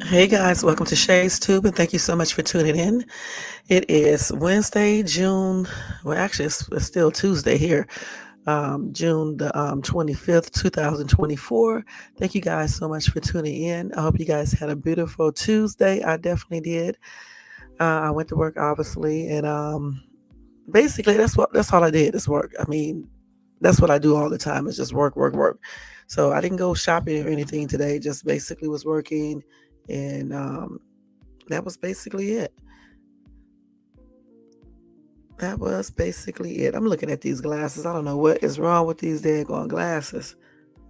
Hey guys, welcome to Shay's Tube, and thank you so much for tuning in. It is Wednesday, actually, it's still Tuesday here, June the 25th, 2024. Thank you guys so much for tuning in. I hope you guys had a beautiful Tuesday. I definitely did. I went to work, obviously, and basically that's all I did is work. I mean, that's what I do all the time is just work, work, work. So I didn't go shopping or anything today. Just basically was working, and that was basically it. That was basically it. I'm looking at these glasses. I don't know what is wrong with these daggone glasses.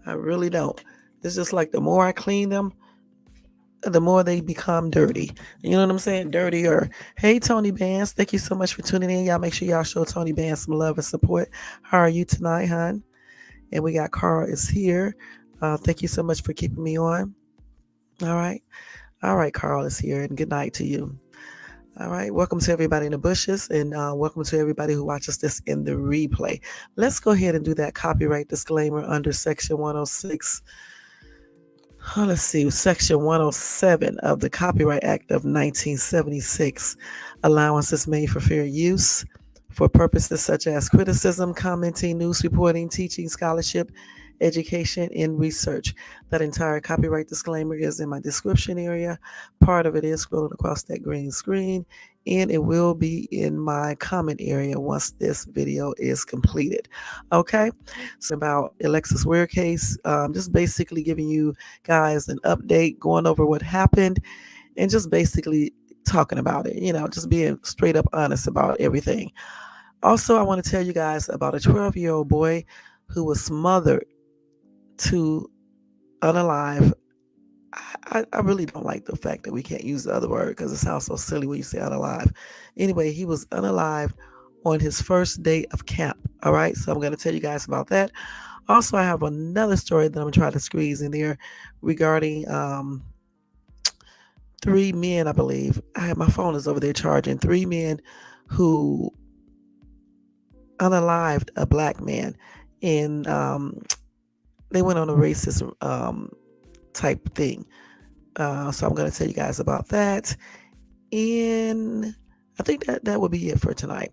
I really don't. It's just like the more I clean them, the more they become dirty. You know what I'm saying? Dirtier. Hey, Tony Bands. Thank you so much for tuning in. Y'all make sure y'all show Tony Bands some love and support. How are you tonight, hon? And we got Carl is here. Thank you so much for keeping me on. All right. All right, Carl is here. And good night to you. All right. Welcome to everybody in the bushes, and welcome to everybody who watches this in the replay. Let's go ahead and do that copyright disclaimer under Section 106. Let's see, Section 107 of the Copyright Act of 1976. Allowance is made for fair use for purposes such as criticism, commenting, news reporting, teaching, scholarship, education, and research. That entire copyright disclaimer is in my description area. Part of it is scrolling across that green screen, and it will be in my comment area once this video is completed. Okay, so about Alexis Ware case, just basically giving you guys an update, going over what happened, and just basically talking about it, just being straight up honest about everything. Also, I want to tell you guys about a 12-year-old boy who was smothered to unalive. I really don't like the fact that we can't use the other word because it sounds so silly when you say unalive. Anyway, he was unalive on his first day of camp. All right, so I'm going to tell you guys about that. Also, I have another story that I'm going to try to squeeze in there regarding three men, I believe. My phone is over there charging. Three men who unalived a black man, and they went on a racist type thing. So I'm going to tell you guys about that. And I think that will be it for tonight.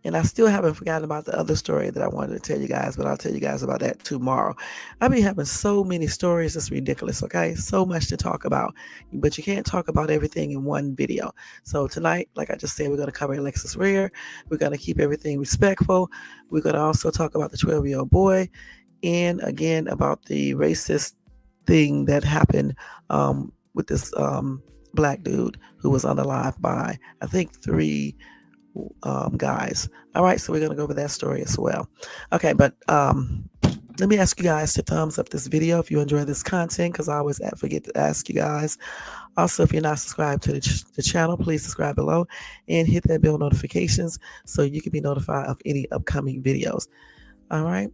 And I still haven't forgotten about the other story that I wanted to tell you guys, but I'll tell you guys about that tomorrow. I've been having so many stories, it's ridiculous, okay? So much to talk about, but you can't talk about everything in one video. So tonight, like I just said, we're going to cover Alexis Ware. We're going to keep everything respectful. We're going to also talk about the 12-year-old boy, and again about the racist thing that happened with this black dude who was unalived by, I think, three guys. All right, so we're going to go over that story as well. Okay, but let me ask you guys to thumbs up this video if you enjoy this content, because I always forget to ask you guys. Also, if you're not subscribed to the channel, please subscribe below and hit that bell notifications so you can be notified of any upcoming videos. All right.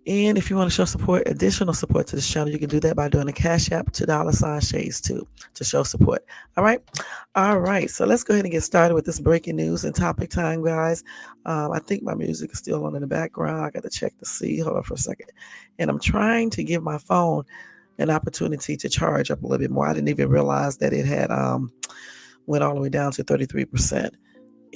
And if you want to show additional support to this channel, you can do that by doing a Cash App to $Shades2 to show support. All right. All right. So let's go ahead and get started with this breaking news and topic time, guys. I think my music is still on in the background. I got to check to see. Hold on for a second. And I'm trying to give my phone an opportunity to charge up a little bit more. I didn't even realize that it had went all the way down to 33%.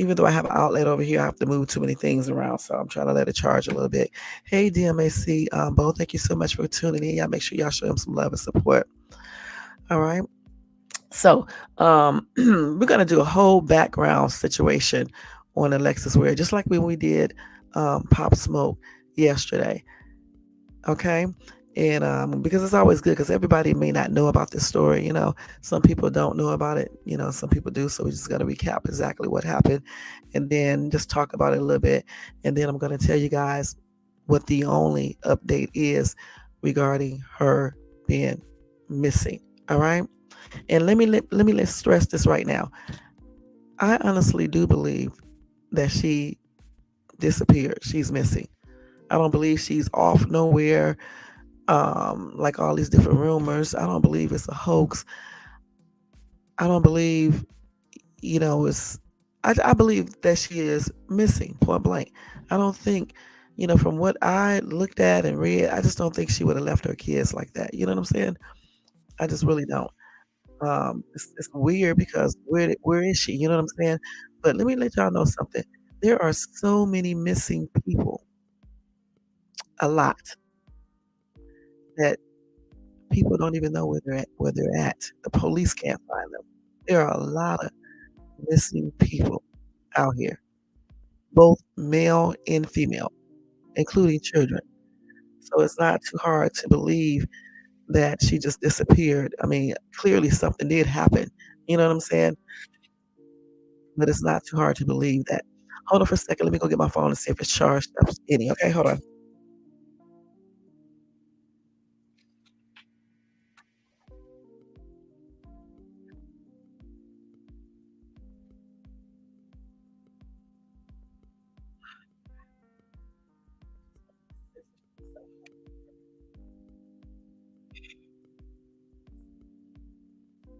Even though I have an outlet over here, I have to move too many things around. So I'm trying to let it charge a little bit. Hey, DMAC, Bo, thank you so much for tuning in. Y'all make sure y'all show him some love and support. All right. So we're going to do a whole background situation on Alexis Ware, just like when we did Pop Smoke yesterday. Okay. And because it's always good, because everybody may not know about this story. Some people don't know about it. Some people do. So we just got to recap exactly what happened and then just talk about it a little bit. And then I'm going to tell you guys what the only update is regarding her being missing. All right. And let me stress this right now. I honestly do believe that she disappeared. She's missing. I don't believe she's off nowhere. Like all these different rumors. I don't believe it's a hoax. I don't believe, I believe that she is missing, point blank. I don't think, from what I looked at and read, I just don't think she would have left her kids like that. You know what I'm saying? I just really don't. It's weird because where is she? You know what I'm saying? But let me let y'all know something. There are so many missing people, a lot, that people don't even know where they're at. The police can't find them. There are a lot of missing people out here, both male and female, including children. So it's not too hard to believe that she just disappeared. I mean, clearly something did happen. You know what I'm saying? But it's not too hard to believe that. Hold on for a second. Let me go get my phone and see if it's charged up any. Okay, hold on.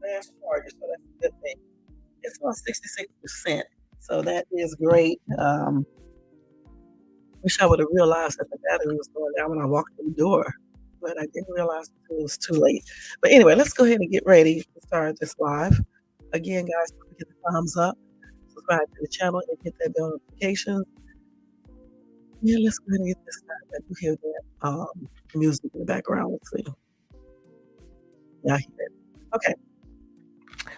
Fast charger, so that's a good thing. It's on 66%, so that is great. Wish I would have realized that the battery was going down when I walked in the door, but I didn't realize until it was too late. But anyway, let's go ahead and get ready to start this live. Again, guys, don't forget the thumbs up, subscribe to the channel, and hit that bell notification. Yeah, let's go ahead and get this started. I do hear that music in the background. Let's see. Yeah, I hear it. Okay,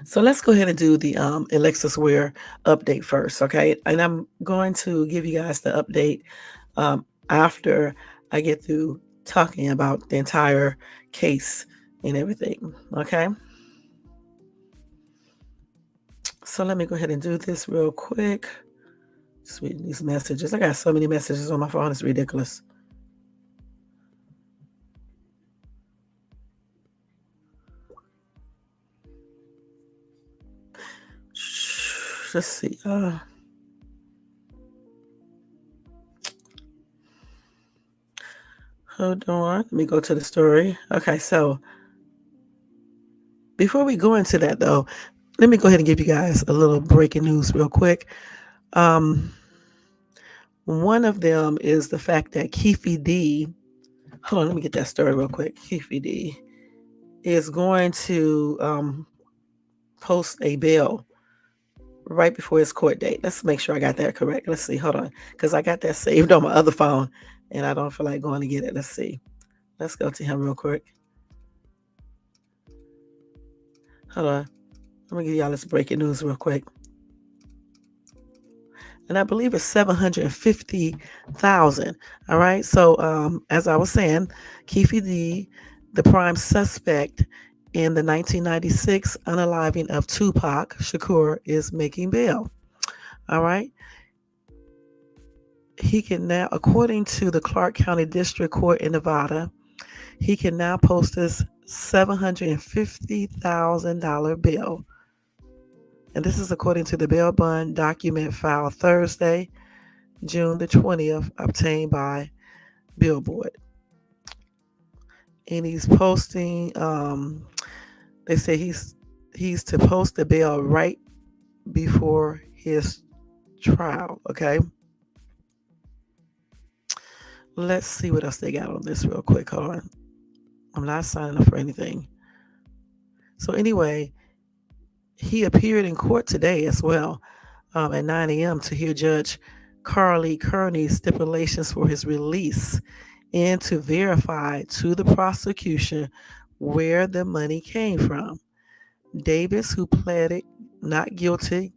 so let's go ahead and do the Alexis Ware update first, okay? And I'm going to give you guys the update after I get through talking about the entire case and everything, okay? So let me go ahead and do this real quick. Just reading these messages. I got so many messages on my phone, it's ridiculous. Let's see. Hold on. Let me go to the story. Okay, so before we go into that, though, let me go ahead and give you guys a little breaking news real quick. One of them is the fact that Keefe D, hold on, let me get that story real quick. Keefe D is going to post a bail right before his court date. Let's make sure I got that correct. Let's see. Hold on, because I got that saved on my other phone, and I don't feel like going to get it. Let's see. Let's go to him real quick. Hold on. Let me give y'all this breaking news real quick. And I believe it's 750,000. All right. So as I was saying, Keefe D, the prime suspect in the 1996 unaliving of Tupac Shakur, is making bail. All right. He can now, according to the Clark County District Court in Nevada, he can now post this $750,000 bail. And this is according to the bail bond document filed Thursday, June the 20th, obtained by Billboard. And he's posting, they say he's to post the bail right before his trial, okay? Let's see what else they got on this real quick. Hold on. I'm not signing up for anything. So anyway, he appeared in court today as well at 9 a.m. to hear Judge Carly Kearney's stipulations for his release and to verify to the prosecution where the money came from. Davis, who pleaded not guilty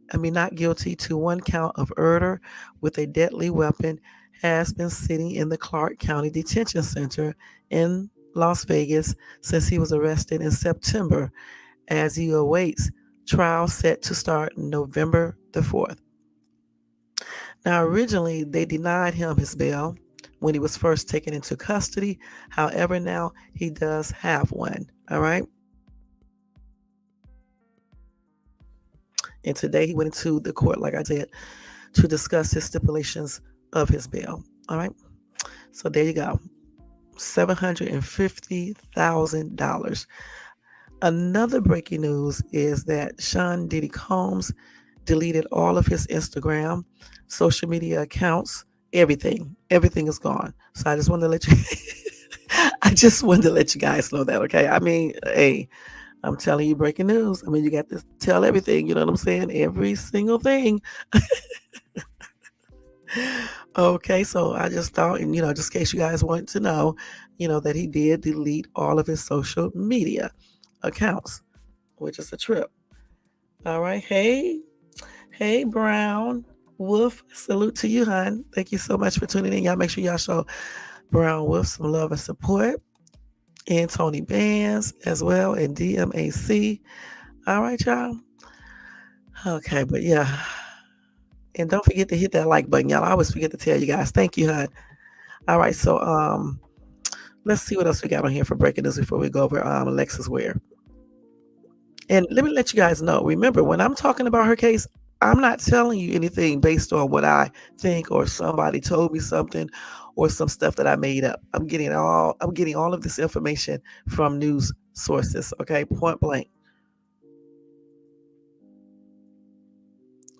to one count of murder with a deadly weapon, has been sitting in the Clark County Detention Center in Las Vegas since he was arrested in September as he awaits trial set to start November the 4th. Now, originally, they denied him his bail when he was first taken into custody. However, now he does have one. All right. And today he went into the court, like I said, to discuss his stipulations of his bail. All right. So there you go. $750,000. Another breaking news is that Sean Diddy Combs deleted all of his Instagram, social media accounts, everything. Everything is gone. So I just wanted to let you I just wanted to let you guys know that, okay? I mean, hey, I'm telling you, breaking news. I mean, you got to tell everything. You know what I'm saying? Every single thing. Okay, so I just thought, and just in case you guys want to know, that he did delete all of his social media accounts, which is a trip. All right. Hey, Brown Wolf. Salute to you, hon. Thank you so much for tuning in. Y'all make sure y'all show Brown Wolf some love and support. And Tony Bands as well, and DMAC. All right, y'all. Okay, but yeah. And don't forget to hit that like button, y'all. I always forget to tell you guys. Thank you, hon. All right, so let's see what else we got on here for breaking news before we go over Alexis Ware. And let me let you guys know. Remember, when I'm talking about her case, I'm not telling you anything based on what I think or somebody told me something or some stuff that I made up. I'm getting all of this information from news sources, okay? Point blank.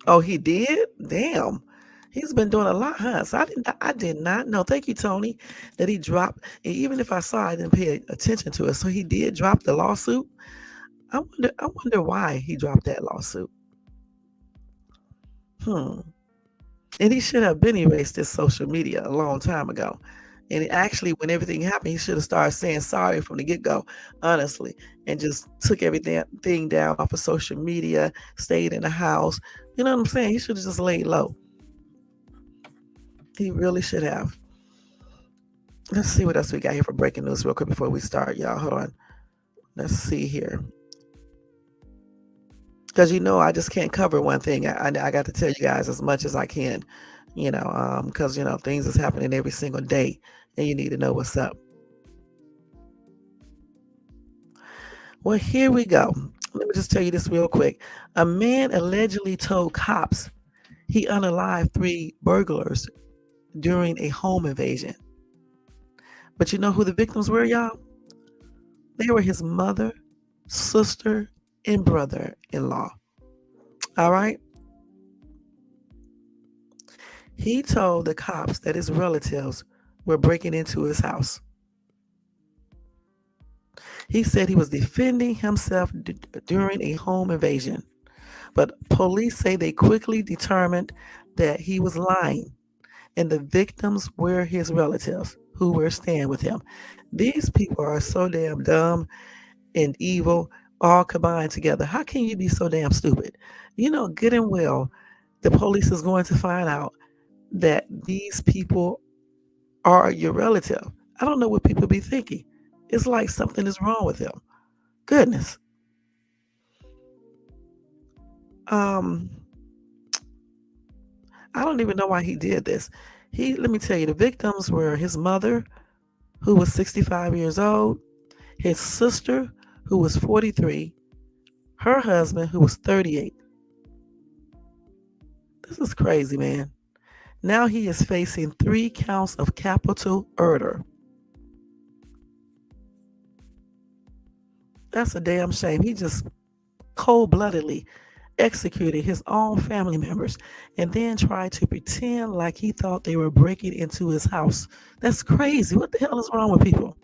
Oh, he did? Damn. He's been doing a lot, huh? So I did not know. Thank you, Tony, that he dropped. And even if I saw, I didn't pay attention to it. So he did drop the lawsuit. I wonder why he dropped that lawsuit. Hmm. And he should have been erased his social media a long time ago. And actually, when everything happened, he should have started saying sorry from the get go, honestly, and just took everything thing down off of social media, stayed in the house. You know what I'm saying? He should have just laid low. He really should have. Let's see what else we got here for breaking news, real quick, before we start, y'all. Hold on. Let's see here. Because I just can't cover one thing. I got to tell you guys as much as I can, because things is happening every single day, and you need to know what's up. Well, here we go. Let me just tell you this real quick. A man allegedly told cops he unalived 3 burglars during a home invasion. But you know who the victims were, y'all? They were his mother, sister, and brother-in-law. All right? He told the cops that his relatives were breaking into his house. He said he was defending himself during a home invasion, but police say they quickly determined that he was lying and the victims were his relatives who were staying with him. These people are so damn dumb and evil all combined together. How can you be so damn stupid? You know good and well the police is going to find out that these people are your relative. I don't know what people be thinking. It's like something is wrong with them. Goodness. Um, I don't even know why he did this. Let me tell you, the victims were his mother, who was 65 years old, his sister, who was 43, her husband, who was 38. This is crazy, man. Now he is facing 3 counts of capital murder. That's a damn shame. He just cold bloodedly executed his own family members and then tried to pretend like he thought they were breaking into his house. That's crazy. What the hell is wrong with people?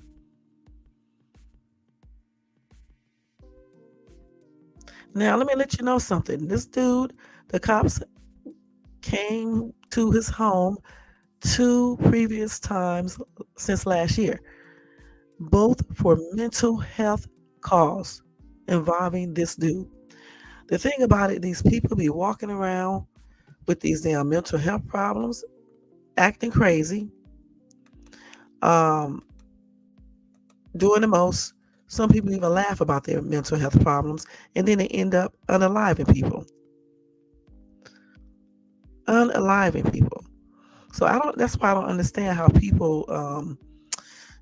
Now, let me let you know something. This dude, the cops came to his home 2 previous times since last year, both for mental health calls involving this dude. The thing about it, these people be walking around with these damn mental health problems, acting crazy, um, doing the most. Some people even laugh about their mental health problems, and then they end up unaliving people. Unaliving people. So I don't. That's why I don't understand how people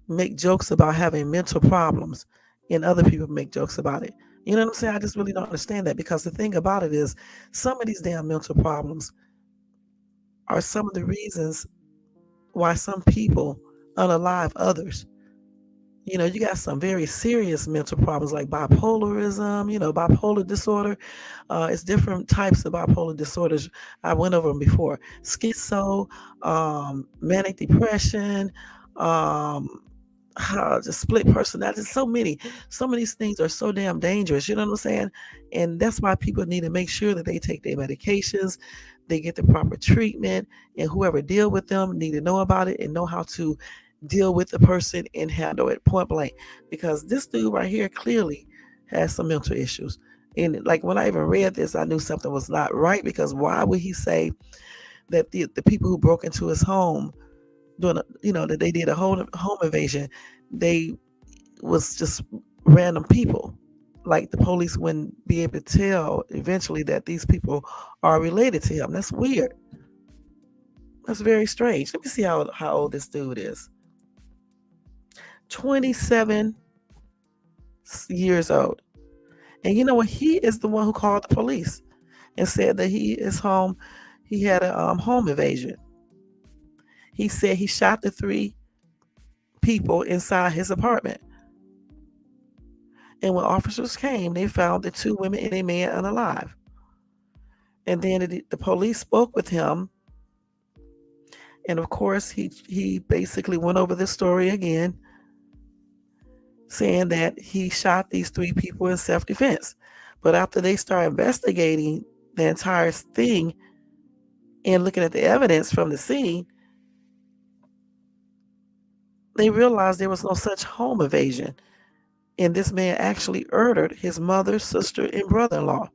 make jokes about having mental problems, and other people make jokes about it. You know what I'm saying? I just really don't understand that because the thing about it is, some of these damn mental problems are some of the reasons why some people unalive others. You got some very serious mental problems like bipolarism, bipolar disorder. It's different types of bipolar disorders. I went over them before. Schizo, manic depression, um, just split personality. Some of these things are so damn dangerous. You know what I'm saying? And that's why people need to make sure that they take their medications, they get the proper treatment, and whoever deal with them need to know about it and know how to deal with the person and handle it point blank. Because this dude right here clearly has some mental issues. And like when I even read this, I knew something was not right because why would he say that the people who broke into his home that they did a home invasion, they was just random people. Like the police wouldn't be able to tell eventually that these people are related to him. That's weird. That's very strange. Let me see how old this dude is. 27 years old. And you know what? He is the one who called the police and said that he is home. He had a home invasion. He said he shot the three people inside his apartment. And when officers came, they found the two women and a man unalive. And then the police spoke with him. And of course, he basically went over this story again, saying that he shot these three people in self-defense. But after they started investigating the entire thing and looking at the evidence from the scene, they realized there was no such home invasion. And this man actually murdered his mother, sister, and brother-in-law.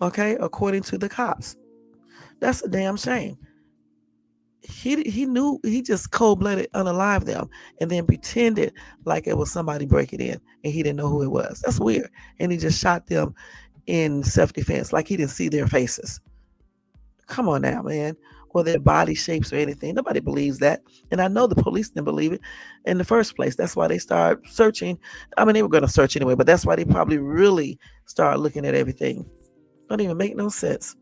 Okay, according to the cops. That's a damn shame. He knew he just cold-blooded unalive them and then pretended like it was somebody breaking in and he didn't know who it was. That's weird. And he just shot them in self-defense like he didn't see their faces. Come on now, man. Or their body shapes or anything. Nobody believes that. And I know the police didn't believe it in the first place. That's why they started searching. I mean, they were going to search anyway, but that's why they probably really started looking at everything. Don't even make no sense.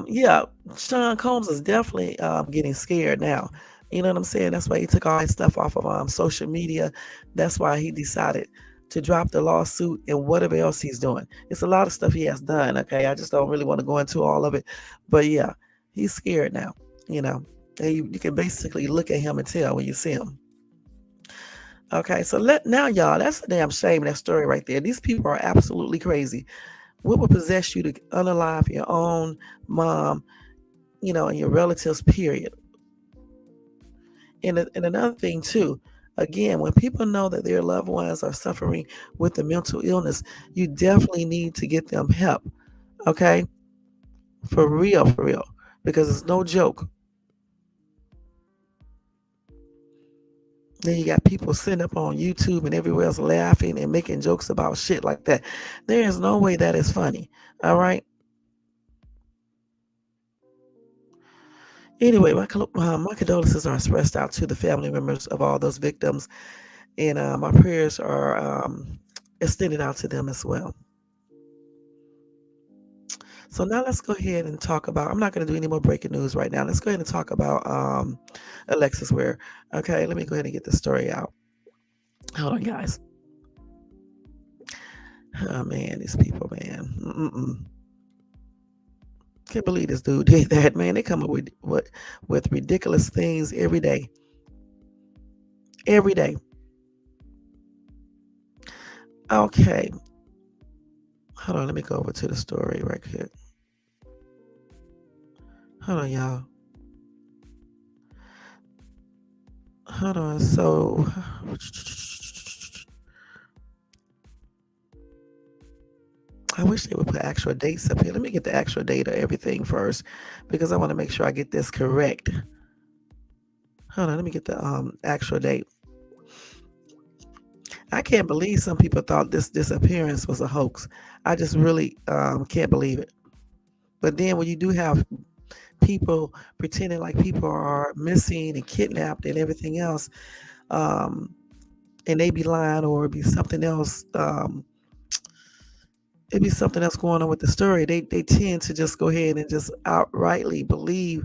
Yeah, Sean Combs is definitely getting scared now. You know what I'm saying? That's why he took all his stuff off of social media. That's why he decided to drop the lawsuit and whatever else he's doing. It's a lot of stuff he has done. Okay, I just don't really want to go into all of it, but yeah, he's scared now. You know, and you can basically look at him and tell when you see him. Okay, so now y'all, that's a damn shame that story right there. These people are absolutely crazy. What would possess you to unalive your own mom, and your relatives, period? And another thing, too, again, when people know that their loved ones are suffering with a mental illness, you definitely need to get them help, okay? For real, because it's no joke. Then you got people sitting up on YouTube and everywhere else laughing and making jokes about shit like that. There is no way that is funny, all right? Anyway, my condolences are expressed out to the family members of all those victims, and my prayers are extended out to them as well. So now let's go ahead and talk about. I'm not going to do any more breaking news right now. Let's go ahead and talk about Alexis Ware. Okay, let me go ahead and get the story out. Hold on, guys. Oh man, these people, man. Can't believe this dude did that, man. They come up with ridiculous things every day. Every day. Okay. Hold on, let me go over to the story right quick. Hold on, y'all. Hold on. So, I wish they would put actual dates up here. Let me get the actual date of everything first because I want to make sure I get this correct. Hold on, let me get the actual date. I can't believe some people thought this disappearance was a hoax. I just really can't believe it. But then when you do have people pretending like people are missing and kidnapped and everything else, and they be lying or it be something else, it be something else going on with the story. They tend to just go ahead and just outrightly believe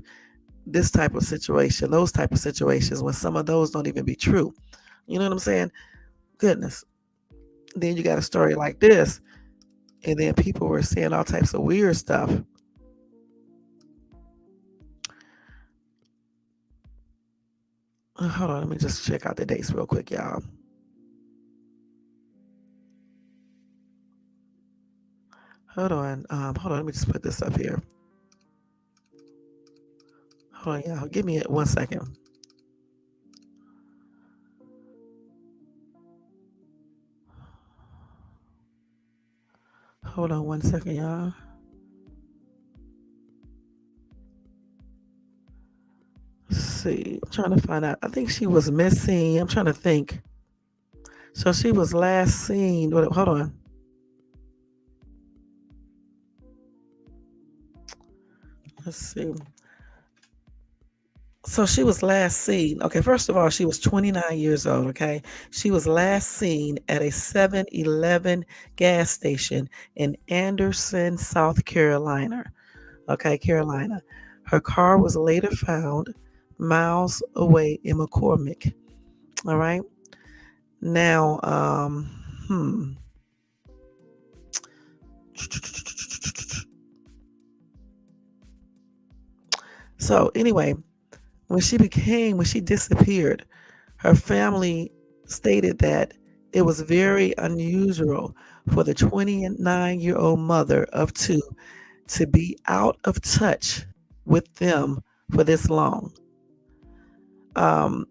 this type of situation, those type of situations when some of those don't even be true. You know what I'm saying? Goodness. Then you got a story like this, and then people were saying all types of weird stuff. Hold on, let me just check out the dates real quick, y'all. Hold on. Let me just put this up here. Hold on, y'all. Give me 1 second. Hold on 1 second, y'all. Let's see. I'm trying to find out. I think she was missing. I'm trying to think. So she was last seen. Hold on. Let's see. So she was last seen. Okay, first of all, she was 29 years old. Okay. She was last seen at a 7-Eleven gas station in Anderson, South Carolina. Okay, Carolina. Her car was later found miles away in McCormick. All right. Now, hmm. So anyway, when she disappeared, her family stated that it was very unusual for the 29-year-old mother of two to be out of touch with them for this long. Um,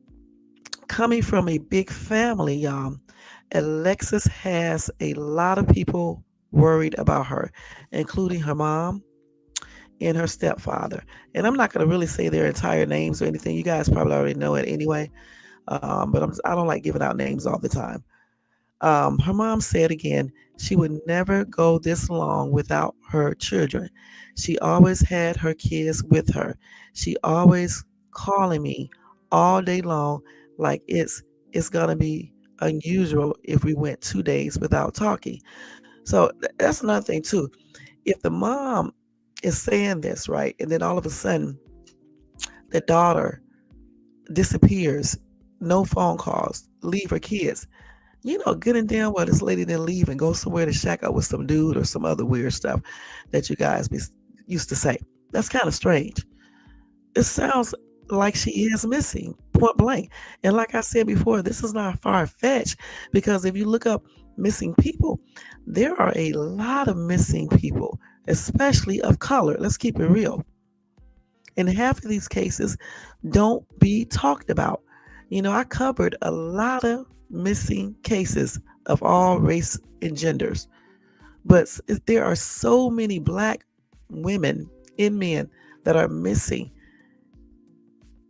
Coming from a big family, y'all, Alexis has a lot of people worried about her, including her mom and her stepfather. And I'm not going to really say their entire names or anything. You guys probably already know it anyway. But I don't like giving out names all the time. Her mom said again, she would never go this long without her children. She always had her kids with her. She always calling me all day long, like it's gonna be unusual if we went 2 days without talking. So that's another thing too. If the mom is saying this, right, and then all of a sudden the daughter disappears, no phone calls, leave her kids. You know, good and damn well this lady didn't leave and go somewhere to shack up with some dude or some other weird stuff that you guys used to say. That's kind of strange. It sounds like she is missing, point blank. And like I said before, this is not far fetched because if you look up missing people, there are a lot of missing people, especially of color. Let's keep it real. And half of these cases don't be talked about. You know, I covered a lot of missing cases of all race and genders, but there are so many black women and men that are missing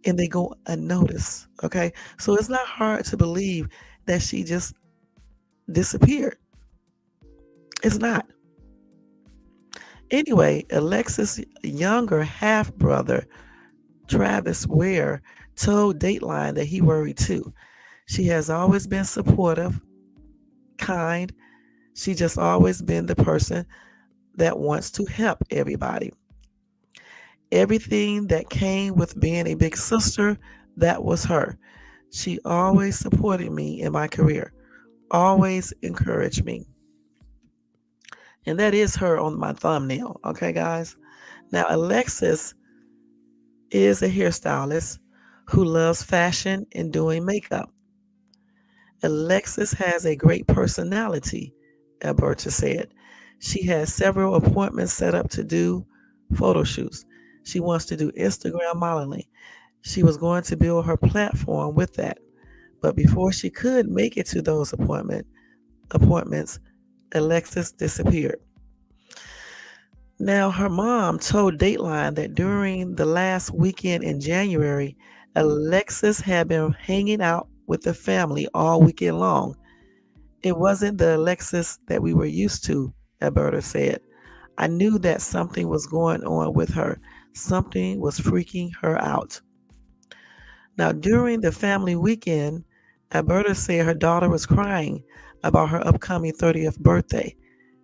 and they go unnoticed. Okay. So it's not hard to believe that she just disappeared. It's not. Anyway, Alexis' younger half brother, Travis Ware, told Dateline that he worried too. She has always been supportive, kind. She just always been the person that wants to help everybody. Everything that came with being a big sister, that was her. She always supported me in my career, always encouraged me. And that is her on my thumbnail. Okay, guys? Now, Alexis is a hairstylist who loves fashion and doing makeup. Alexis has a great personality, Alberta said. She has several appointments set up to do photo shoots. She wants to do Instagram modeling. She was going to build her platform with that. But before she could make it to those appointments, Alexis disappeared. Now, her mom told Dateline that during the last weekend in January, Alexis had been hanging out with the family all weekend long. It wasn't the Alexis that we were used to, Alberta said. I knew that something was going on with her. Something was freaking her out. Now, during the family weekend, Alberta said her daughter was crying about her upcoming 30th birthday.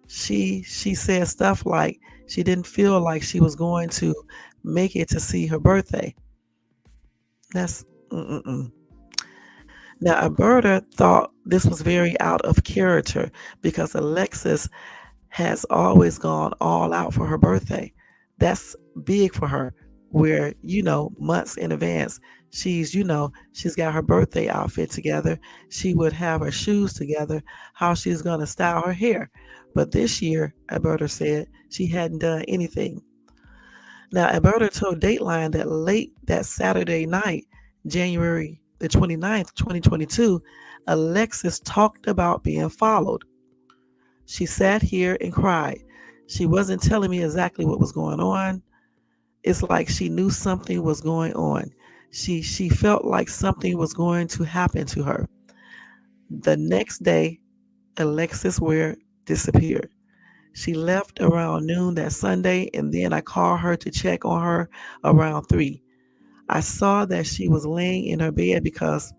She said stuff like she didn't feel like she was going to make it to see her birthday. That's mm-mm. Now, Alberta thought this was very out of character because Alexis has always gone all out for her birthday. That's big for her. where, months in advance, she's got her birthday outfit together. She would have her shoes together, how she's going to style her hair. But this year, Alberta said she hadn't done anything. Now, Alberta told Dateline that late that Saturday night, January the 29th, 2022, Alexis talked about being followed. She sat here and cried. She wasn't telling me exactly what was going on. It's like she knew something was going on. She felt like something was going to happen to her. The next day, Alexis Ware disappeared. She left around noon that Sunday, and then I called her to check on her around 3. I saw that she was laying in her bed because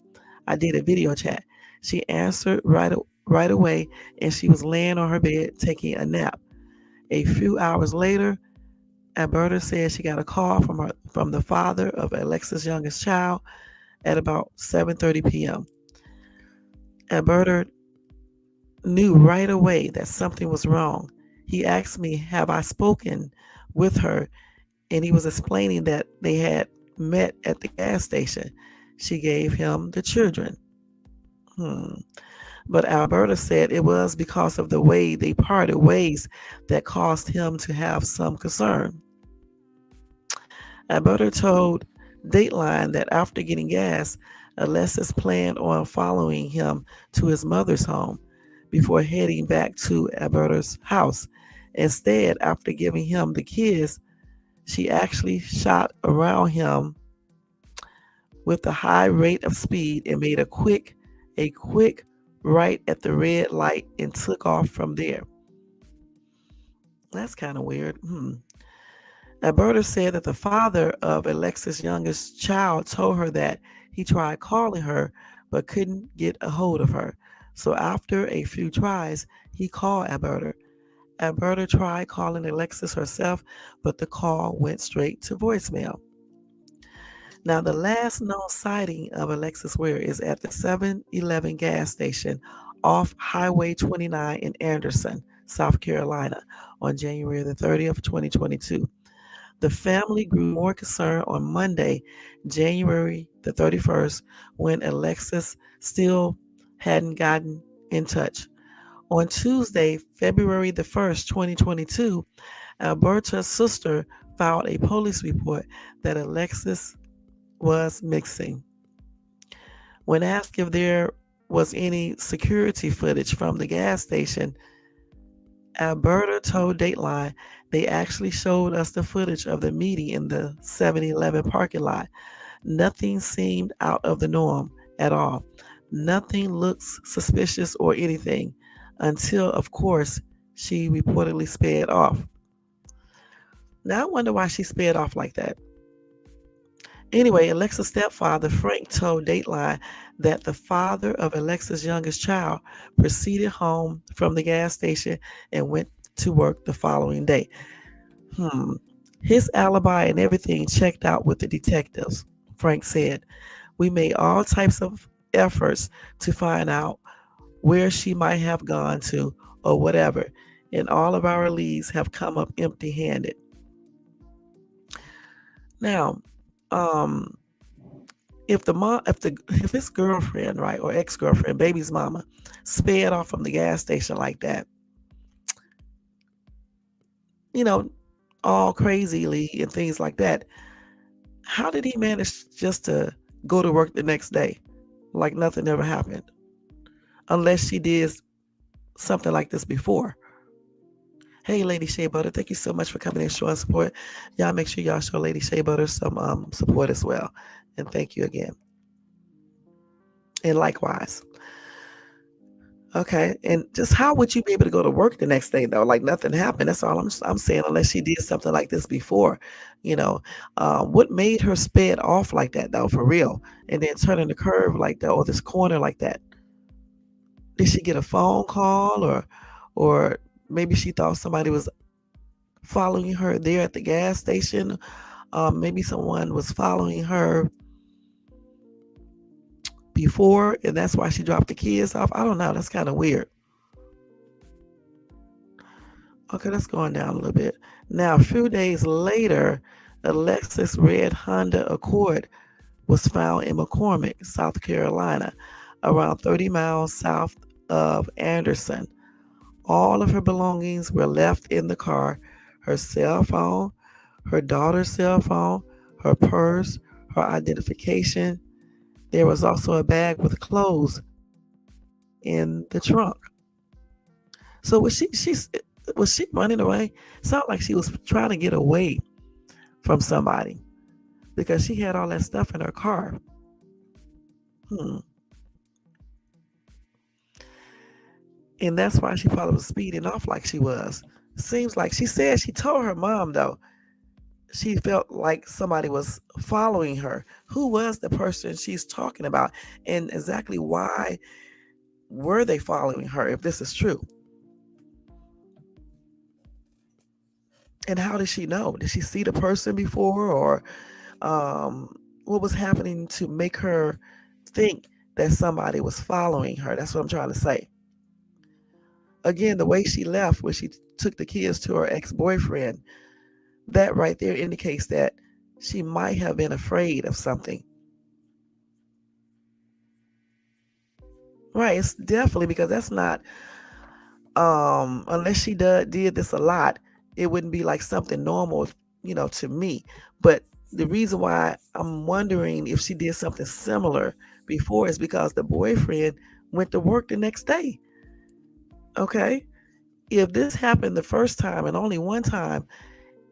I did a video chat. She answered right away, and she was laying on her bed taking a nap. A few hours later, Alberta said she got a call from the father of Alexis' youngest child at about 7:30 p.m. Alberta knew right away that something was wrong. He asked me, "Have I spoken with her?" And he was explaining that they had met at the gas station. She gave him the children. Hmm. But Alberta said it was because of the way they parted ways that caused him to have some concern. Alberta told Dateline that after getting gas, Alexis planned on following him to his mother's home before heading back to Alberta's house. Instead, after giving him the kids, she actually shot around him with a high rate of speed and made a quick right at the red light and took off from there. That's kind of weird. Alberta said that the father of Alexis' youngest child told her that he tried calling her but couldn't get a hold of her. So after a few tries, he called Alberta. Alberta tried calling Alexis herself, but the call went straight to voicemail. Now, the last known sighting of Alexis Ware is at the 7-Eleven gas station off Highway 29 in Anderson, South Carolina, on January the 30th, 2022. The family grew more concerned on Monday, January the 31st, when Alexis still hadn't gotten in touch. On Tuesday, February the 1st, 2022, Alberta's sister filed a police report that Alexis was missing. When asked if there was any security footage from the gas station, Alberta told Dateline they actually showed us the footage of the meeting in the 7-Eleven parking lot. Nothing seemed out of the norm at all. Nothing looks suspicious or anything until, of course, she reportedly sped off. Now, I wonder why she sped off like that. Anyway, Alexa's stepfather, Frank, told Dateline that the father of Alexa's youngest child proceeded home from the gas station and went to work the following day. His alibi and everything checked out with the detectives, Frank said. We made all types of efforts to find out where she might have gone to or whatever, and all of our leads have come up empty-handed. Now, if his girlfriend, right, or ex-girlfriend, baby's mama, sped off from the gas station like that, all crazily and things like that, how did he manage just to go to work the next day like nothing ever happened? Unless she did something like this before. Hey, Lady Shea Butter, thank you so much for coming and showing support. Y'all make sure y'all show Lady Shea Butter some support as well. And thank you again. And likewise. Okay, and just how would you be able to go to work the next day though? Like nothing happened. That's all I'm saying. Unless she did something like this before, what made her sped off like that though, for real, and then turning the curve like that or this corner like that? Did she get a phone call or maybe she thought somebody was following her there at the gas station? Maybe someone was following her before, and that's why she dropped the kids off. I don't know. That's kind of weird. Okay, let's go on down a little bit. Now, a few days later, Alexis' red Honda Accord was found in McCormick, South Carolina, around 30 miles south of Anderson. All of her belongings were left in the car: her cell phone, her daughter's cell phone, her purse, her identification. There was also a bag with clothes in the trunk. So was she running away? Sounded like she was trying to get away from somebody because she had all that stuff in her car. Hmm. And that's why she probably was speeding off like she was. Seems like she said she told her mom though she felt like somebody was following her. Who was the person she's talking about, and exactly why were they following her if this is true? And how did she know? Did she see the person before, or what was happening to make her think that somebody was following her? That's what I'm trying to say. Again, the way she left when she took the kids to her ex-boyfriend, that right there indicates that she might have been afraid of something. Right, it's definitely because that's not unless she did this a lot, it wouldn't be like something normal, to me. But the reason why I'm wondering if she did something similar before is because the boyfriend went to work the next day. Okay, if this happened the first time and only one time,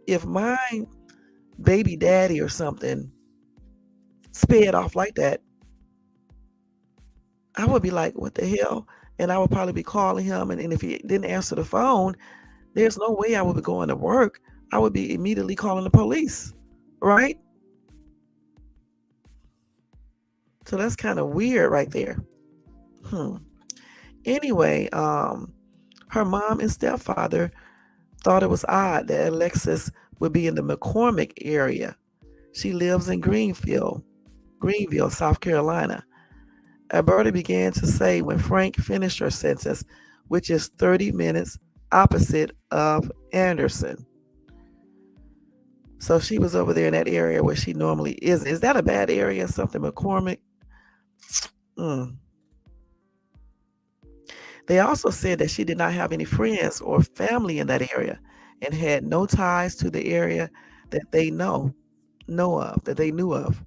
if my baby daddy or something sped off like that, I would be like, what the hell? And I would probably be calling him, and if he didn't answer the phone, there's no way I would be going to work. I would be immediately calling the police, right? So that's kind of weird right there. Hmm. Anyway, her mom and stepfather thought it was odd that Alexis would be in the McCormick area. She lives in Greenville, South Carolina. Alberta began to say when Frank finished her sentence, which is 30 minutes opposite of Anderson. So she was over there in that area where she normally is. Is that a bad area? Something McCormick? Mm. They also said that she did not have any friends or family in that area and had no ties to the area that they that they knew of.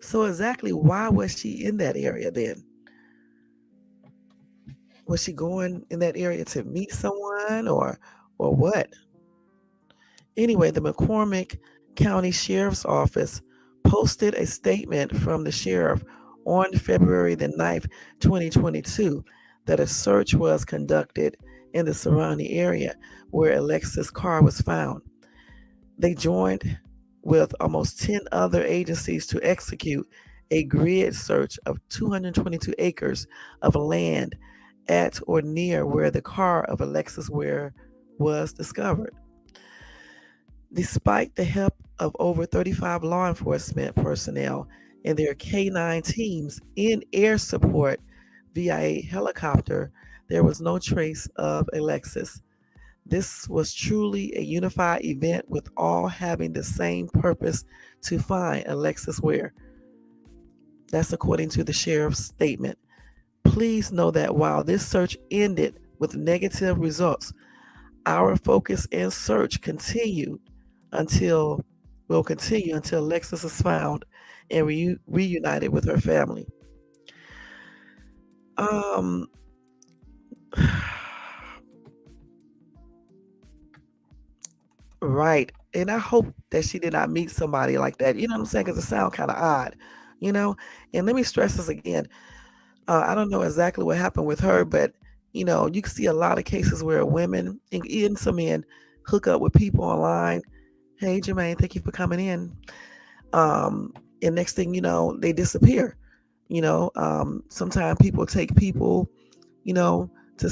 So exactly why was she in that area then? Was she going in that area to meet someone or what? Anyway, the McCormick County Sheriff's Office posted a statement from the sheriff on February the 9th, 2022, that a search was conducted in the surrounding area where Alexis' car was found. They joined with almost 10 other agencies to execute a grid search of 222 acres of land at or near where the car of Alexis Ware was discovered. Despite the help of over 35 law enforcement personnel and their K9 teams in air support via a helicopter, there was no trace of Alexis. This was truly a unified event with all having the same purpose: to find Alexis Ware. That's according to the sheriff's statement. Please know that while this search ended with negative results, our focus and search until will continue until Alexis is found and reunited with her family. Um, right. And I hope that she did not meet somebody like that. You know what I'm saying? Because it sounds kind of odd, you know? And let me stress this again. I don't know exactly what happened with her, but, you can see a lot of cases where women and even some men hook up with people online. Hey, Jermaine, thank you for coming in. Um, and next thing you know, they disappear. Sometimes people take people, you know, to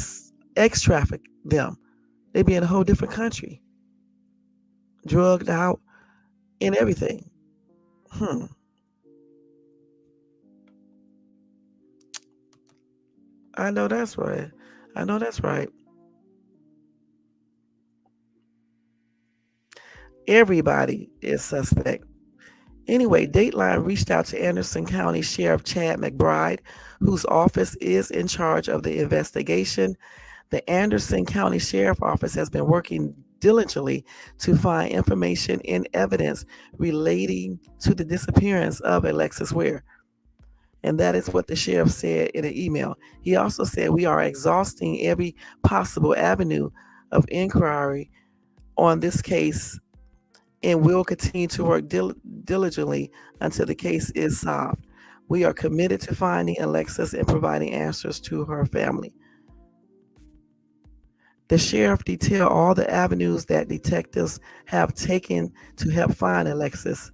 ex traffic them. They be in a whole different country, drugged out and everything. Hmm. I know that's right. I know that's right. Everybody is suspect. Anyway, Dateline reached out to Anderson County Sheriff Chad McBride, whose office is in charge of the investigation. The Anderson County Sheriff Office has been working diligently to find information and evidence relating to the disappearance of Alexis Ware. And that is what the sheriff said in an email. He also said, "We are exhausting every possible avenue of inquiry on this case and will continue to work diligently until the case is solved. We are committed to finding Alexis and providing answers to her family." The sheriff detailed all the avenues that detectives have taken to help find Alexis.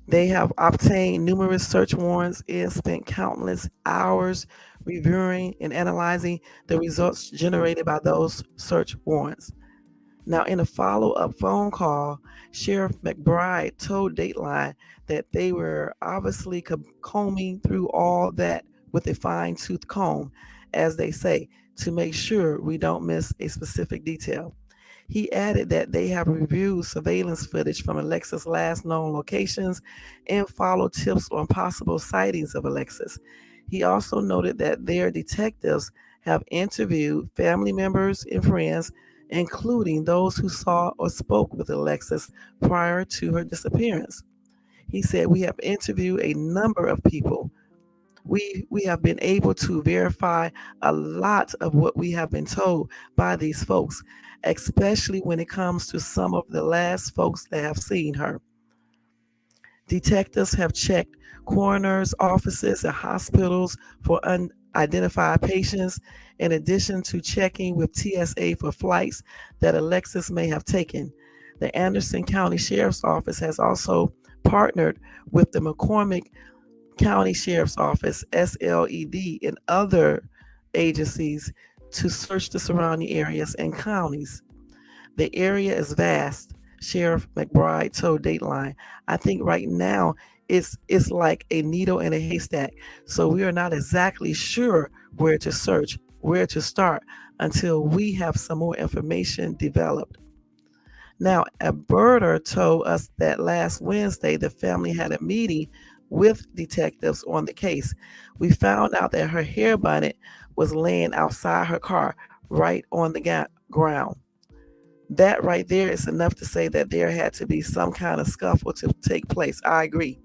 They have obtained numerous search warrants and spent countless hours reviewing and analyzing the results generated by those search warrants. Now, in a follow up phone call, Sheriff McBride told Dateline that they were obviously combing through all that with a fine tooth comb, as they say, to make sure we don't miss a specific detail. He added that they have reviewed surveillance footage from Alexis' last known locations and followed tips on possible sightings of Alexis. He also noted that their detectives have interviewed family members and friends, including those who saw or spoke with Alexis prior to her disappearance. He said, "We have interviewed a number of people. We have been able to verify a lot of what we have been told by these folks, especially when it comes to some of the last folks that have seen her. Detectives have checked coroners' offices and hospitals for unidentified patients, in addition to checking with TSA for flights that Alexis may have taken. The Anderson County Sheriff's Office has also partnered with the McCormick County Sheriff's Office, SLED, and other agencies to search the surrounding areas and counties. The area is vast," Sheriff McBride told Dateline. "I think right now it's like a needle in a haystack. So we are not exactly sure where to search, where to start until we have some more information developed." Now, a birder told us that last Wednesday the family had a meeting with detectives on the case. "We found out that her hair bonnet was laying outside her car, right on the ground. That right there is enough to say that there had to be some kind of scuffle to take place." I agree.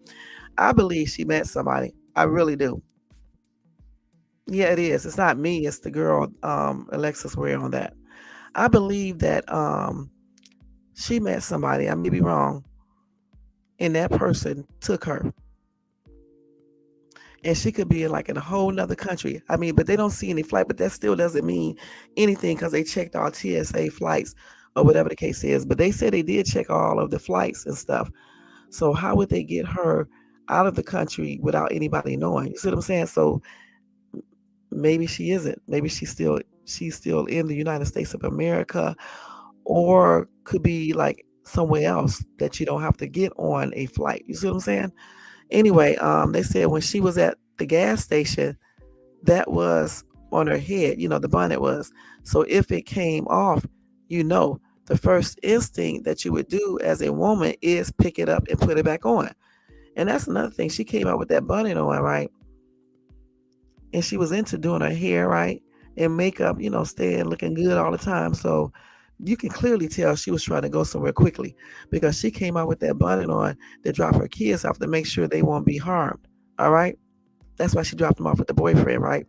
I believe she met somebody. I really do. Yeah, it is. It's not me. It's the girl, Alexis Ware on that. I believe that she met somebody. I may be wrong. And that person took her. And she could be like in a whole nother country. I mean, but they don't see any flight, but that still doesn't mean anything because they checked all TSA flights or whatever the case is. But they said they did check all of the flights and stuff. So how would they get her out of the country without anybody knowing? You see what I'm saying? So maybe she isn't. Maybe she's still in the United States of America, or could be like somewhere else that you don't have to get on a flight. You see what I'm saying? Anyway, they said when she was at the gas station, that was on her head, the bonnet was. So if it came off, the first instinct that you would do as a woman is pick it up and put it back on. And that's another thing. She came out with that bonnet on, right? And she was into doing her hair, right? And makeup, staying looking good all the time. So you can clearly tell she was trying to go somewhere quickly because she came out with that bonnet on to drop her kids off to make sure they won't be harmed. All right. That's why she dropped them off with the boyfriend, right?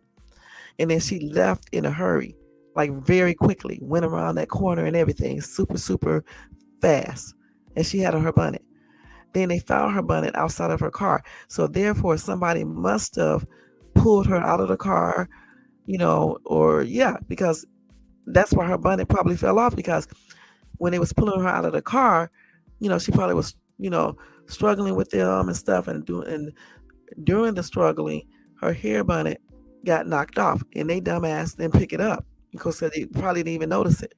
And then she left in a hurry, like very quickly, went around that corner and everything, super, super fast. And she had on her bonnet. Then they found her bonnet outside of her car. So therefore, somebody must have pulled her out of the car, or yeah, because that's why her bonnet probably fell off because when they was pulling her out of the car, she probably was, struggling with them and stuff and during the struggling, her hair bonnet got knocked off and they dumbass didn't pick it up because they probably didn't even notice it.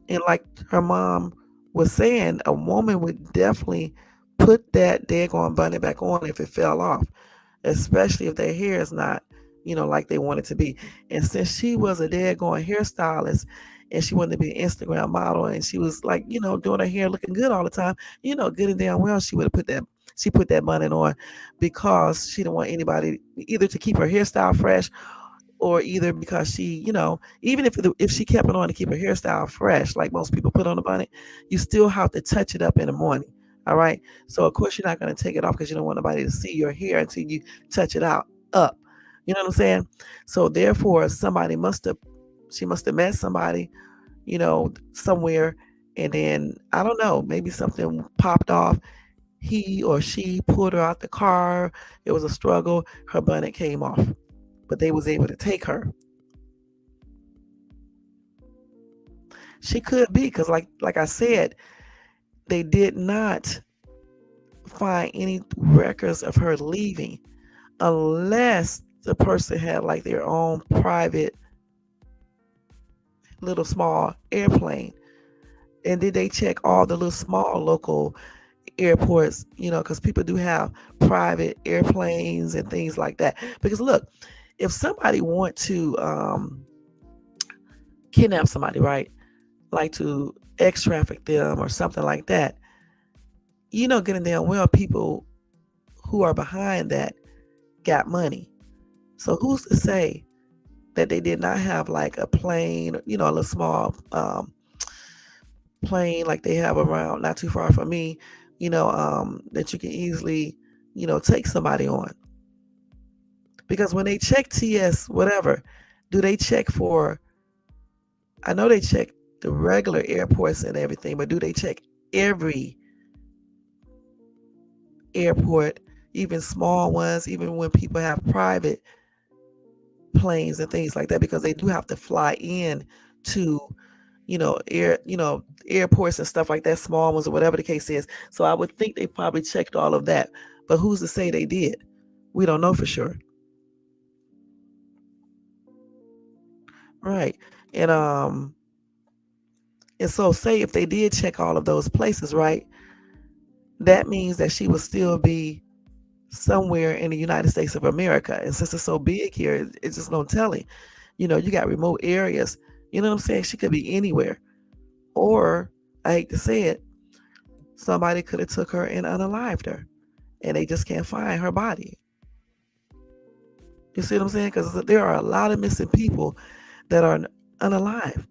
And like her mom was saying, a woman would definitely put that daggone bonnet back on if it fell off, especially if their hair is not, like they wanted to be. And since she was a daggone hairstylist and she wanted to be an Instagram model and she was like, doing her hair looking good all the time, good and damn well she would have put that bonnet on because she didn't want anybody either to keep her hairstyle fresh or either because she, even if she kept it on to keep her hairstyle fresh, like most people put on a bonnet, you still have to touch it up in the morning. All right. So of course you're not going to take it off because you don't want nobody to see your hair until you touch it out up. You know what I'm saying? So therefore, she must have met somebody, somewhere, and then I don't know, maybe something popped off. He or she pulled her out the car. It was a struggle. Her bonnet came off, but they was able to take her. She could be because, like I said, they did not find any records of her leaving, unless the person had like their own private little small airplane. And did they check all the little small local airports? Because people do have private airplanes and things like that. Because look, if somebody want to kidnap somebody, right? Like to ex traffic them or something like that, getting damn well people who are behind that got money. So who's to say that they did not have like a plane, a little small plane like they have around not too far from me, that you can easily, take somebody on. Because when they check TS, whatever, do they check for, I know they check the regular airports and everything, but do they check every airport, even small ones, even when people have private planes and things like that? Because they do have to fly in to airports and stuff like that, small ones or whatever the case is. So I would think they probably checked all of that, but who's to say they did? We don't know for sure. Right. And so say if they did check all of those places, right, that means that she would still be somewhere in the United States of America. And since it's so big here, it's just no telling. You got remote areas. You know what I'm saying? She could be anywhere. Or, I hate to say it, somebody could have took her and unalived her. And they just can't find her body. You see what I'm saying? Because there are a lot of missing people that are unalive.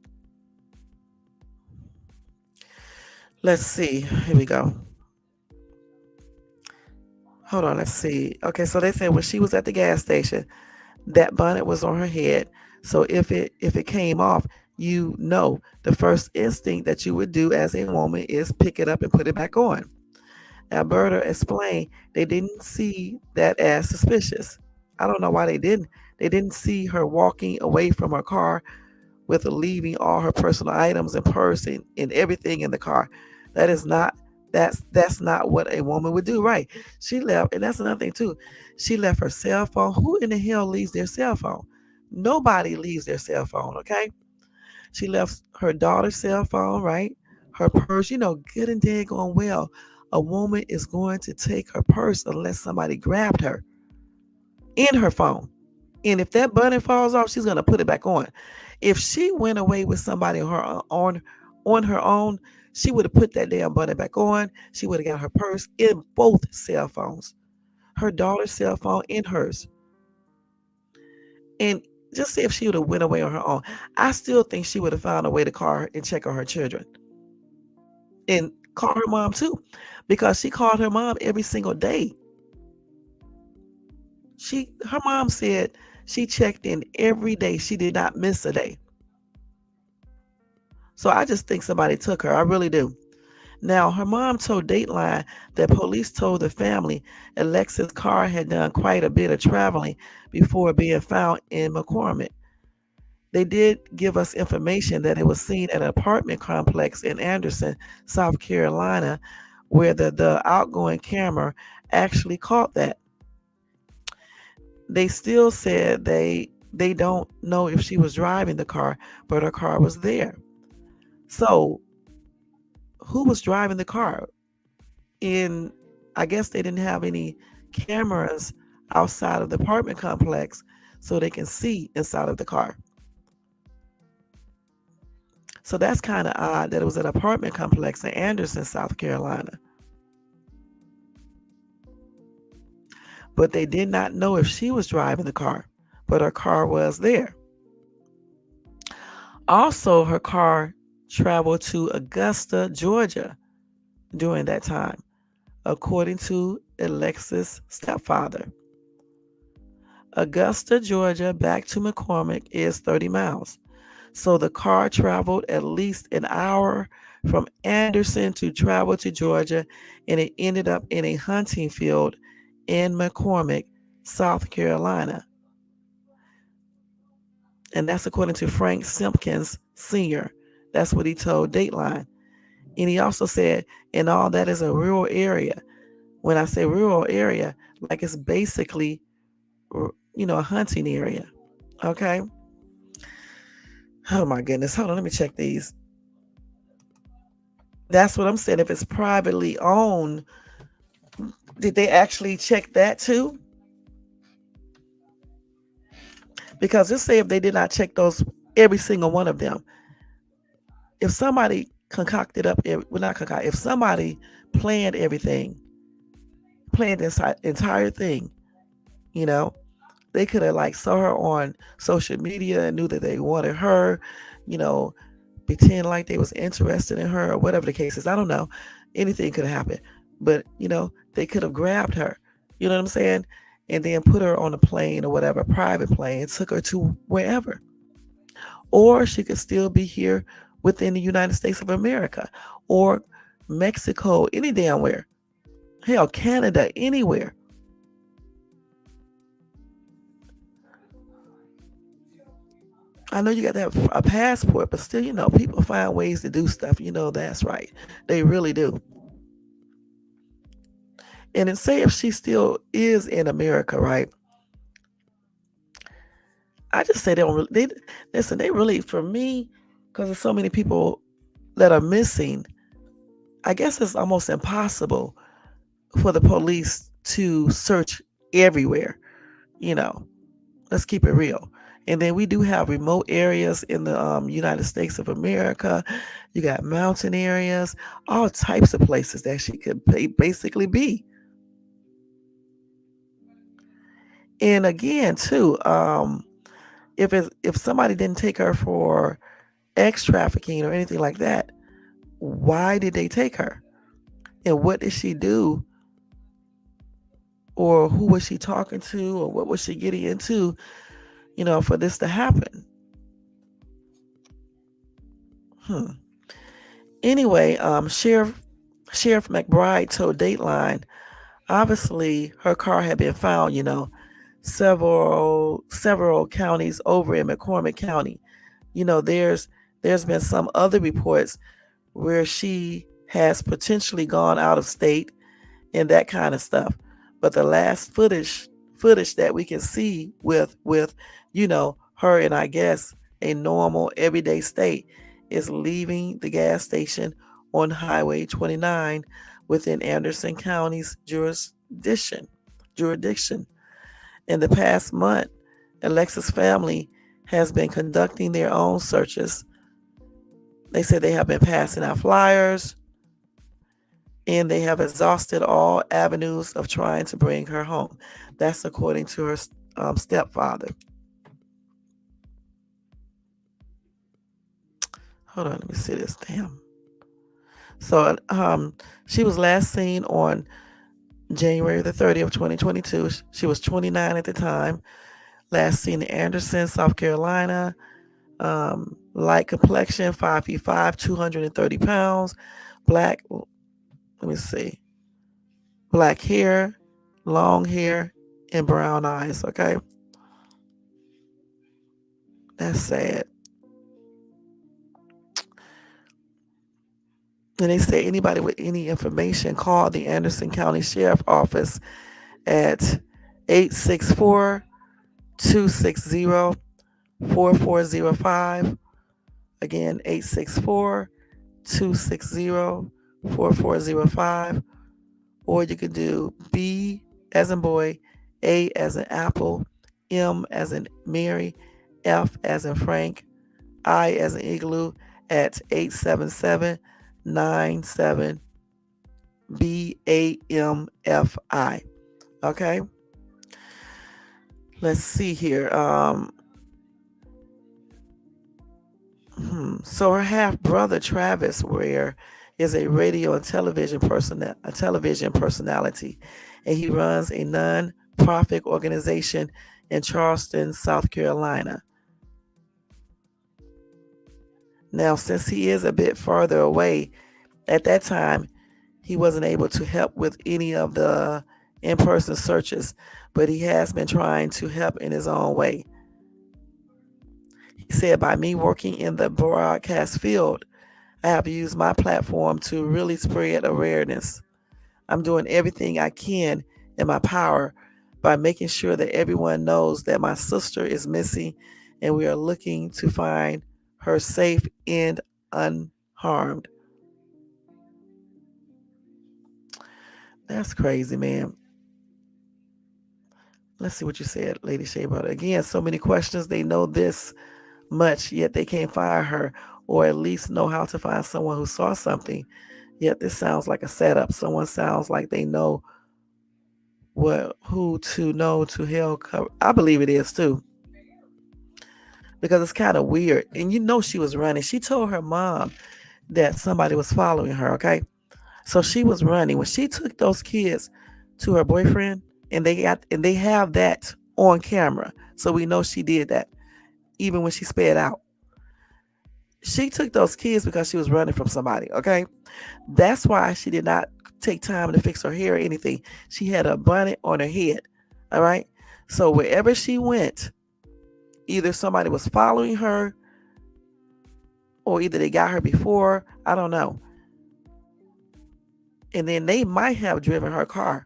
Let's see. Here we go. Hold on, let's see. Okay, so they said when she was at the gas station, that bonnet was on her head. So if it came off, the first instinct that you would do as a woman is pick it up and put it back on. Alberta explained they didn't see that as suspicious. I don't know why they didn't. They didn't see her walking away from her car with leaving all her personal items and purse and everything in the car. That is not that's not what a woman would do, right? She left, and that's another thing too. She left her cell phone. Who in the hell leaves their cell phone? Nobody leaves their cell phone, okay? She left her daughter's cell phone, right? Her purse, good and dead going well. A woman is going to take her purse unless somebody grabbed her in her phone. And if that button falls off, she's gonna put it back on. If she went away with somebody on her own, she would have put that damn button back on. She would have got her purse in both cell phones, her daughter's cell phone and hers. And just say if she would have went away on her own, I still think she would have found a way to call her and check on her children and call her mom too, because she called her mom every single day. Her mom said she checked in every day. She did not miss a day. So I just think somebody took her. I really do. Now, her mom told Dateline that police told the family Alexis' car had done quite a bit of traveling before being found in McCormick. They did give us information that it was seen at an apartment complex in Anderson, South Carolina, where the outgoing camera actually caught that. They still said they don't know if she was driving the car, but her car was there. So who was driving the car? In I guess they didn't have any cameras outside of the apartment complex. so they can see inside of the car. So that's kind of odd that it was an apartment complex in Anderson, South Carolina. But they did not know if she was driving the car, but her car was there. Also, her car traveled to Augusta, Georgia during that time, according to Alexis' stepfather. Augusta, Georgia, back to McCormick is 30 miles. So the car traveled at least an hour from Anderson to travel to Georgia, and it ended up in a hunting field in McCormick, South Carolina. And that's according to Frank Simpkins Sr. That's what he told Dateline. And he also said, and all that is a rural area. When I say rural area, like it's basically, a hunting area. Okay. Oh my goodness. Hold on. Let me check these. That's what I'm saying. If it's privately owned, did they actually check that too? Because just say if they did not check those, every single one of them, if somebody concocted up, well, not concoct, if somebody planned everything, planned this entire thing, you know, they could have like saw her on social media and knew that they wanted her, you know, pretend like they was interested in her or whatever the case is. I don't know. Anything could have happened. But, they could have grabbed her. You know what I'm saying? And then put her on a plane or whatever, private plane, took her to wherever. Or she could still be here within the United States of America or Mexico, any damn where. Hell, Canada, anywhere. I know you got to have a passport, but still, people find ways to do stuff. That's right. They really do. And then say if she still is in America, right? I just say they don't really, listen, they really, for me, because there's so many people that are missing, I guess it's almost impossible for the police to search everywhere, you know. Let's keep it real. And then we do have remote areas in the United States of America. You got mountain areas, all types of places that she could basically be. And again, too, if somebody didn't take her for ex trafficking or anything like that, why did they take her? And what did she do? Or who was she talking to? Or what was she getting into, for this to happen? Anyway, Sheriff McBride told Dateline, obviously her car had been found, several counties over in McCormick County. There's been some other reports where she has potentially gone out of state and that kind of stuff. But the last footage that we can see with her in, I guess, a normal everyday state is leaving the gas station on Highway 29 within Anderson County's jurisdiction. In the past month, Alexis' family has been conducting their own searches. They said they have been passing out flyers, and they have exhausted all avenues of trying to bring her home. That's according to her stepfather. Hold on, let me see this. Damn. So she was last seen on January the 30th, 2022. She was 29 at the time. Last seen in Anderson, South Carolina. Light complexion, 5 feet 5, 230 pounds. Black, let me see. Black hair, long hair, and brown eyes. Okay. That's sad. And they say anybody with any information, call the Anderson County Sheriff Office at 864 260 4405. Again, 864 260 4405. Or you can do B as in boy, A as in apple, M as in Mary, F as in Frank, I as in Igloo at 877-97-BAMFI. Okay, let's see here. So her half brother Travis Ware is a radio and television personality, and he runs a non-profit organization in Charleston, South Carolina. Now, since he is a bit farther away, at that time he wasn't able to help with any of the in-person searches, but he has been trying to help in his own way. He said, by me working in the broadcast field, I have used my platform to really spread awareness. I'm doing everything I can in my power by making sure that everyone knows that my sister is missing and we are looking to find her safe and unharmed. That's crazy, man. Let's see what you said, Lady Shea Butter. Again, so many questions. They know this much, yet they can't find her, or at least know how to find someone who saw something. Yet this sounds like a setup. Someone sounds like they know what who to know to hell cover. I believe it is too, because it's kind of weird. And you know she was running. She told her mom that somebody was following her. Okay, so she was running when she took those kids to her boyfriend, and they have that on camera, so we know she did that even when she sped out. She took those kids because she was running from somebody. Okay, that's why she did not take time to fix her hair or anything. She had a bonnet on her head. All right. So wherever she went, either somebody was following her or either they got her before. I don't know. And then they might have driven her car.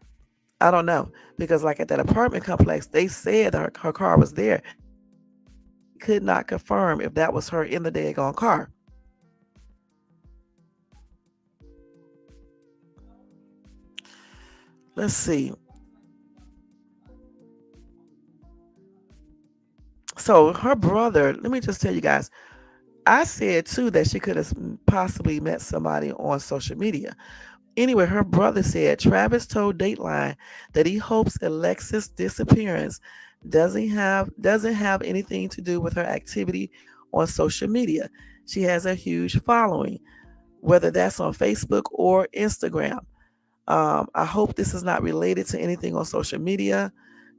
I don't know. Because, like at that apartment complex, they said her car was there. But they could not confirm if that was her in the daggone car. Let's see. So her brother, let me just tell you guys, I said too that she could have possibly met somebody on social media. Anyway, her brother said Travis told Dateline that he hopes Alexis' disappearance doesn't have anything to do with her activity on social media. She has a huge following, whether that's on Facebook or Instagram. I hope this is not related to anything on social media.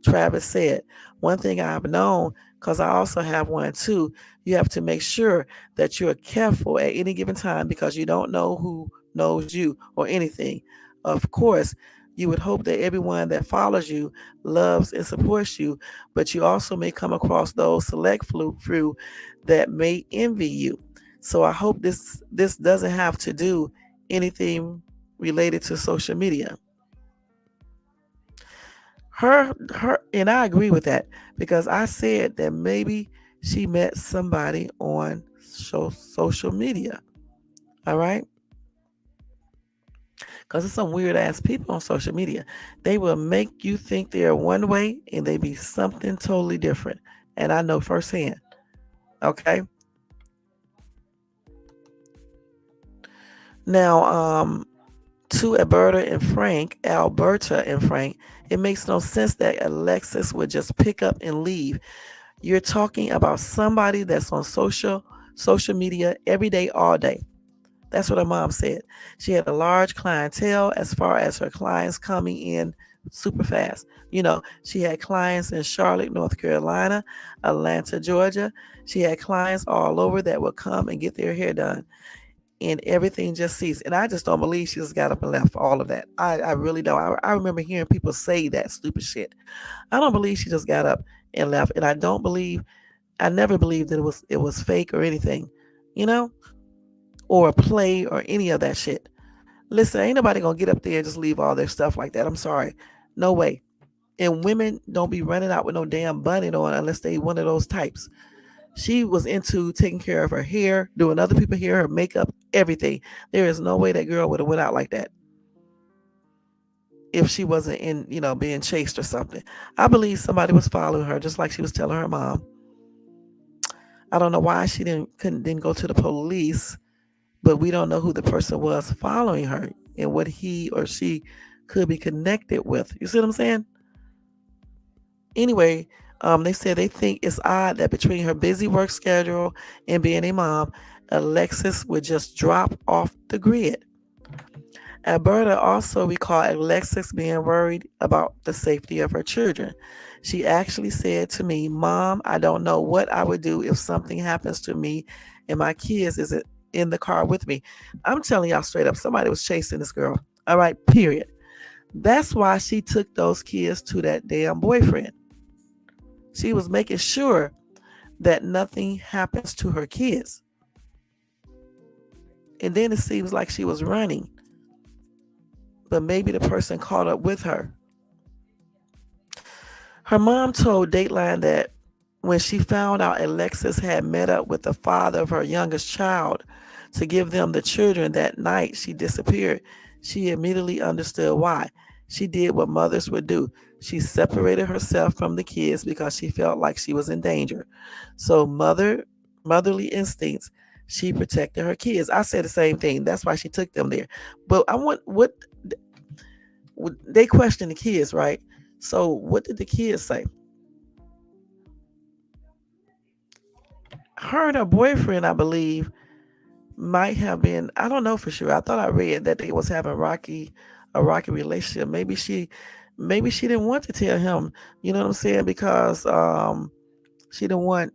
Travis said, one thing I've known, because I also have one too, you have to make sure that you're careful at any given time because you don't know who knows you or anything. Of course, you would hope that everyone that follows you loves and supports you, but you also may come across those select few that may envy you. So I hope this doesn't have to do anything related to social media. Her and I agree with that because I said that maybe she met somebody on social media. All right, because there's some weird ass people on social media. They will make you think they're one way and they be something totally different. And I know firsthand. Okay. Now, to Alberta and Frank, it makes no sense that Alexis would just pick up and leave. You're talking about somebody that's on social media every day, all day. That's what her mom said. She had a large clientele as far as her clients coming in super fast. She had clients in Charlotte, North Carolina, Atlanta, Georgia. She had clients all over that would come and get their hair done. And everything just ceased. And I just don't believe she just got up and left all of that. I really don't. I remember hearing people say that stupid shit. I don't believe she just got up and left. And I never believed that it was fake or anything, you know, or a play or any of that shit. Listen, ain't nobody gonna get up there and just leave all their stuff like that. I'm sorry. No way. And women don't be running out with no damn bonnet on unless they one of those types. She was into taking care of her hair, doing other people's hair, her makeup, everything. There is no way that girl would have went out like that. if she wasn't in, being chased or something. I believe somebody was following her, just like she was telling her mom. I don't know why she didn't go to the police, but we don't know who the person was following her and what he or she could be connected with. You see what I'm saying? Anyway, they said they think it's odd that between her busy work schedule and being a mom, Alexis would just drop off the grid. Alberta also recalled Alexis being worried about the safety of her children. She actually said to me, "Mom, I don't know what I would do if something happens to me and my kids isn't in the car with me." I'm telling y'all straight up, somebody was chasing this girl. All right, period. That's why she took those kids to that damn boyfriend. She was making sure that nothing happens to her kids. And then it seems like she was running, but maybe the person caught up with her. Her mom told Dateline that when she found out Alexis had met up with the father of her youngest child to give them the children that night she disappeared, she immediately understood why. She did what mothers would do. She separated herself from the kids because she felt like she was in danger. So motherly instincts, she protected her kids. I said the same thing. That's why she took them there. But I want what they questioned the kids, right? So what did the kids say? Her and her boyfriend, I believe, might have been. I don't know for sure. I thought I read that they was having a rocky relationship. Maybe she didn't want to tell him. You know what I'm saying? Because she didn't want.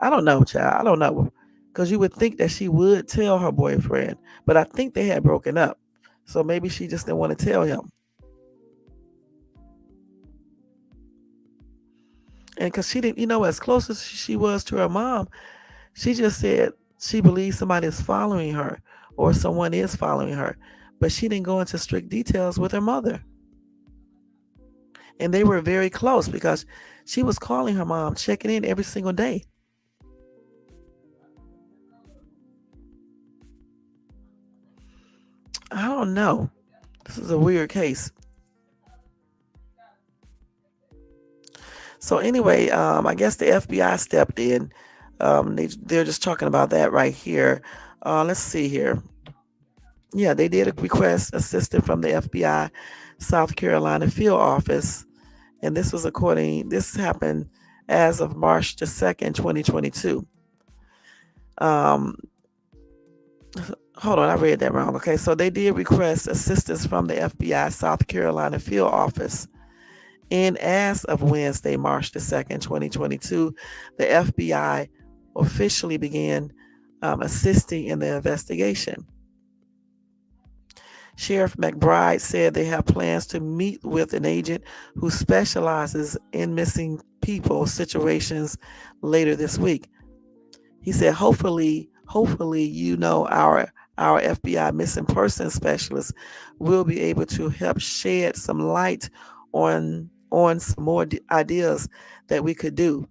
I don't know, child. I don't know. Because you would think that she would tell her boyfriend, but I think they had broken up. So maybe she just didn't want to tell him. And because she didn't, as close as she was to her mom, she just said she believes somebody is following her or someone is following her. But she didn't go into strict details with her mother. And they were very close because she was calling her mom, checking in every single day. I don't know. This is a weird case. So anyway, I guess the FBI stepped in. They're just talking about that right here. Let's see here. Yeah, they did request assistance from the FBI South Carolina field office, and this happened as of March the 2nd, 2022. Um, Hold on, I read that wrong. Okay, so they did request assistance from the FBI South Carolina field office. And as of Wednesday, March the 2nd, 2022, the FBI officially began assisting in the investigation. Sheriff McBride said they have plans to meet with an agent who specializes in missing people situations later this week. He said, hopefully, our FBI missing person specialist will be able to help shed some light on some more ideas that we could do.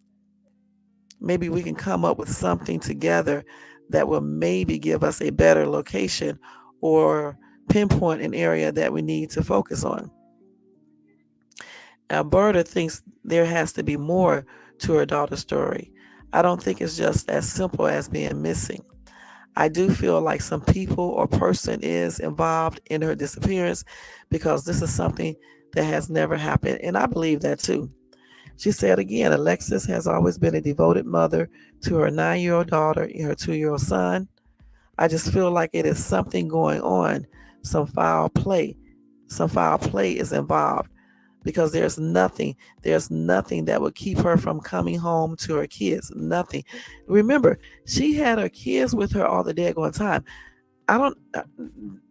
Maybe we can come up with something together that will maybe give us a better location or pinpoint an area that we need to focus on. Alberta thinks there has to be more to her daughter's story. I don't think it's just as simple as being missing. I do feel like some people or person is involved in her disappearance because this is something that has never happened. And I believe that too. She said again, Alexis has always been a devoted mother to her 9-year-old daughter and her 2-year-old son. I just feel like it is something going on, some foul play. Some foul play is involved because there's nothing that would keep her from coming home to her kids. Nothing. Remember, she had her kids with her all the daggone time. I don't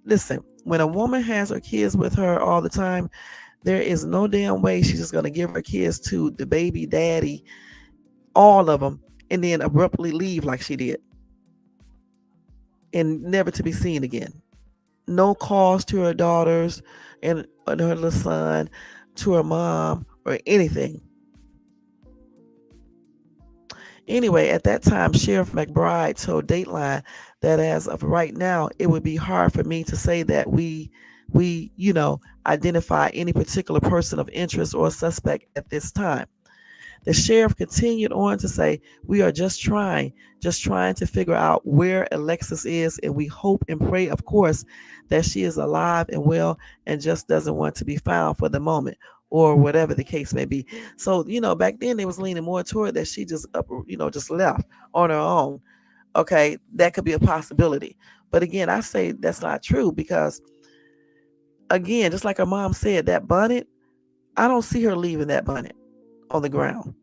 listen. When a woman has her kids with her all the time, there is no damn way she's just gonna give her kids to the baby daddy, all of them, and then abruptly leave like she did, and never to be seen again. No calls to her daughters and her little son, to her mom or anything. Anyway, at that time, Sheriff McBride told Dateline that as of right now, it would be hard for me to say we, identify any particular person of interest or suspect at this time. The sheriff continued on to say, "We are just trying to figure out where Alexis is, and we hope and pray, of course, that she is alive and well and just doesn't want to be found for the moment." Or whatever the case may be. So, back then they was leaning more toward that she just just left on her own. Okay, that could be a possibility. But again, I say that's not true because, again, just like her mom said, that bonnet, I don't see her leaving that bonnet on the ground.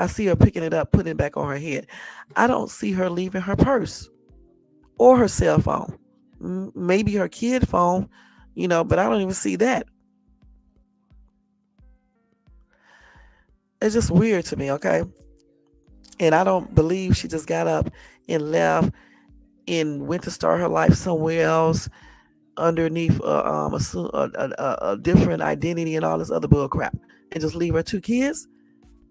I see her picking it up, putting it back on her head. I don't see her leaving her purse or her cell phone. Maybe her kid phone, but I don't even see that. It's just weird to me, okay? And I don't believe she just got up and left and went to start her life somewhere else underneath a different identity and all this other bull crap and just leave her two kids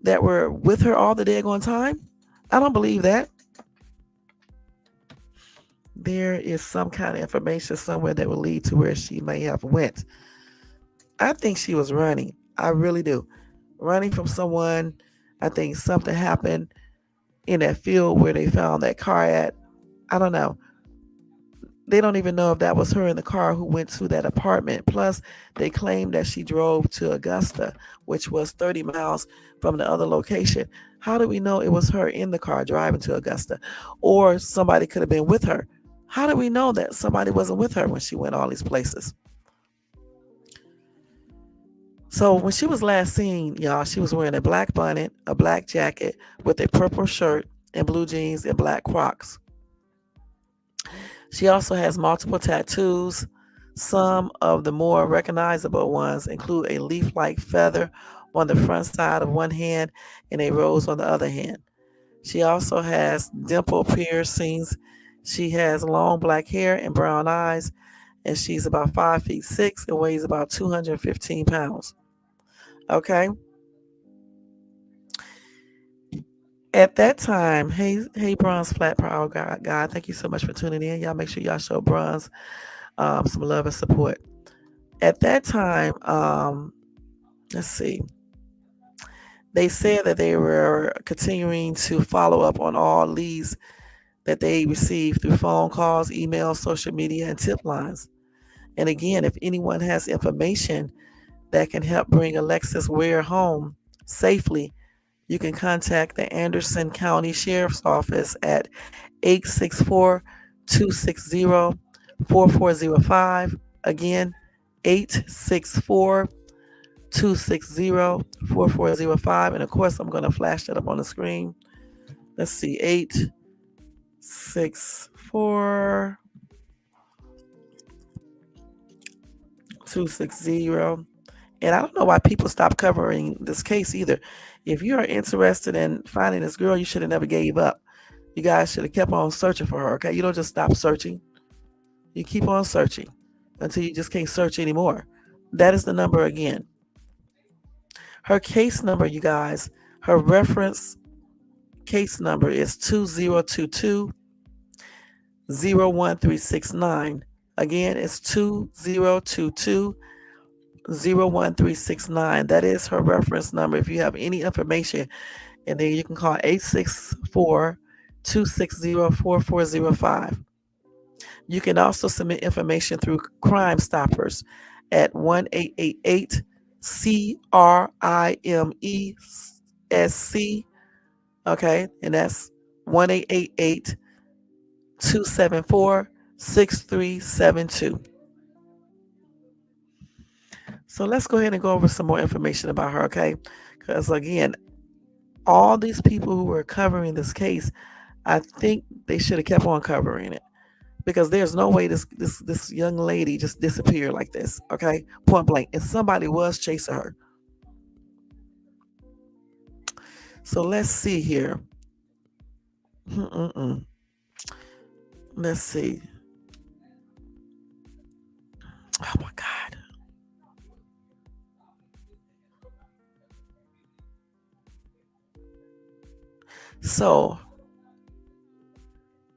that were with her all the daggone time. I don't believe that. There is some kind of information somewhere that will lead to where she may have went. I think she was running. I really do. Running from someone. I think something happened in that field where they found that car at. I don't know. They don't even know if that was her in the car who went to that apartment. Plus, they claim that she drove to Augusta, which was 30 miles from the other location. How do we know it was her in the car driving to Augusta? Or somebody could have been with her. How do we know that somebody wasn't with her when she went all these places? So when she was last seen, y'all, she was wearing a black bonnet, a black jacket with a purple shirt and blue jeans and black Crocs. She also has multiple tattoos. Some of the more recognizable ones include a leaf-like feather on the front side of one hand and a rose on the other hand. She also has dimple piercings. She has long black hair and brown eyes, and she's about 5'6" and weighs about 215 pounds. Okay. At that time, hey, Bronze Flat Power God, thank you so much for tuning in. Y'all make sure y'all show Bronze some love and support. At that time, let's see, they said that they were continuing to follow up on all leads that they received through phone calls, emails, social media, and tip lines. And again, if anyone has information that can help bring Alexis Ware home safely, you can contact the Anderson County Sheriff's Office at 864 260 4405. Again, 864 260 4405. And of course, I'm going to flash that up on the screen. Let's see, 864 260. And I don't know why people stop covering this case either. If you are interested in finding this girl, you should have never gave up. You guys should have kept on searching for her, okay? You don't just stop searching. You keep on searching until you just can't search anymore. That is the number again. Her case number, you guys, her reference case number is 2022 01369. Again, it's 2022 01369. That is her reference number. If you have any information, and then you can call 864 260 4405. You can also submit information through Crime Stoppers at 1-888 CRIMESC. Okay, and that's 1-888 274 6372. So let's go ahead and go over some more information about her, okay? Because again, all these people who were covering this case, I think they should have kept on covering it. Because there's no way this young lady just disappeared like this, okay? Point blank. And somebody was chasing her. So let's see here. Let's see. Oh my God. So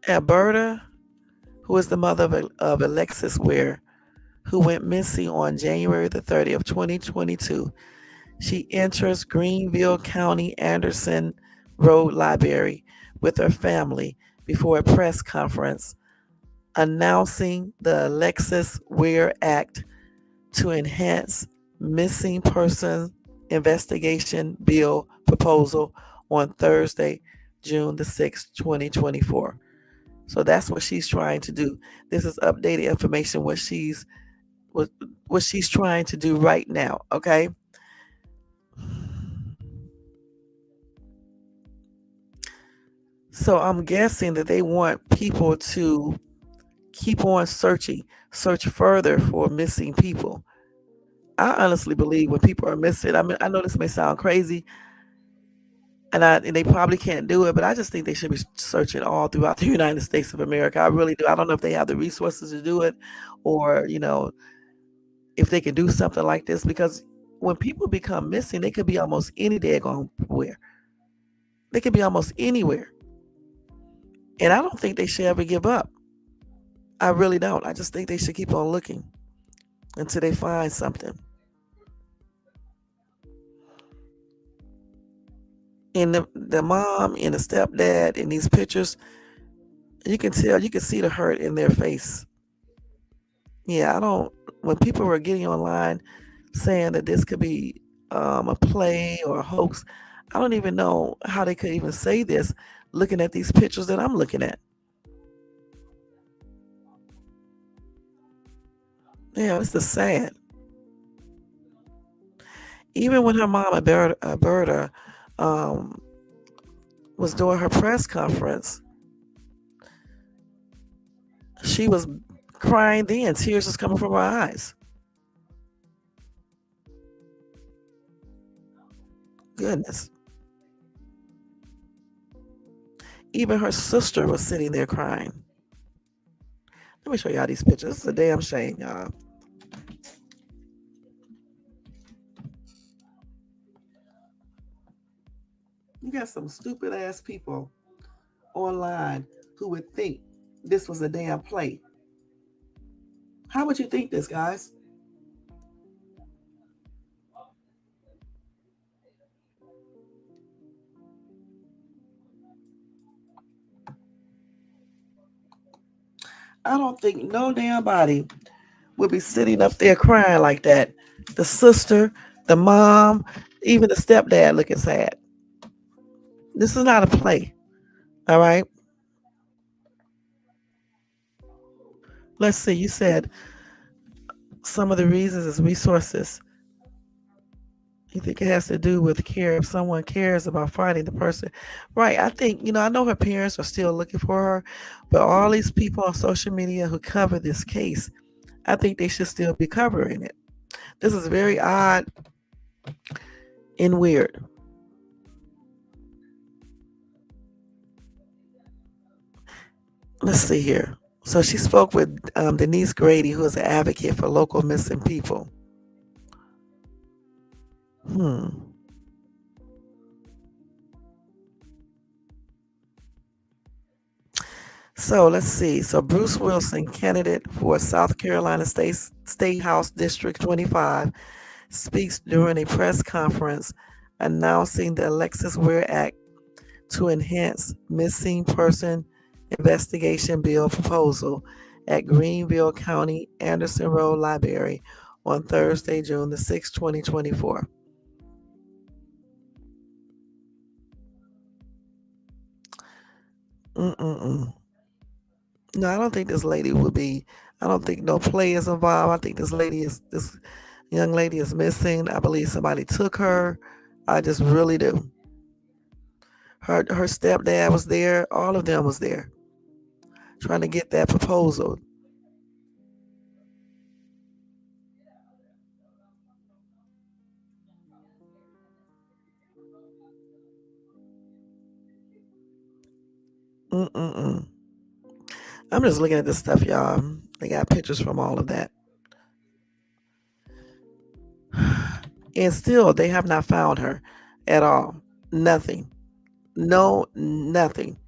Alberta, who is the mother of Alexis Ware, who went missing on January the 30th, 2022. She enters Greenville County Anderson Road Library with her family before a press conference announcing the Alexis Ware Act to enhance missing person investigation bill proposal on Thursday, June the 6th, 2024. So that's what she's trying to do. This is updated information what, what she's trying to do right now, okay? So I'm guessing that they want people to keep on searching, search further for missing people. I honestly believe when people are missing, I mean, I know this may sound crazy, and they probably can't do it, but I just think they should be searching all throughout the United States of America. I really do. I don't know if they have the resources to do it, or if they can do something like this, because when people become missing, they could be almost any daggone where. They could be almost anywhere, and I don't think they should ever give up. I really don't. I just think they should keep on looking until they find something. And the mom and the stepdad in these pictures, you can tell, you can see the hurt in their face. Yeah, I don't. When people were getting online saying that this could be a play or a hoax, I don't even know how they could even say this looking at these pictures that I'm looking at. Yeah, it's just sad. Even when her mom, Alberta, um, was doing her press conference, she was crying then, tears was coming from her eyes. Goodness. Even her sister was sitting there crying. Let me show y'all these pictures. This is a damn shame, y'all. You got some stupid ass people online who would think this was a damn play. How would you think this, guys? I don't think no damn body would be sitting up there crying like that. The sister, the mom, even the stepdad looking sad. This is not a play. All right. Let's see. You said some of the reasons is resources. You think it has to do with care if someone cares about finding the person? Right. I think, I know her parents are still looking for her, but all these people on social media who cover this case, I think they should still be covering it. This is very odd and weird. Let's see here. So she spoke with Denise Grady, who is an advocate for local missing people. Hmm. So let's see. So Bruce Wilson, candidate for South Carolina State House District 25, speaks during a press conference announcing the Alexis Ware Act to enhance missing person investigation bill proposal at Greenville County Anderson Road Library on Thursday, June the 6th, 2024. Mm-mm-mm. No, I don't think this lady will be. I don't think no play is involved. I think this young lady is missing. I believe somebody took her. I just really do. Her stepdad was there. All of them was there trying to get that proposal. Mm-mm-mm. I'm just looking at this stuff, y'all. They got pictures from all of that. And still, they have not found her at all. Nothing. No, nothing.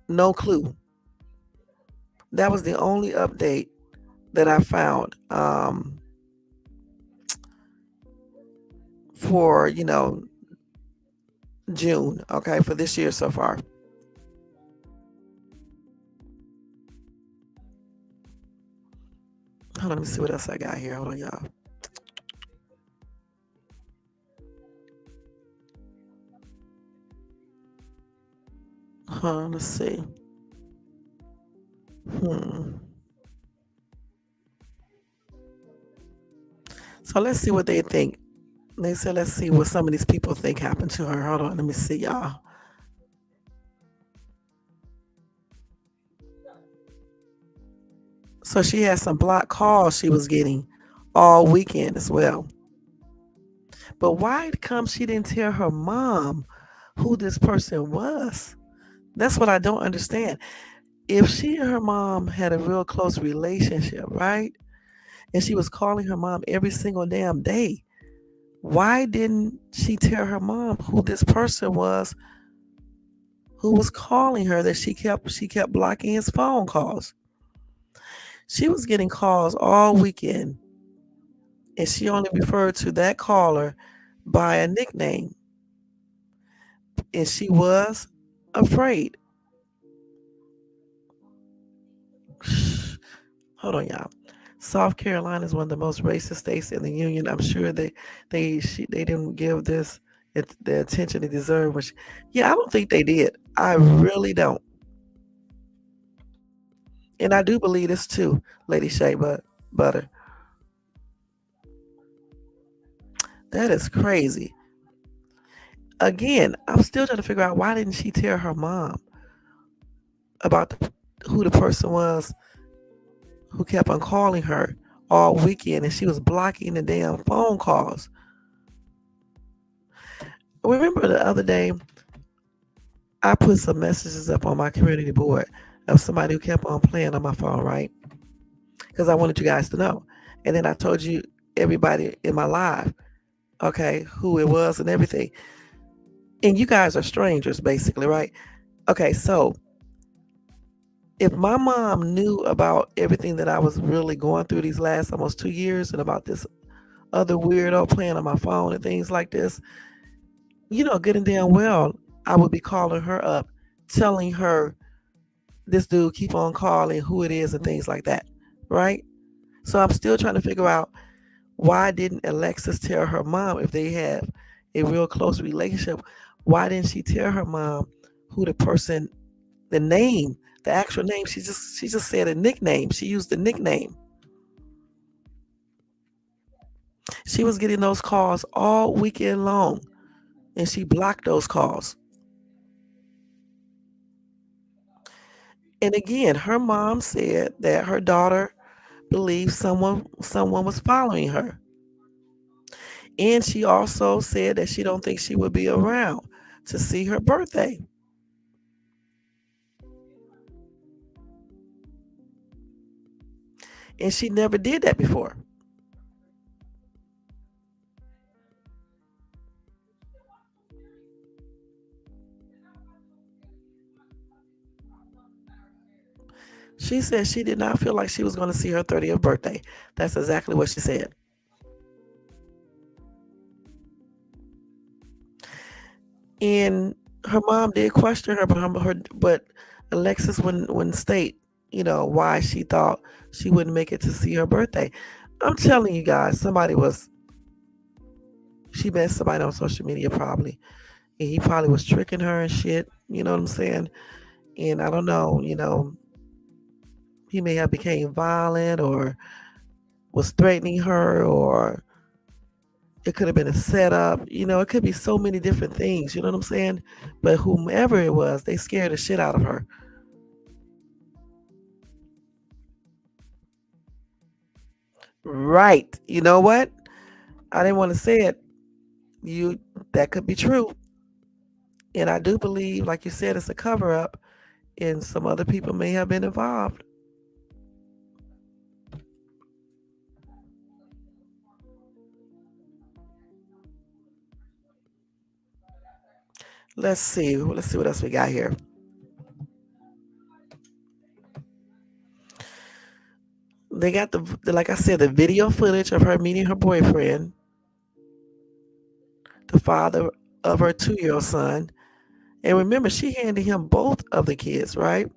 No clue. That was the only update that I found for, June, okay, for this year so far. Hold on, let me see what else I got here. Hold on, y'all. Let's see. Hmm. So let's see what they think. They said, let's see what some of these people think happened to her. Hold on, let me see, y'all. So she had some blocked calls she was getting all weekend as well. But why come she didn't tell her mom who this person was? That's what I don't understand. If she and her mom had a real close relationship, right? And she was calling her mom every single damn day, why didn't she tell her mom who this person was who was calling her that she kept blocking his phone calls? She was getting calls all weekend and she only referred to that caller by a nickname and she was afraid. Hold on, y'all. South Carolina is one of the most racist states in the union. I'm sure they didn't give this the attention it deserved. Which, yeah, I don't think they did. I really don't, and I do believe this too, Lady Shea Butter. That is crazy. Again, I'm still trying to figure out why didn't she tell her mom about who the person was who kept on calling her all weekend, and she was blocking the damn phone calls. Remember the other day I put some messages up on my community board of somebody who kept on playing on my phone, right? Because I wanted you guys to know. And then I told you everybody in my live, okay, who it was and everything. And you guys are strangers, basically, right? Okay, so if my mom knew about everything that I was really going through these last almost 2 years and about this other weirdo playing on my phone and things like this, good and damn well, I would be calling her up, telling her this dude keep on calling who it is and things like that, right? So I'm still trying to figure out why didn't Alexis tell her mom if they have a real close relationship? Why didn't she tell her mom who the person, the name, the actual name? She just said a nickname. She used the nickname. She was getting those calls all weekend long, and she blocked those calls. And again, her mom said that her daughter believed someone was following her. And she also said that she don't think she would be around to see her birthday. And she never did that before. She said she did not feel like she was going to see her 30th birthday. That's exactly what she said. And her mom did question her, but Alexis wouldn't state, why she thought she wouldn't make it to see her birthday. I'm telling you guys, she met somebody on social media probably, and he probably was tricking her and shit. You know what I'm saying? And I don't know, he may have became violent or was threatening her, or it could have been a setup. It could be so many different things. You know what I'm saying? But whomever it was, they scared the shit out of her. Right. You know what? I didn't want to say it. You That could be true. And I do believe, like you said, it's a cover up and some other people may have been involved. Let's see. Let's see what else we got here. They got like I said, the video footage of her meeting her boyfriend, the father of her 2-year-old son. And remember, she handed him both of the kids, right?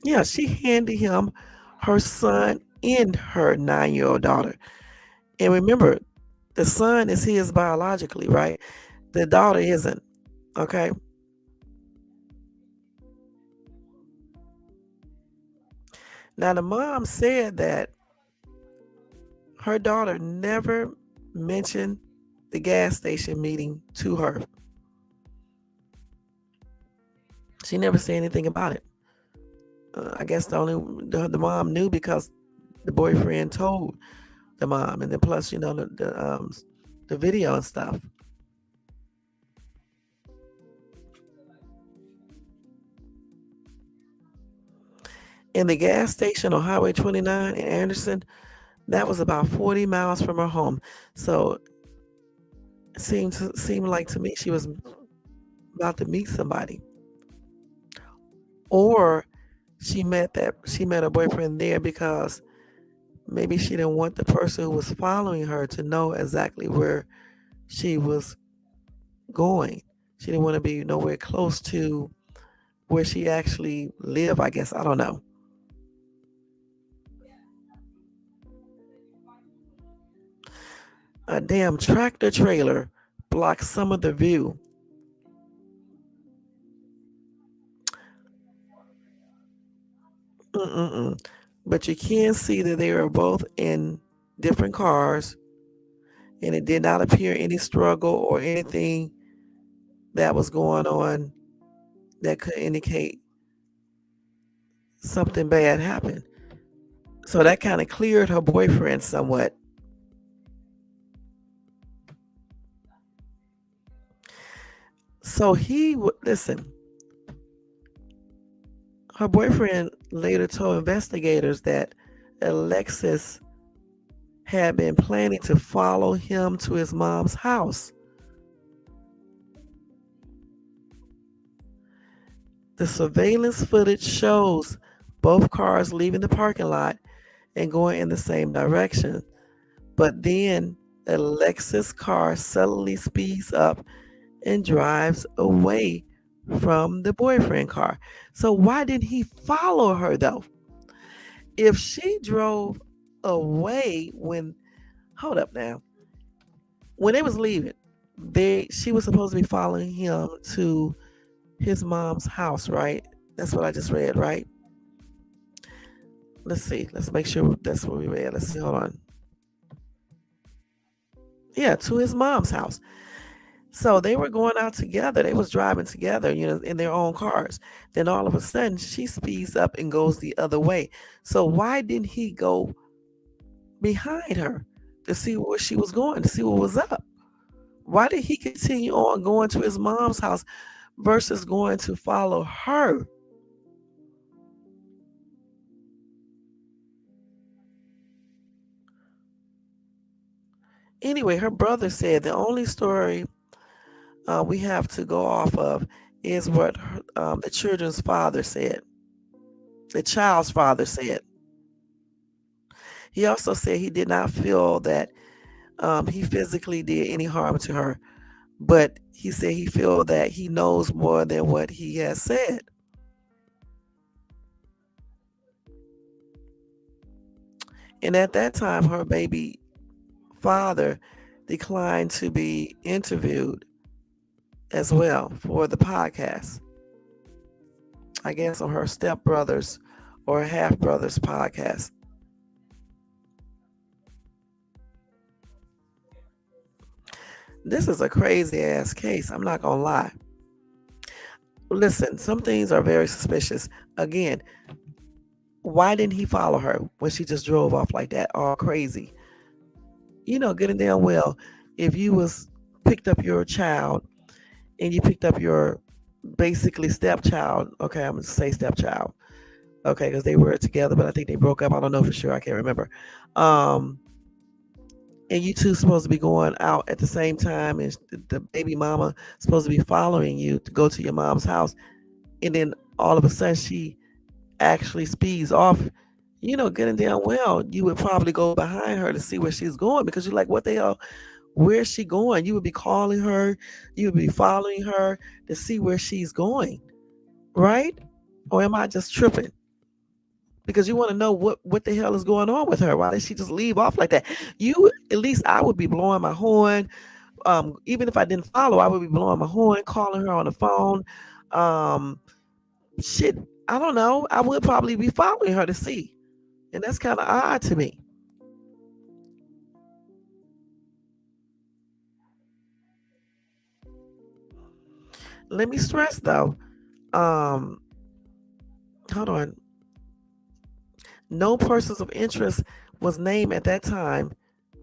Yeah, she handed him her son and her 9-year-old daughter. And remember, the son is his biologically, right? The daughter isn't. Okay. Now, the mom said that her daughter never mentioned the gas station meeting to her. She never said anything about it. I guess the mom knew because the boyfriend told the mom, and then plus the video and stuff. In the gas station on Highway 29 in Anderson, that was about 40 miles from her home. So it seemed like to me she was about to meet somebody, or she met her boyfriend there because maybe she didn't want the person who was following her to know exactly where she was going. She didn't want to be nowhere close to where she actually lived, I guess. I don't know. A damn tractor trailer blocked some of the view. Mm-mm-mm. But you can see that they were both in different cars, and it did not appear any struggle or anything that was going on that could indicate something bad happened. So that kind of cleared her boyfriend somewhat. So listen, her boyfriend later told investigators that Alexis had been planning to follow him to his mom's house. The surveillance footage shows both cars leaving the parking lot and going in the same direction. But then Alexis' car suddenly speeds up and drives away from the boyfriend car. So why did he follow her though? If she drove away hold up now. When they was leaving, she was supposed to be following him to his mom's house, right? That's what I just read, right? Let's see. Let's make sure that's what we read. Let's see. Hold on. Yeah, to his mom's house. So they were going out together. They was driving together, in their own cars. Then all of a sudden, she speeds up and goes the other way. So why didn't he go behind her to see where she was going, to see what was up? Why did he continue on going to his mom's house versus going to follow her? Anyway, her brother said the only story we have to go off of is what the children's father said. The child's father said. He also said he did not feel that he physically did any harm to her, but he said he feel that he knows more than what he has said. And at that time, her baby father declined to be interviewed as well for the podcast. I guess on her stepbrothers or half brothers podcast. This is a crazy ass case. I'm not gonna lie. Listen, some things are very suspicious. Again, why didn't he follow her when she just drove off like that, all crazy? Good and damn well, if you was picked up your child and you picked up your basically stepchild, okay, I'm gonna say stepchild, okay, because they were together, but I think they broke up. I don't know for sure. I can't remember. Um, and you two supposed to be going out at the same time, and the baby mama supposed to be following you to go to your mom's house, and then all of a sudden she actually speeds off, getting damn well, you would probably go behind her to see where she's going because you're like, what the hell? Where's she going? You would be calling her, you would be following her to see where she's going, right? Or am I just tripping? Because you want to know what the hell is going on with her. Why did she just leave off like that? You At least I would be blowing my horn. Even if I didn't follow, I would be blowing my horn, calling her on the phone. Um, shit, I don't know. I would probably be following her to see, and that's kind of odd to me. Let me stress though. Um, Hold on. No persons of interest was named at that time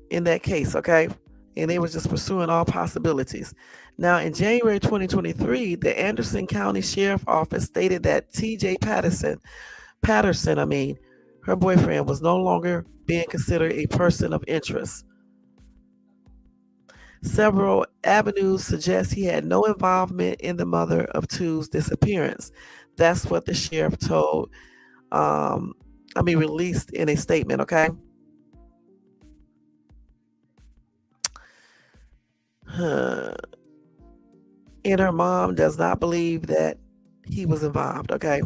in that case, okay? And they were just pursuing all possibilities. Now, in January 2023, the Anderson County Sheriff Office stated that TJ Patterson, her boyfriend, was no longer being considered a person of interest. Several avenues suggest he had no involvement in the mother of two's disappearance. That's what the sheriff um, released in a statement, okay? And her mom does not believe that he was involved, okay?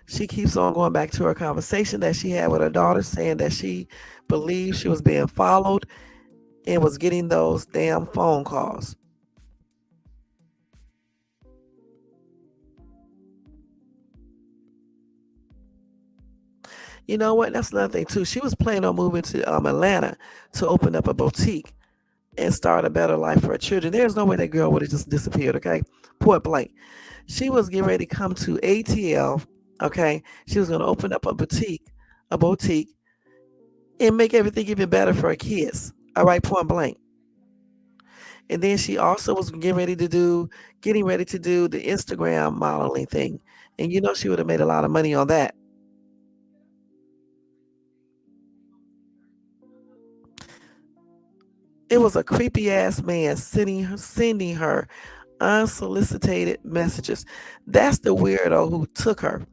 She keeps on going back to her conversation that she had with her daughter, saying that she believed she was being followed and was getting those damn phone calls. You know what? That's another thing too. She was planning on moving to Atlanta to open up a boutique and start a better life for her children. There's no way that girl would have just disappeared. Okay, point blank. She was getting ready to come to ATL. Okay, she was going to open up a boutique, and make everything even better for her kids. All right, point blank. And then she also was getting ready to do the Instagram modeling thing. And she would have made a lot of money on that. It was a creepy ass man sending her unsolicited messages. That's the weirdo who took her.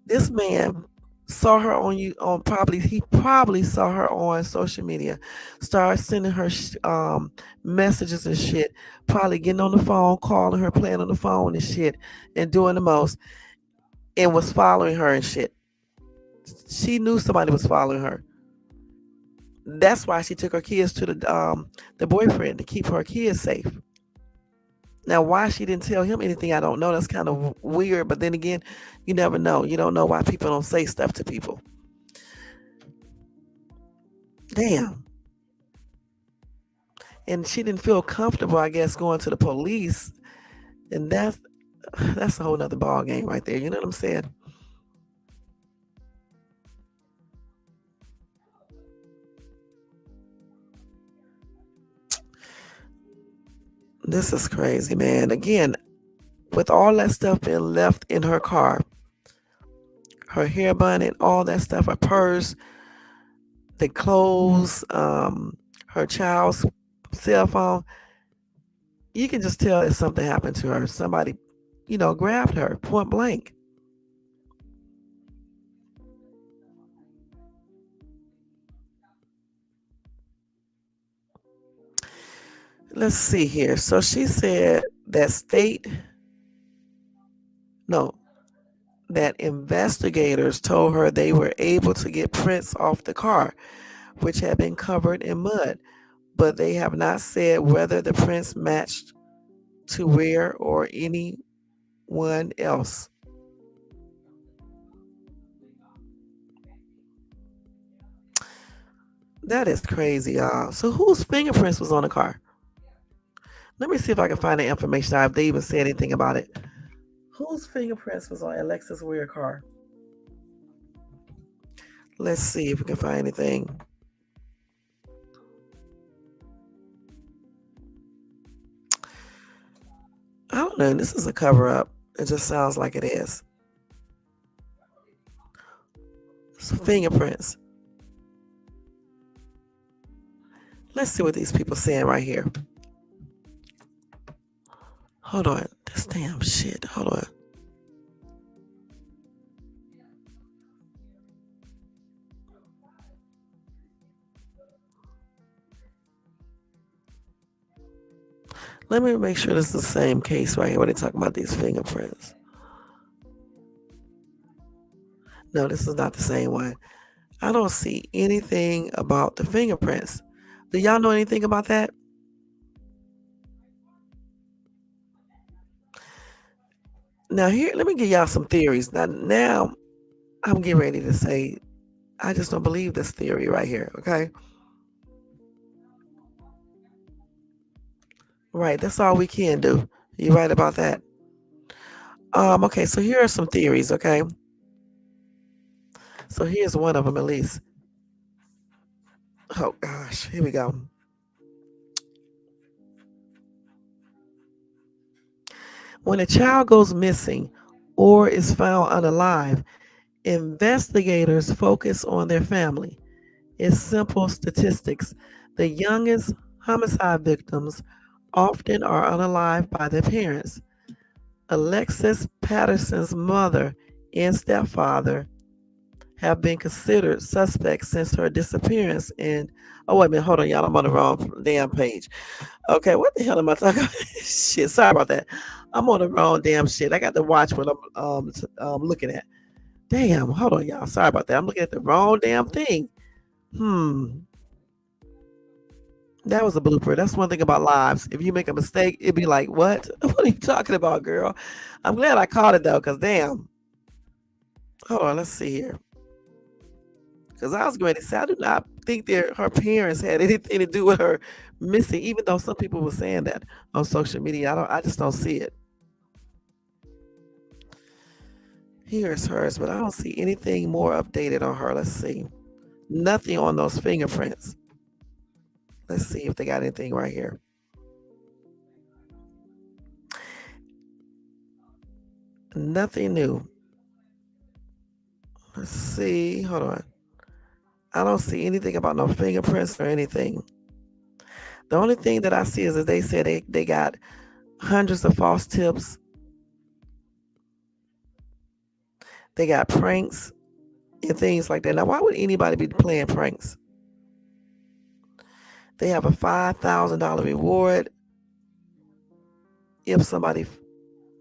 This man saw her he probably saw her on social media, started sending her messages and shit, probably getting on the phone, calling her, playing on the phone and shit, and doing the most, and was following her and shit. She knew somebody was following her. That's why she took her kids to the boyfriend to keep her kids safe. Now, why she didn't tell him anything, I don't know. That's kind of weird. But then again, you never know. You don't know why people don't say stuff to people. Damn. And she didn't feel comfortable, I guess, going to the police. And that's a whole nother ball game right there. You know what I'm saying? This is crazy, man. Again, with all that stuff being left in her car, her hair bun and all that stuff, her purse, the clothes, her child's cell phone, you can just tell that something happened to her. Somebody, grabbed her point blank. Let's see here. So she said that no, that investigators told her they were able to get prints off the car, which had been covered in mud, but they have not said whether the prints matched to Ware or anyone else. That is crazy, y'all. So whose fingerprints was on the car? Let me see if I can find the information out if they even said anything about it. Whose fingerprints was on Alexis Ware car? Let's see if we can find anything. I don't know. This is a cover up. It just sounds like it is. fingerprints. Let's see what these people saying right here. Hold on. This damn shit. Hold on. Let me make sure this is the same case right here when they talk about these fingerprints. No, this is not the same one. I don't see anything about the fingerprints. Do y'all know anything about that? Now here, let me give y'all some theories. Now I'm getting ready to say I just don't believe this theory right here. Okay, right. That's all we can do. You right about that. Okay. So here are some theories. Okay. So here's one of them at least. Oh gosh. Here we go. When a child goes missing or is found unalive, investigators focus on their family. It's simple statistics. The youngest homicide victims often are unalive by their parents. Alexis Patterson's mother and stepfather have been considered suspects since her disappearance. And oh wait a minute, hold on, y'all. I'm on the wrong damn page. Okay, what the hell am I talking about? Shit, sorry about that. I'm on the wrong damn shit. I got to watch what I'm looking at. Damn, hold on, y'all. Sorry about that. I'm looking at the wrong damn thing. Hmm. That was a blooper. That's one thing about lives. If you make a mistake, it'd be like, what? What are you talking about, girl? I'm glad I caught it though, because damn. Hold on, let's see here. Because I was going to say, I do not think that her parents had anything to do with her missing, even though some people were saying that on social media. I just don't see it. Here's hers, but I don't see anything more updated on her. Let's see. Nothing on those fingerprints. Let's see if they got anything right here. Nothing new. Let's see. Hold on. I don't see anything about no fingerprints or anything. The only thing that I see is that they said they got hundreds of false tips. They got pranks and things like that. Now, why would anybody be playing pranks? They have a $5,000 reward if somebody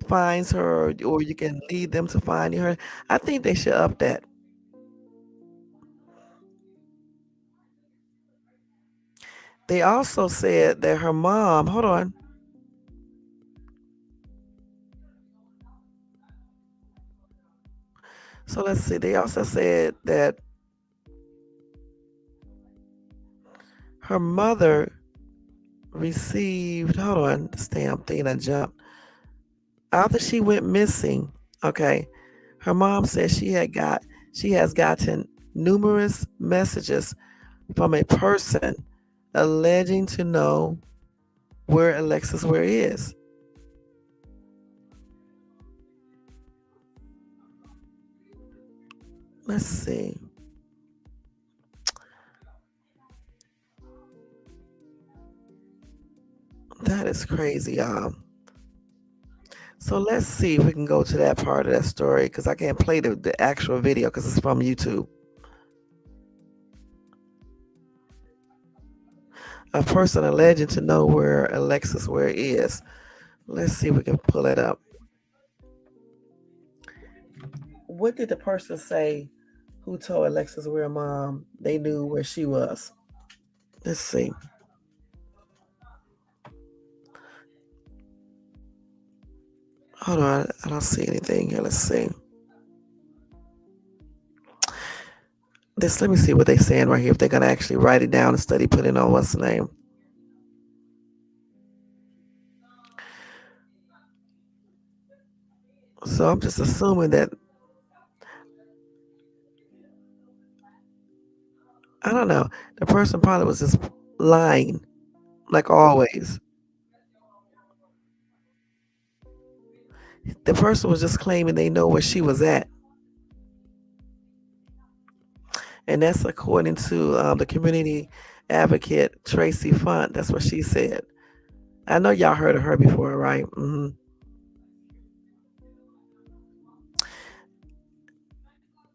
finds her, or you can lead them to finding her. I think they should up that. They also said that her mom, hold on. So let's see. They also said that her mother received, hold on, this damn thing I jumped. After she went missing, okay, her mom said she has gotten numerous messages from a person alleging to know where Alexis Ware is. Let's see. That is crazy. So let's see if we can go to that part of that story because I can't play the actual video because it's from YouTube. A person alleging to know where Alexis Ware is. Let's see if we can pull it up. What did the person say who told Alexis Ware mom they knew where she was? Let's see. Hold on, I don't see anything here. Let's see. Let me see what they're saying right here. If they're gonna actually write it down and study, put it on what's the name. So I'm just assuming that I don't know. The person probably was just lying, like always. The person was just claiming they know where she was at. And that's according to the community advocate Tracy Font. That's what she said. I know y'all heard of her before, right?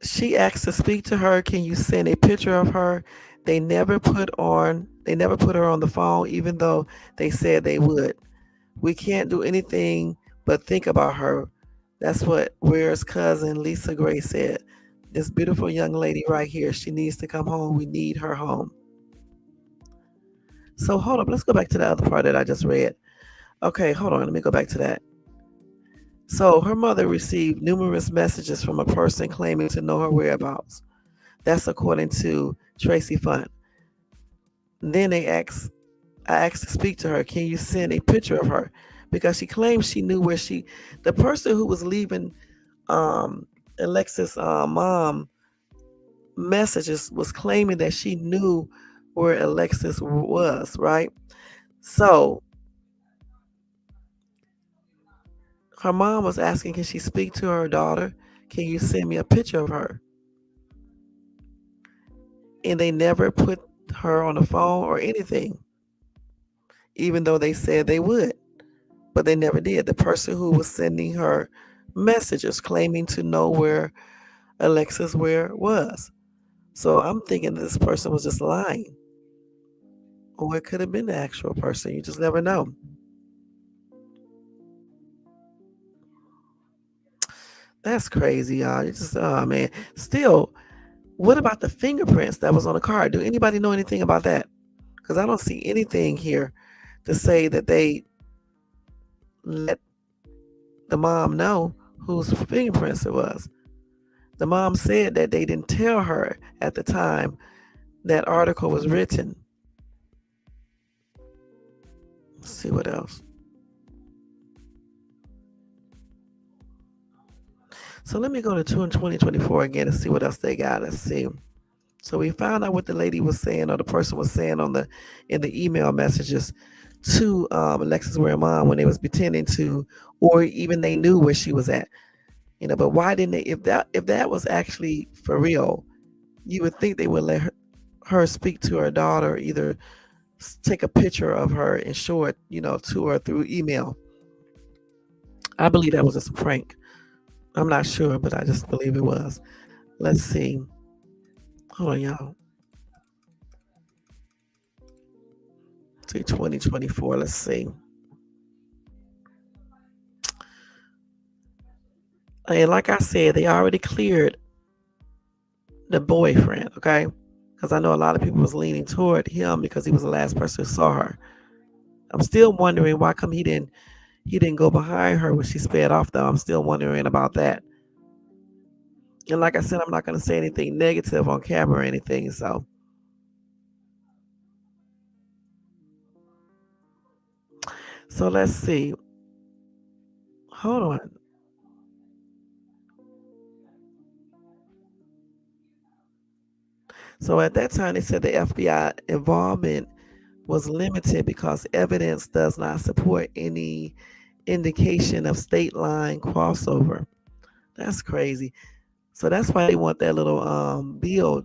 She asked to speak to her. Can you send a picture of her? They never put her on the phone, even though they said they would. We can't do anything but think about her. That's what Ware's cousin Lisa Gray said. This beautiful young lady right here, she needs to come home. We need her home. So hold up, let's go back to the other part that I just read. Okay, hold on, let me go back to that. So her mother received numerous messages from a person claiming to know her whereabouts. That's according to Tracy Fund. Then I asked to speak to her. Can you send a picture of her? Because she claims she knew the person who was leaving Alexis' mom messages was claiming that she knew where Alexis was, right? So her mom was asking, can she speak to her daughter? Can you send me a picture of her? And they never put her on the phone or anything, even though they said they would, but they never did. The person who was sending her messages claiming to know where Alexis Ware was. So I'm thinking this person was just lying, or it could have been the actual person. You just never know. That's crazy, y'all. You just, oh man. Still, what about the fingerprints that was on the card? Do anybody know anything about that? Because I don't see anything here to say that they let the mom know whose fingerprints it was. The mom said that they didn't tell her at the time that article was written. Let's see what else. So let me go to 2024 again and see what else they got. Let's see. So we found out what the lady was saying, or the person was saying in the email messages to Alexis Ware mom when they was pretending to, or even they knew where she was at. But why didn't they? If that was actually for real, you would think they would let her speak to her daughter, either take a picture of her and show it, to her through email. I believe that was just a prank. I'm not sure, but I just believe it was. Let's see. Hold on, y'all. See 2024. Let's see. And like I said, they already cleared the boyfriend, okay? Because I know a lot of people was leaning toward him because he was the last person who saw her. I'm still wondering why come he didn't go behind her when she sped off though. I'm still wondering about that. And like I said, I'm not gonna say anything negative on camera or anything, so let's see. Hold on. So at that time they said the FBI involvement was limited because evidence does not support any indication of state line crossover. That's crazy. So that's why they want that little bill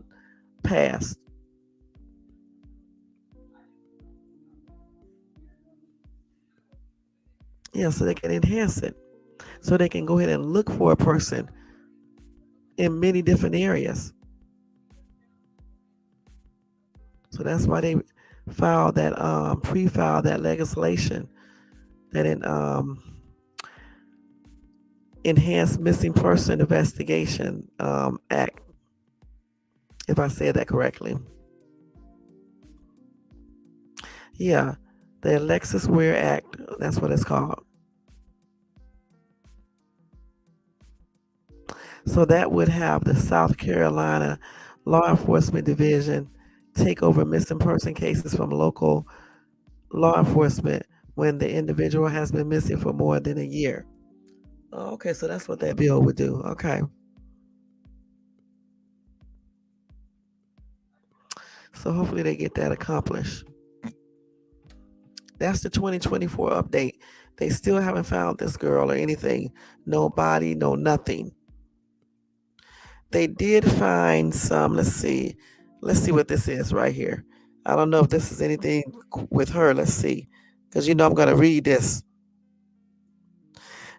passed. Yeah, so they can enhance it. So they can go ahead and look for a person in many different areas. So that's why they filed that pre-filed that legislation that enhanced missing person investigation act, if I said that correctly. Yeah, the Alexis Ware Act, that's what it's called. So that would have the South Carolina Law Enforcement Division take over missing person cases from local law enforcement when the individual has been missing for more than a year. Oh, okay, so that's what that bill would do. Okay. So hopefully they get that accomplished. That's the 2024 update. They still haven't found this girl or anything. No body, no nothing. They did find some. Let's see. Let's see what this is right here. I don't know if this is anything with her. Let's see. Because you know I'm going to read this.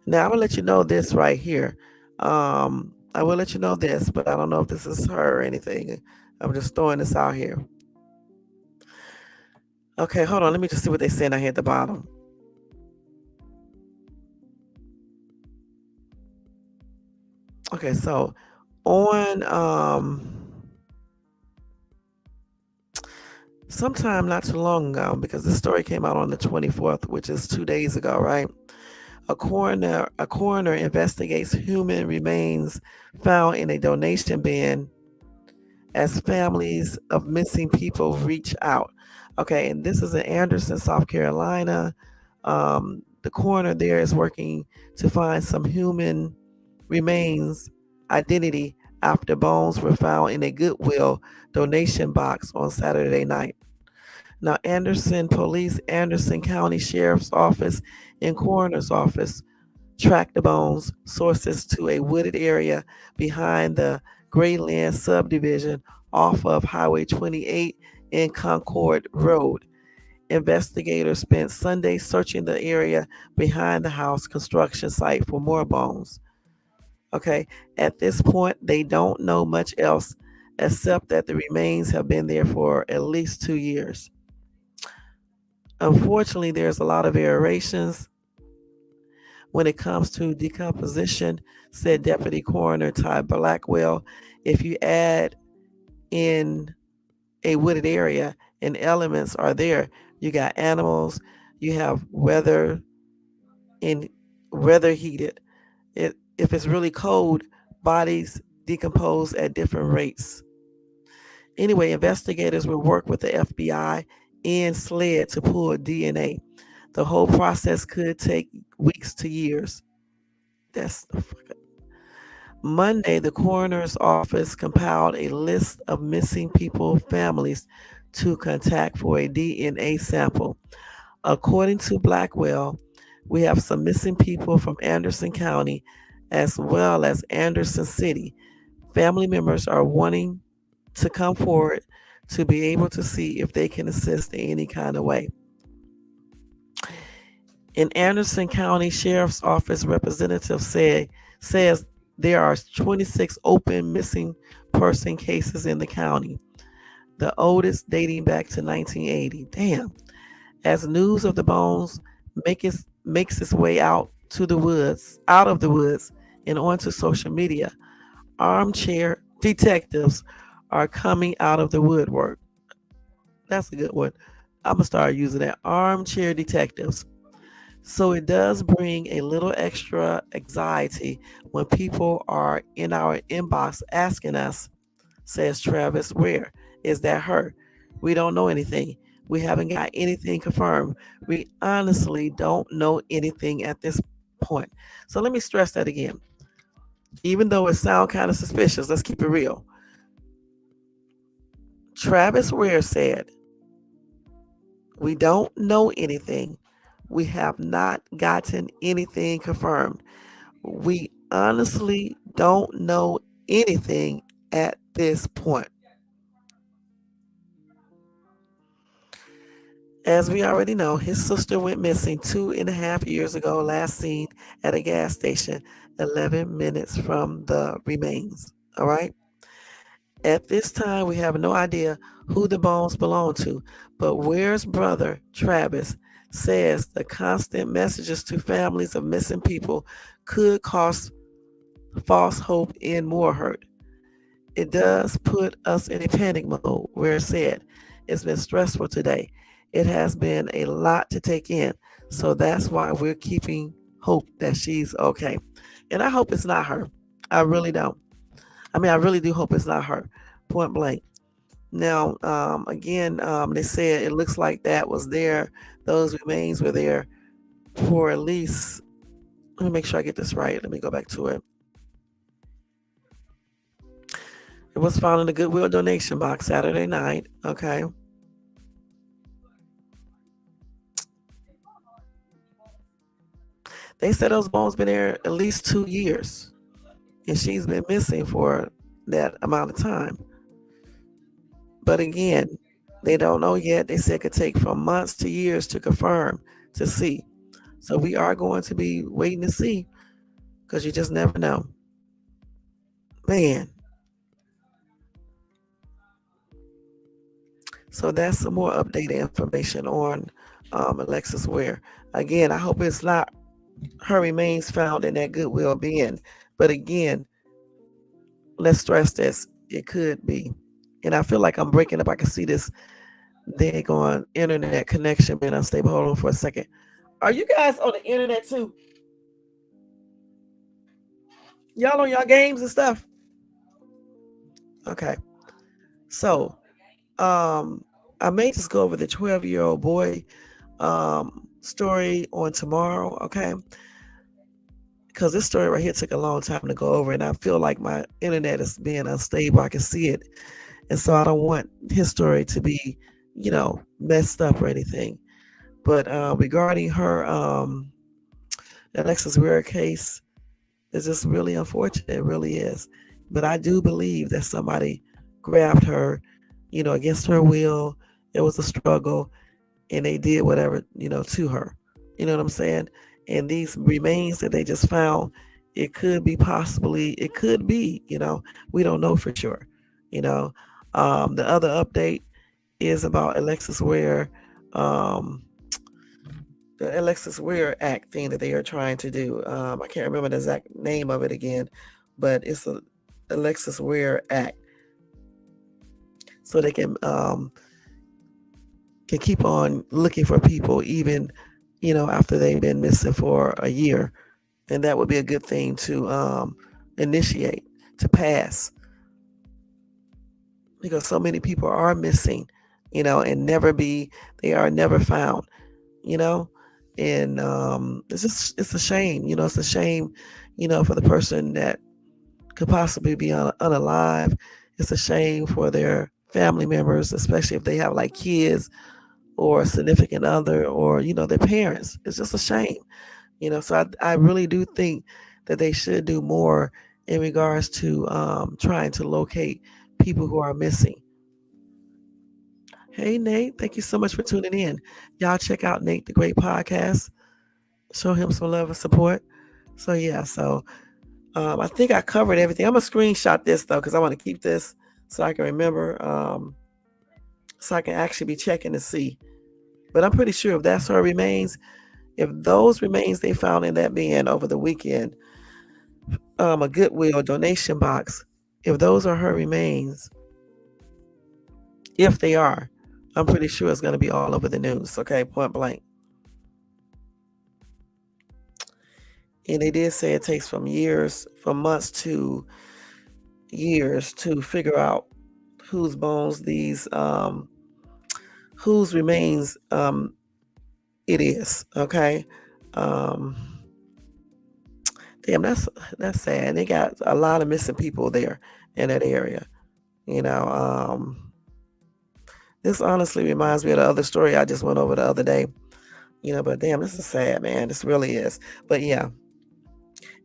Now I'm going to let you know this right here. I will let you know this, but I don't know if this is her or anything. I'm just throwing this out here. Okay, hold on. Let me just see what they saying out here at the bottom. Okay, so on sometime not too long ago, because this story came out on the 24th, which is 2 days ago, right? A coroner investigates human remains found in a donation bin as families of missing people reach out. Okay, and this is in Anderson, South Carolina. The coroner there is working to find some human remains identity after bones were found in a Goodwill donation box on Saturday night. Now, Anderson Police, Anderson County Sheriff's Office, and Coroner's Office tracked the bones sources to a wooded area behind the Grayland subdivision off of Highway 28 and Concord Road. Investigators spent Sunday searching the area behind the house construction site for more bones. Okay, at this point, they don't know much else except that the remains have been there for at least 2 years. Unfortunately, there's a lot of variations when it comes to decomposition, said Deputy Coroner Ty Blackwell. If you add in a wooded area and elements are there, you got animals, you have weather in weather heated. If it's really cold, bodies decompose at different rates. Anyway, investigators will work with the FBI and SLED to pull DNA. The whole process could take weeks to years. That's Monday, the coroner's office compiled a list of missing people families to contact for a DNA sample. According to Blackwell, we have some missing people from Anderson County as well as Anderson City. Family members are wanting to come forward to be able to see if they can assist in any kind of way. An Anderson County Sheriff's Office representative says there are 26 open missing person cases in the county, the oldest dating back to 1980. Damn. As news of the bones makes its way out of the woods, and onto social media, armchair detectives are coming out of the woodwork. That's a good one. I'm gonna start using that. Armchair detectives. So it does bring a little extra anxiety when people are in our inbox asking us, says Travis Ware, is that her? We don't know anything. We haven't got anything confirmed. We honestly don't know anything at this point. So let me stress that again. Even though it sounds kind of suspicious, let's keep it real. Travis Ware said, we don't know anything. We have not gotten anything confirmed. We honestly don't know anything at this point. As we already know, his sister went missing 2.5 years ago, last seen at a gas station, 11 minutes from the remains. All right. At this time, we have no idea who the bones belong to, but Ware's brother, Travis, says the constant messages to families of missing people could cause false hope and more hurt. It does put us in a panic mode, Ware said. It's been stressful today. It has been a lot to take in. So that's why we're keeping hope that she's okay. And I hope it's not her. I really don't. I mean, I really do hope it's not her, point blank. Now, again, they said it looks like that was there. Those remains were there for at least, let me make sure I get this right. Let me go back to it. It was found in the Goodwill donation box Saturday night. Okay. They said those bones been there at least 2 years, and she's been missing for. that amount of time. But again, they don't know yet. They said it could take from months to years to confirm, to see. So we are going to be waiting to see because you just never know. Man, so that's some more updated information on Alexis Ware. Again, I hope it's not her remains found in that Goodwill bin. But again, let's stress this. It could be. And I feel like I'm breaking up. I can see this daggone internet connection being unstable. Hold on for a second. Are you guys on the internet too? Y'all on y'all games and stuff? Okay. So, I may just go over the 12-year-old boy story on tomorrow, okay? Because this story right here took a long time to go over, and I feel like my internet is being unstable. I can see it, and so I don't want his story to be, messed up or anything. But regarding her Alexis Ware case, it's just really unfortunate. It really is. But I do believe that somebody grabbed her, against her will. It was a struggle, and they did whatever, to her. You know what I'm saying? And these remains that they just found, it could be, we don't know for sure. You know, the other update is about Alexis Ware, um, the Alexis Ware Act thing that they are trying to do. I can't remember the exact name of it again, but it's a Alexis Ware Act, so they can keep on looking for people even, after they've been missing for a year, and that would be a good thing to initiate, to pass, because so many people are missing, and they are never found, you know, and it's a shame, it's a shame, for the person that could possibly be unalive. It's a shame for their family members, especially if they have like kids or a significant other or their parents. It's just a shame, so I really do think that they should do more in regards to trying to locate people who are missing. Hey Nate, thank you so much for tuning in. Y'all check out Nate the Great Podcast. Show him some love and support. So yeah, so I think I covered everything. I'm gonna screenshot this though because I want to keep this so I can remember, so I can actually be checking to see. But I'm pretty sure if that's her remains, if those remains they found in that bin over the weekend, a Goodwill donation box, if those are her remains, if they are, I'm pretty sure it's going to be all over the news, okay, point blank. And they did say it takes from months to years to figure out whose bones whose remains it is, okay. Um, Damn, that's sad. They got a lot of missing people there in that area. You know, this honestly reminds me of the other story I just went over the other day. But damn, this is sad, man. This really is. But yeah,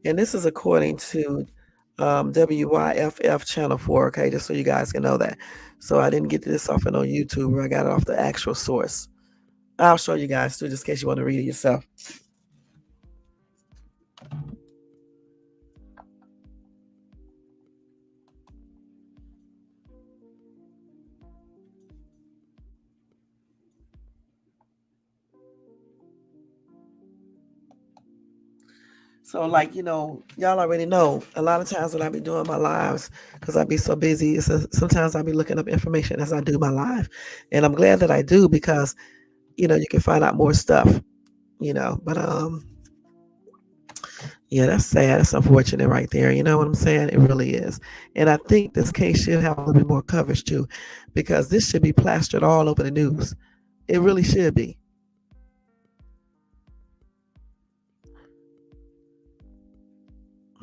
and this is according to WYFF Channel 4. Okay, just so you guys can know that. So I didn't get this off of no YouTube. I got it off the actual source. I'll show you guys too, just in case you want to read it yourself. So, like, y'all already know, a lot of times when I be doing my lives, because I be so busy, sometimes I be looking up information as I do my live. And I'm glad that I do because, you can find out more stuff, But, yeah, that's sad. That's unfortunate right there. You know what I'm saying? It really is. And I think this case should have a little bit more coverage too, because this should be plastered all over the news. It really should be.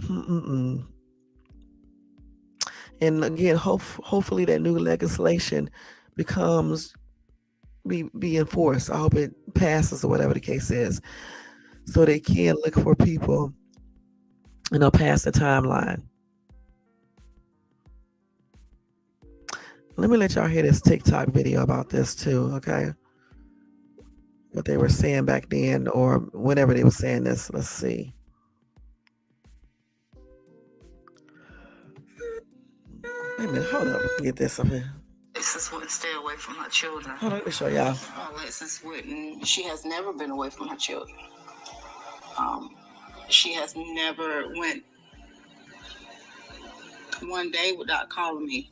Mm-mm. And again, hopefully that new legislation becomes be enforced. I hope it passes or whatever the case is, so they can look for people, past the timeline. Let me let y'all hear this TikTok video about this too, okay? What they were saying back then or whenever they were saying this. Let's see. Wait a minute, hold up. Let me get this up here. Alexis wouldn't stay away from her children. Hold on, let me show y'all. Alexis wouldn't. She has never been away from her children. She has never went one day without calling me.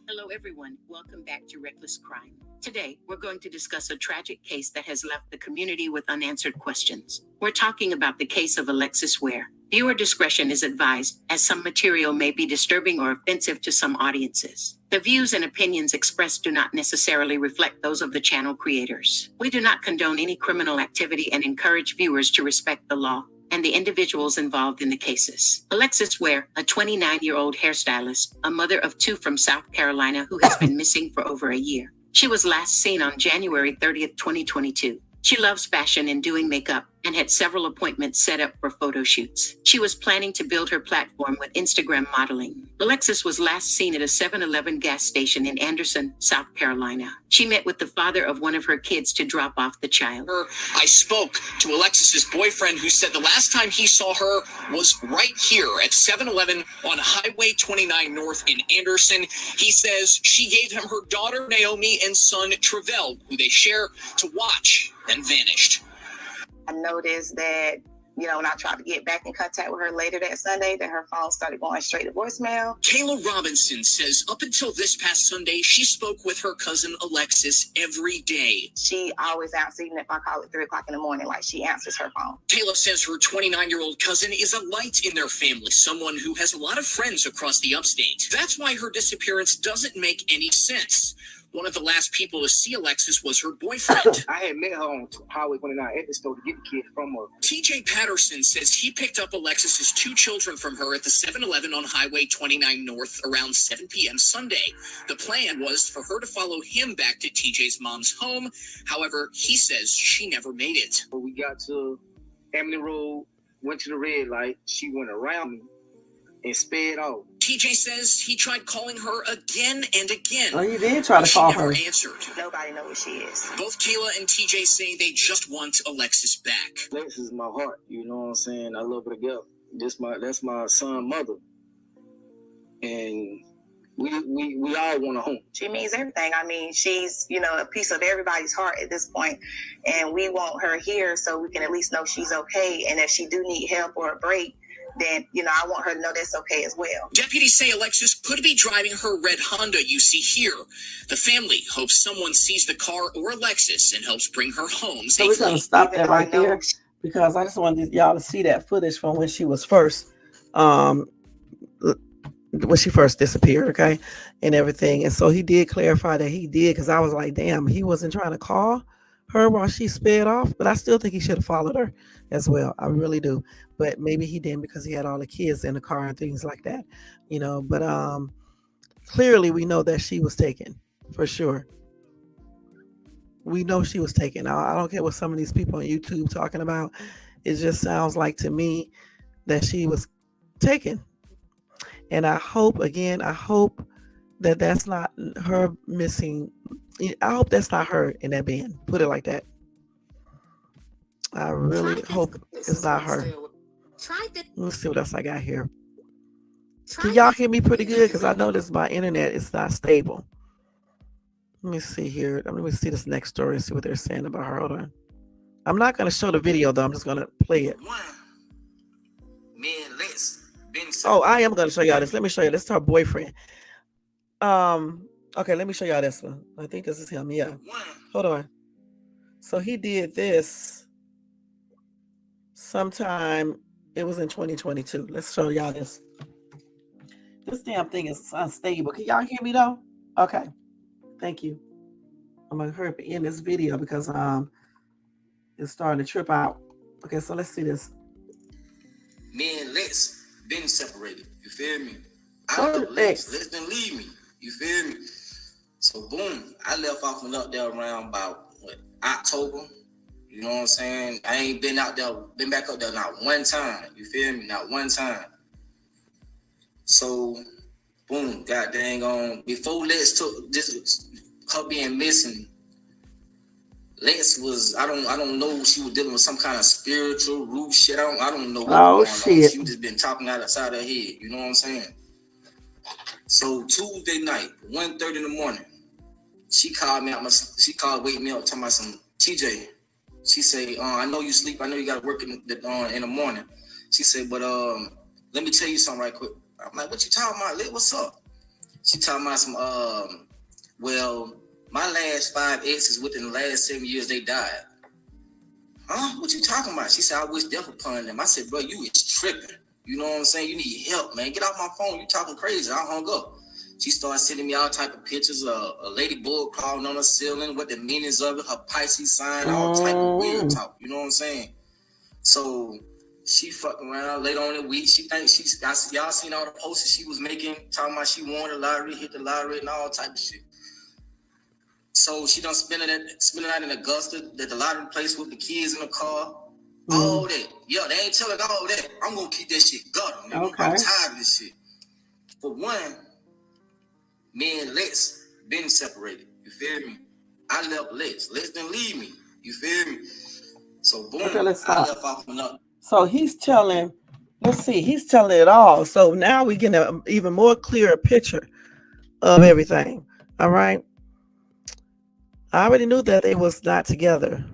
Hello, everyone. Welcome back to Reckless Crime. Today, we're going to discuss a tragic case that has left the community with unanswered questions. We're talking about the case of Alexis Ware. Viewer discretion is advised, as some material may be disturbing or offensive to some audiences. The views and opinions expressed do not necessarily reflect those of the channel creators. We do not condone any criminal activity and encourage viewers to respect the law and the individuals involved in the cases. Alexis Ware, a 29-year-old hairstylist, a mother of two from South Carolina who has been missing for over a year. She was last seen on January 30th, 2022. She loves fashion and doing makeup and had several appointments set up for photo shoots. She was planning to build her platform with Instagram modeling. Alexis was last seen at a 7-Eleven gas station in Anderson, South Carolina. She met with the father of one of her kids to drop off the child. I spoke to Alexis's boyfriend, who said the last time he saw her was right here at 7-Eleven on Highway 29 North in Anderson. He says she gave him her daughter Naomi and son Travell, who they share, to watch, and vanished. I noticed that, when I tried to get back in contact with her later that Sunday, that her phone started going straight to voicemail. Kayla Robinson says up until this past Sunday, she spoke with her cousin Alexis every day. She always answers, even if I call at 3 o'clock in the morning, like she answers her phone. Kayla says her 29-year-old cousin is a light in their family, someone who has a lot of friends across the upstate. That's why her disappearance doesn't make any sense. One of the last people to see Alexis was her boyfriend. I had met her on Highway 29 at the store to get the kids from her. TJ Patterson says he picked up Alexis's two children from her at the 7-Eleven on Highway 29 North around 7 p.m. Sunday. The plan was for her to follow him back to TJ's mom's home. However, he says she never made it. When we got to Emily Road, went to the red light, she went around me and sped off. TJ says he tried calling her again and again. Oh, you did try to call her. She never answered. Nobody knows where she is. Both Kayla and TJ say they just want Alexis back. Alexis is my heart, you know what I'm saying? I love her to death. That's my son, mother. And we all want a home. She means everything. I mean, she's, a piece of everybody's heart at this point. And we want her here so we can at least know she's okay. And if she do need help or a break, then, I want her to know that's okay as well. Deputies say Alexis could be driving her red Honda you see here. The family hopes someone sees the car or Alexis and helps bring her home safely. So we're going to stop that right there because I just wanted y'all to see that footage from when she was first, when she first disappeared, okay, and everything. And so he did clarify that he did, because I was like, damn, he wasn't trying to call her while she sped off, but I still think he should have followed her as well. I really do. But maybe he didn't because he had all the kids in the car and things like that, but clearly we know that she was taken for sure. We know she was taken. I don't care what some of these people on YouTube talking about. It just sounds like to me that she was taken. And I hope that that's not her missing. I hope that's not her in that band. Put it like that. I really hope it's not her. Let's see what else I got here. Can y'all hear me pretty good? Because I noticed my internet is not stable. Let me see here. Let me see this next story and see what they're saying about her. Hold on. I'm not going to show the video, though. I'm just going to play it. Oh, I am going to show y'all this. Let me show you. This is her boyfriend. Okay, let me show y'all this one. I think this is him. Yeah. Hold on. So he did this sometime. It was in 2022. Let's show y'all this. This damn thing is unstable. Can y'all hear me though? Okay. Thank you. I'm gonna hurry up and end this video because it's starting to trip out. Okay, so let's see this. Me and Lex been separated. You feel me? I left Lex didn't leave me. You feel me? So boom, I left off and up there around about October. You know what I'm saying? I ain't been out there, been back up there not one time. You feel me? Not one time. So boom, god dang on. Before Lex took this her being missing, Lex was I don't know, she was dealing with some kind of spiritual root shit. I don't know what was going on. She just been talking outside her head, you know what I'm saying? So Tuesday night, 1:30 in the morning, she called me out. She called, wake me up, talking about some TJ. She say, I know you sleep. I know you got to work in the morning. She said, but let me tell you something right quick. I'm like, what you talking about, Lit? What's up? She talking about some well, my last 5 exes within the last 7 years, they died. Huh? What you talking about? She said, I wish death upon them. I said, bro, you is tripping. You know what I'm saying? You need help, man. Get off my phone. You talking crazy. I hung up. She started sending me all type of pictures of a ladybug crawling on the ceiling, what the meanings of it, her Pisces sign, all type of weird talk. You know what I'm saying? So she fucking around later on in the week. She thinks y'all seen all the posters she was making, talking about she won the lottery, hit the lottery, and all type of shit. So she done spending it out in Augusta, at the lottery place with the kids in the car. All that. Yeah, they ain't telling all that. I'm gonna keep that shit gutter, man. Okay. I'm tired of this shit. For one, me and Lex been separated. You feel me? I left Lex. Lex didn't leave me. You feel me? So boom, okay, let's stop. I left off another. So he's telling, he's telling it all. So now we get an even more clearer picture of everything. All right. I already knew that they was not together.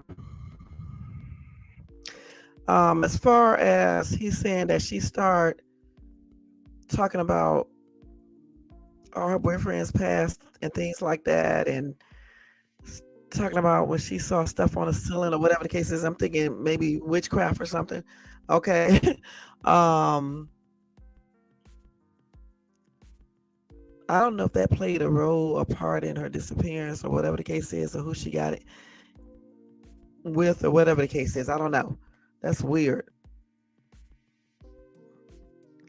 As far as he's saying that she started talking about all her boyfriend's past and things like that, and talking about when she saw stuff on the ceiling or whatever the case is, I'm thinking maybe witchcraft or something. Okay. I don't know if that played a role, a part in her disappearance or whatever the case is, or who she got it with or whatever the case is. I don't know. That's weird.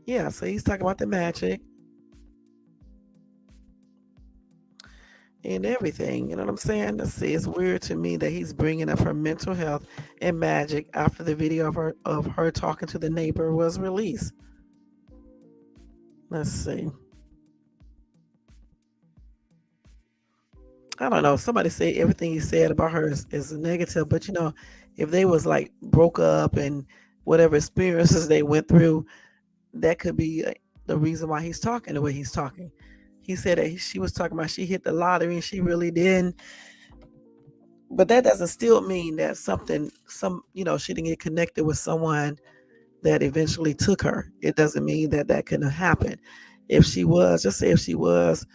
Yeah, so he's talking about the magic and everything. You know what I'm saying? Let's see. It's weird to me that he's bringing up her mental health and magic after the video of her talking to the neighbor was released. Let's see. I don't know. Somebody say everything he said about her is negative, but if they was like broke up and whatever experiences they went through, that could be the reason why he's talking the way he's talking. He said that she was talking about she hit the lottery and she really didn't. But that doesn't still mean that she didn't get connected with someone that eventually took her. It doesn't mean that couldn't happen. If she was, just say if she was,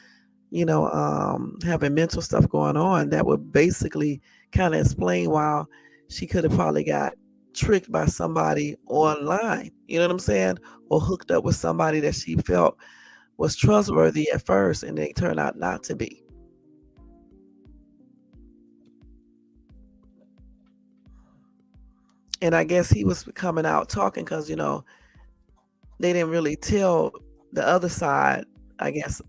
having mental stuff going on, that would basically kind of explain why she could have probably got tricked by somebody online, you know what I'm saying? Or hooked up with somebody that she felt was trustworthy at first and they turned out not to be. And I guess he was coming out talking because, they didn't really tell the other side, I guess,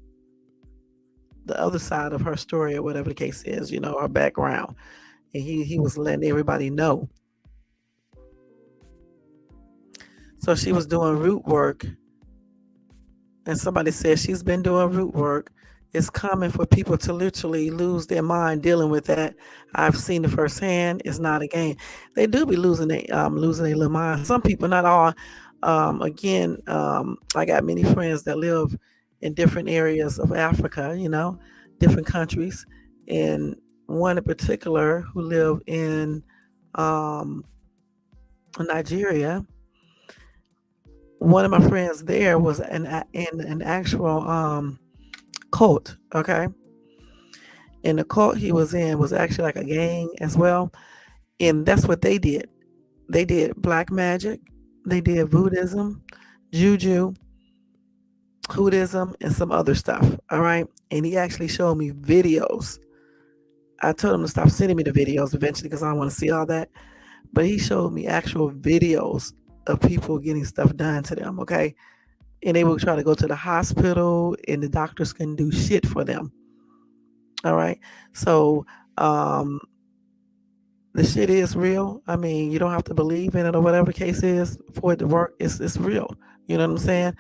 the other side of her story or whatever the case is, her background. And he was letting everybody know. So she was doing root work. And somebody said she's been doing root work. It's common for people to literally lose their mind dealing with that. I've seen it firsthand. It's not a game. They do be losing their little mind. Some people, not all. I got many friends that live in different areas of Africa, different countries. And one in particular who lived in Nigeria. One of my friends there was in an actual cult, okay? And the cult he was in was actually like a gang as well. And that's what they did. They did black magic, they did voodooism, juju, hoodism, and some other stuff, all right? And he actually showed me videos. I told him to stop sending me the videos eventually because I don't want to see all that. But he showed me actual videos of people getting stuff done to them, okay? and they would try to go to the hospital, and the doctors couldn't do shit for them. All right. So the shit is real. I mean, you don't have to believe in it or whatever the case is for it to work. It's real. You know what I'm saying?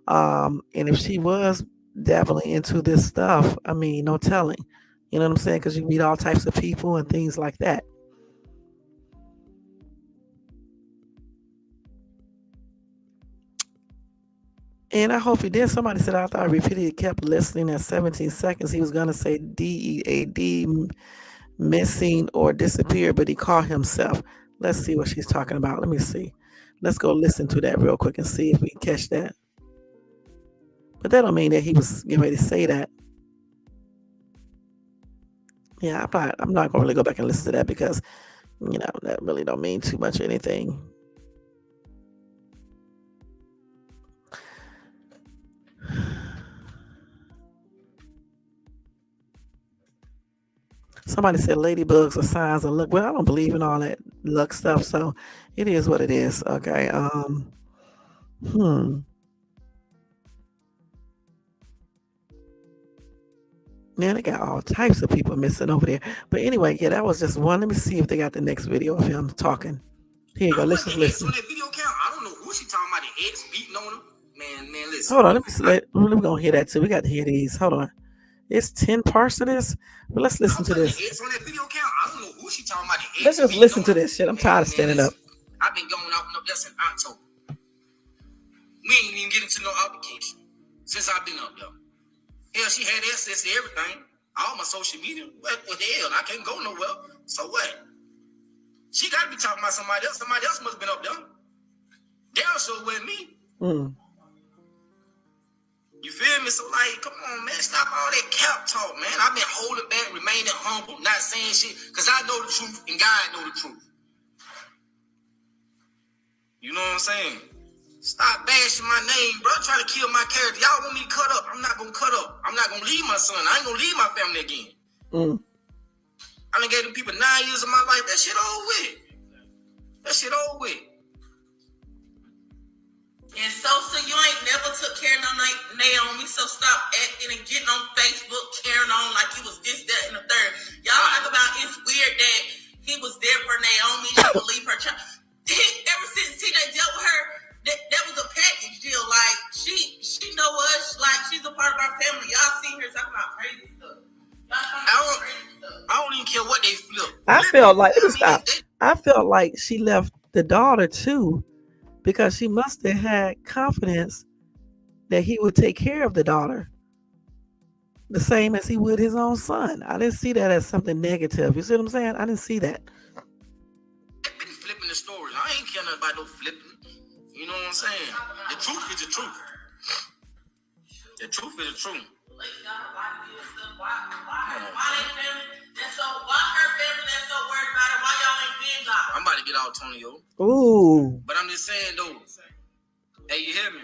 And if she was dabbling into this stuff, I mean, no telling. You know what I'm saying? Because you meet all types of people and things like that. And I hope he did. Somebody said after I repeatedly kept listening at 17 seconds, he was going to say DEAD, missing or disappear, but he called himself. Let's see what she's talking about. Let me see. Let's go listen to that real quick and see if we can catch that. But that don't mean that he was getting ready to say that. Yeah, I'm not going to really go back and listen to that because, that really don't mean too much or anything. Somebody said ladybugs are signs of luck. Well, I don't believe in all that luck stuff, so it is what it is. Okay. Man, they got all types of people missing over there. But anyway, yeah, that was just one. Let me see if they got the next video of him talking. Here you go. Let's just listen. On that video count, I don't know who she talking about. The ex beating on him. Man, listen. Hold on. Let me go hear that too. We got to hear these. Hold on. It's 10 parts of this, but let's listen to this. On that video count, I don't know who she talking about. The let's just listen to this shit. I'm tired of standing up. I've been going out there since October. We ain't even getting to no application since I've been up there. Hell, she had access to everything. All my social media. What the hell? I can't go nowhere. So what? She got to be talking about somebody else. Somebody else must have been up there. Damn sure with me. You feel me? So like, come on, man. Stop all that cap talk, man. I've been holding back, remaining humble, not saying shit, because I know the truth and God know the truth. You know what I'm saying? Stop bashing my name, bro. Trying to kill my character. Y'all want me to cut up? I'm not going to cut up. I'm not going to leave my son. I ain't going to leave my family again. I done gave them people 9 years of my life. That shit over with. That shit over with. And so you ain't never took care of Naomi, so stop acting and getting on Facebook, carrying on like you was this, that, and the third. Y'all talk about it's weird that he was there for Naomi, she believed her child. Ever since TJ dealt with her, that was a package deal. Like, she know us, like, she's a part of our family. Y'all seen her talking about crazy stuff. I don't even care what they flip. I felt like, let me stop. I felt like she left the daughter too, because she must have had confidence that he would take care of the daughter the same as he would his own son. I didn't see that as something negative. You see what I'm saying? I didn't see that. I've been flipping the story. I ain't care nothing about no flipping. You know what I'm saying? The truth is the truth. The truth is the truth. I'm about to get out, Tonyo. Ooh. But I'm just saying though. Hey, you hear me?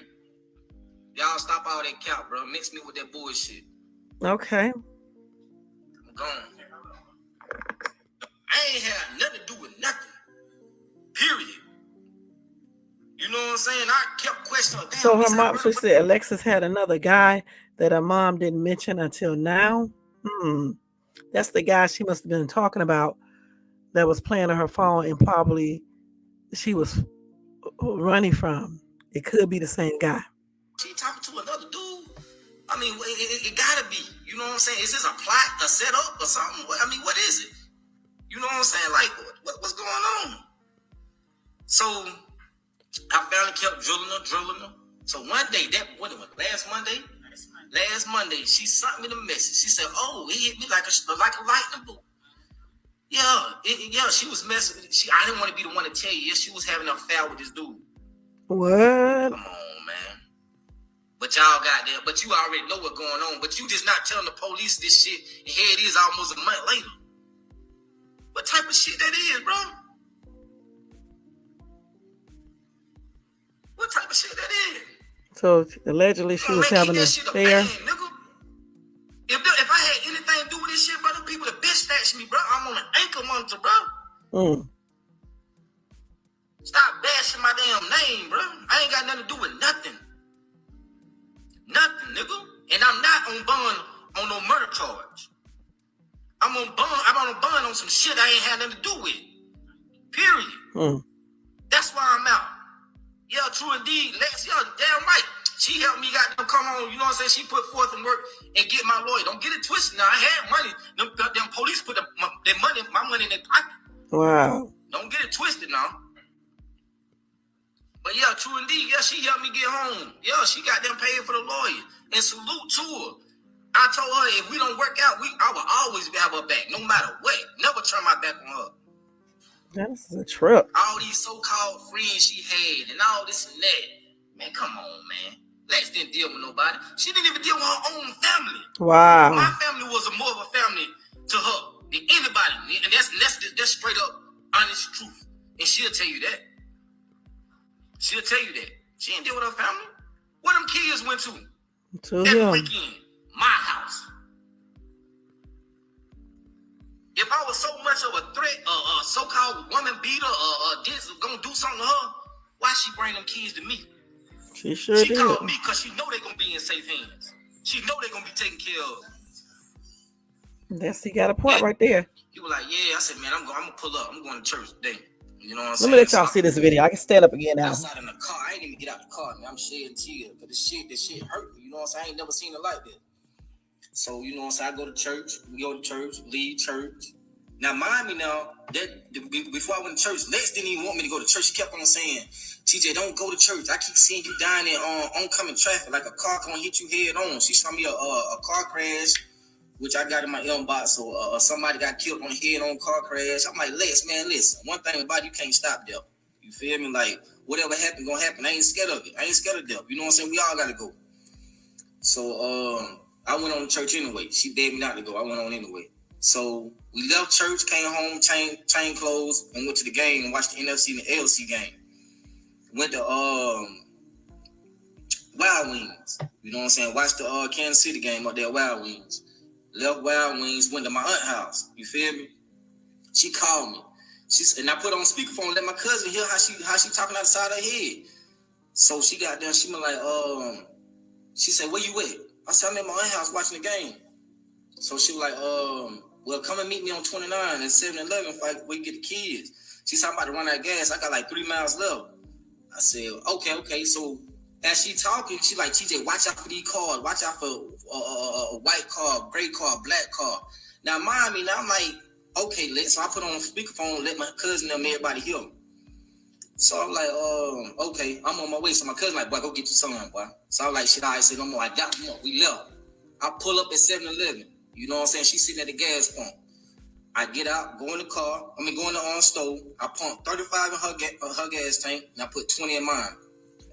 Y'all stop all that cap, bro. Mix me with that bullshit. Okay. I'm gone. I ain't had nothing to do with nothing. Period. You know what I'm saying? I kept questioning. So her mom, she said Alexis had another guy that her mom didn't mention until now. That's the guy she must have been talking about that was playing on her phone and probably she was running from. It could be the same guy. She talking to another dude? I mean, it gotta be. You know what I'm saying? Is this a plot, a setup, or something? I mean, what is it? You know what I'm saying? Like, what's going on? So I finally kept drilling her. So one day, last Monday, she sent me the message. She said, "Oh, he hit me like a lightning bolt." Yeah, she was messing. I didn't want to be the one to tell you. Yeah, she was having an affair with this dude. What? Come on, man. But y'all got there. But you already know what's going on. But you just not telling the police this shit. And here it is almost a month later. What type of shit that is, bro? What type of shit that is? So allegedly she was having an affair. If I had anything to do with this shit, bro, them people that bitch snatched me, bro. I'm on an ankle monitor, bro. Stop bashing my damn name, bro. I ain't got nothing to do with nothing. Nothing, nigga. And I'm not on bond on no murder charge. I'm on bond on some shit I ain't had nothing to do with. Period. That's why I'm out. Yeah, true indeed. Lex, yeah, damn right. She helped me got them come on, you know what I'm saying? She put forth and work and get my lawyer. Don't get it twisted now. I had money. Them police put my money in their pocket. Wow. Don't get it twisted now. But yeah, true indeed. Yeah, she helped me get home. Yeah, she got them paid for the lawyer. And salute to her. I told her if we don't work out, I will always have her back, no matter what. Never turn my back on her. That's a trip. All these so-called friends she had and all this and that. Man, come on, man. Lex didn't deal with nobody. She didn't even deal with her own family. Wow. My family was more of a family to her than anybody. And that's straight up honest truth. And she'll tell you that. She'll tell you that. She didn't deal with her family. Where them kids went to? Every weekend. My house. If I was so much of a threat, a so-called woman beater, this gonna do something to her, why she bring them kids to me? She sure did. She called me because she know they're gonna be in safe hands. She know they're gonna be taken care of. That's he got a point right there. He was like, yeah. I said, man, I'm gonna pull up. I'm going to church today. You know what I'm Let saying? me let y'all see this video. I can stand up again now. Outside in the car, I ain't even get out the car, man. I'm shedding tears because this shit hurt me. You know what I'm saying? I ain't never seen it like that. So, you know what I'm saying? I go to church. We go to church, leave church. Now, mind me now, that before I went to church, Lex didn't even want me to go to church. She kept on saying, TJ, don't go to church. I keep seeing you down in oncoming traffic, like a car gonna hit you head on. She saw me a car crash, which I got in my inbox. So somebody got killed on head on car crash. I'm like, Lex, man, listen. One thing about it, you can't stop death. You feel me? Like, whatever happen, gonna happen. I ain't scared of it. I ain't scared of death. You know what I'm saying? We all gotta go. So I went on to church anyway. She begged me not to go. I went on anyway. So we left church, came home, changed clothes, and went to the game and watched the NFC and the ALC game. Went to Wild Wings. You know what I'm saying? Watched the Kansas City game up there at Wild Wings. Left Wild Wings, went to my aunt's house. You feel me? She called me. And I put on speakerphone, let my cousin hear how she talking outside her head. So she got there, she was like, she said, where you at? I said, I'm at my aunt's house watching the game. So she was like, well, come and meet me on 29 at 7-Eleven if we get the kids. She said, I'm about to run out of gas. I got like 3 miles left. I said, okay. So as she talking, she like, TJ, watch out for these cars. Watch out for a white car, gray car, black car. Now, mind me, now I'm like, okay, so I put on speakerphone, let my cousin and everybody hear. So I'm like, okay, I'm on my way. So my cousin like, boy, go get your son, boy. So I was like, shit, I said, no more. I got more. We left. I pull up at 7-Eleven. You know what I'm saying? She's sitting at the gas pump. I get out, go in the car. Go in the stove. I pump 35 in her gas tank, and I put 20 in mine.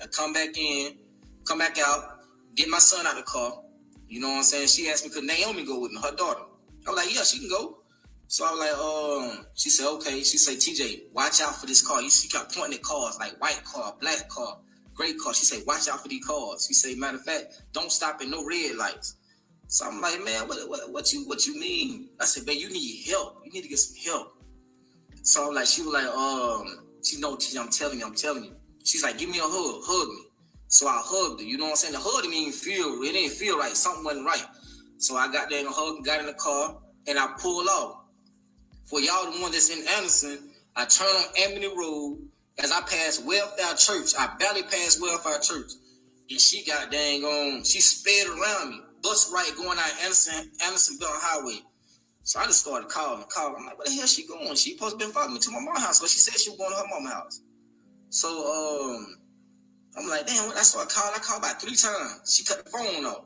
I come back out, get my son out of the car. You know what I'm saying? She asked me, could Naomi go with me, her daughter? I was like, yeah, she can go. So I was like, she said, okay. She said, TJ, watch out for this car. She kept pointing at cars, like white car, black car, gray car. She said, watch out for these cars. She said, matter of fact, don't stop at no red lights. So I'm like, man, what you mean? I said, man, you need help. You need to get some help. So I'm like, she was like, she know, TJ, I'm telling you. She's like, give me a hug me. So I hugged her. You know what I'm saying? The hug didn't feel right. Something wasn't right. So I got there in the hug, got in the car, and I pulled off. For y'all, the one that's in Anderson, I turn on Amity Road as I pass Welfare Church. I barely passed Welfare Church. And she got dang on, she sped around me. Bus right going out Anderson Bell Highway. So I just started calling. I'm like, where the hell she going? She supposed to be following me to my mom's house. But she said she was going to her mom's house. So I'm like, damn, I started calling. I called about 3 times. She cut the phone off.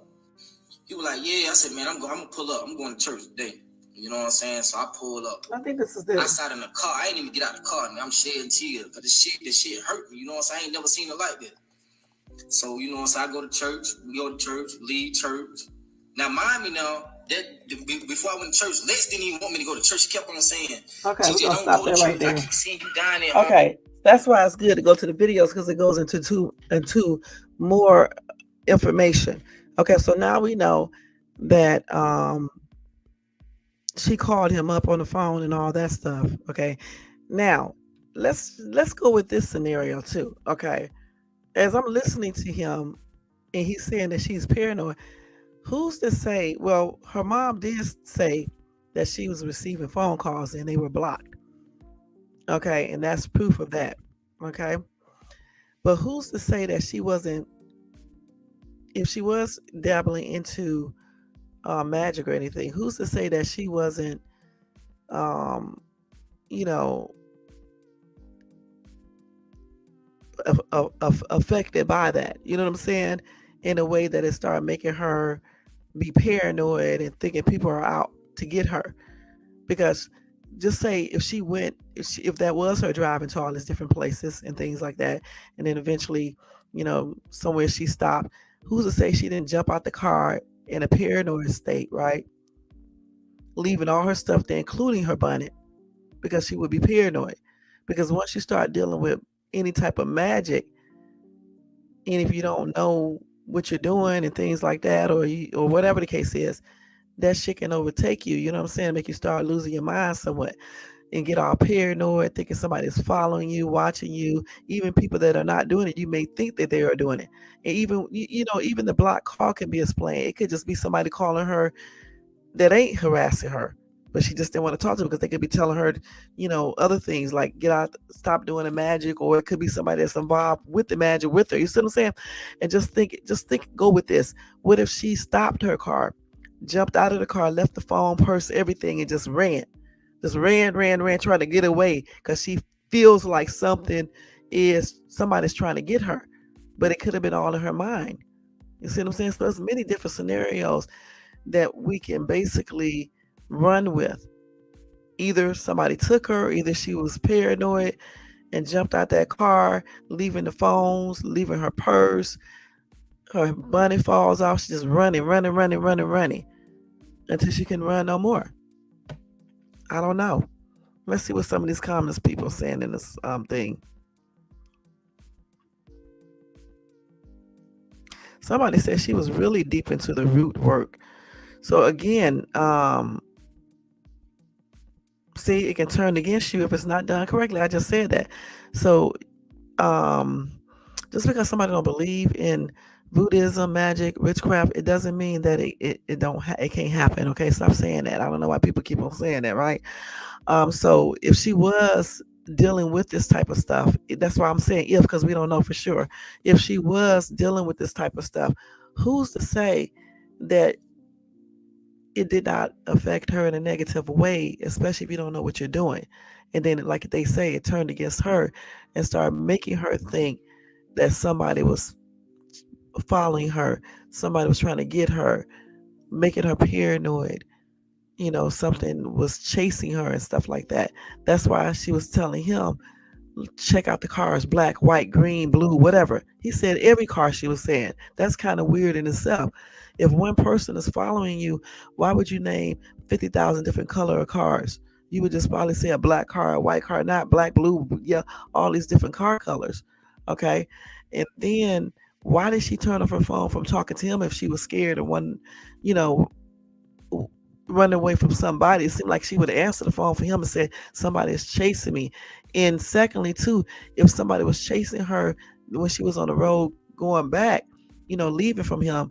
He was like, yeah. I said, man, I'm going to pull up. I'm going to church today. You know what I'm saying? So I pulled up. I think this is this. I sat in the car. I ain't even get out the car. Man. I'm shedding tears because this shit hurt me. You know what I'm saying? I ain't never seen it like that. So, you know what I'm saying? I go to church. We go to church. Leave church. Now, mind me now, that before I went to church, Lex didn't even want me to go to church. She kept on saying, okay, we're going to stop there right there. I keep seeing you down there. Okay. That's why it's good to go to the videos because it goes into more information. Okay, so now we know that she called him up on the phone and all that stuff. Okay, now let's go with this scenario too. Okay, as I'm listening to him, and he's saying that she's paranoid. Who's to say? Well, her mom did say that she was receiving phone calls and they were blocked. Okay, and that's proof of that. Okay, but who's to say that she wasn't? If she was dabbling into magic or anything, who's to say that she wasn't, um, you know, affected by that? You know what I'm saying? In a way that it started making her be paranoid and thinking people are out to get her. Because just say if she went, if that was her driving to all these different places and things like that, and then eventually, somewhere she stopped, who's to say she didn't jump out the car in a paranoid state, right? Leaving all her stuff there, including her bonnet, because she would be paranoid. Because once you start dealing with any type of magic, and if you don't know what you're doing and things like that, or whatever the case is, that shit can overtake you. You know what I'm saying? Make you start losing your mind somewhat and get all paranoid, thinking somebody's following you, watching you. Even people that are not doing it, you may think that they are doing it. And even the block call can be explained. It could just be somebody calling her that ain't harassing her, but she just didn't want to talk to her because they could be telling her, other things like get out, stop doing the magic, or it could be somebody that's involved with the magic with her. You see what I'm saying? And just think, go with this. What if she stopped her car, jumped out of the car, left the phone, purse, everything, and just ran, trying to get away because she feels like somebody's trying to get her, but it could have been all in her mind. You see what I'm saying? So there's many different scenarios that we can basically run with. Either somebody took her, either she was paranoid and jumped out that car, leaving the phones, leaving her purse, her bunny falls off. She's just running, running, running, running, running until she can run no more. I don't know. Let's see what some of these comments people are saying in this thing. Somebody said she was really deep into the root work. So again, see, it can turn against you if it's not done correctly. I just said that. So um, just because somebody don't believe in Buddhism, magic, witchcraft, it doesn't mean that it can't happen. Okay, stop saying that. I don't know why people keep on saying that, right? So if she was dealing with this type of stuff, that's why I'm saying if, because we don't know for sure. If she was dealing with this type of stuff, who's to say that it did not affect her in a negative way, especially if you don't know what you're doing? And then, like they say, it turned against her and started making her think that somebody was following her, somebody was trying to get her, making her paranoid. Something was chasing her and stuff like that. That's why she was telling him, check out the cars, black, white, green, blue, whatever. He said every car, she was saying. That's kind of weird in itself. If one person is following you, why would you name 50,000 different color of cars? You would just probably say a black car, a white car, not black, blue, yeah, all these different car colors. Okay. And then why did she turn off her phone from talking to him if she was scared or one, you know, run away from somebody? It seemed like she would answer the phone for him and say, somebody is chasing me. And secondly, too, if somebody was chasing her when she was on the road going back, leaving from him,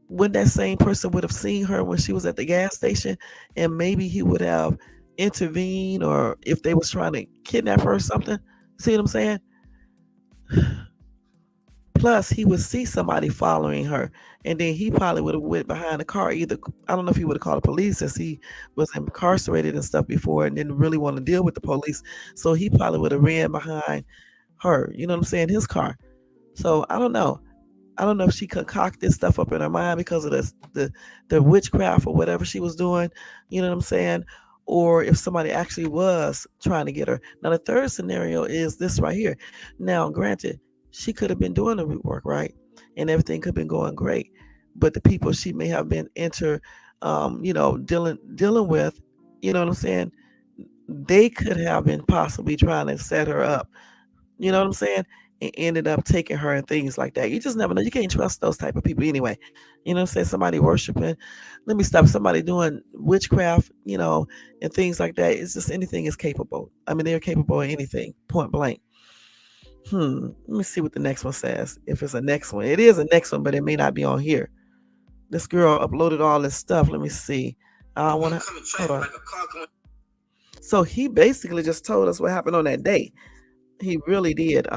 when that same person would have seen her when she was at the gas station, and maybe he would have intervened, or if they was trying to kidnap her or something. See what I'm saying? Plus, he would see somebody following her, and then he probably would have went behind the car. Either I don't know if he would have called the police since he was incarcerated and stuff before, and didn't really want to deal with the police. So he probably would have ran behind her. You know what I'm saying? His car. So I don't know. I don't know if she concocted stuff up in her mind because of the witchcraft or whatever she was doing. You know what I'm saying? Or if somebody actually was trying to get her. Now the third scenario is this right here. Now, granted, she could have been doing the root work, right? And everything could have been going great. But the people she may have been dealing with, you know what I'm saying? They could have been possibly trying to set her up. You know what I'm saying? And ended up taking her and things like that. You just never know. You can't trust those type of people anyway. You know what I'm saying? Somebody worshiping, let me stop. Somebody doing witchcraft, and things like that. It's just anything is capable. I mean, they're capable of anything, point blank. Let me see what the next one says. If it's a next one, it is a next one, but it may not be on here. This girl uploaded all this stuff. Let me see. I want to hold on. So he basically just told us what happened on that day. He really did.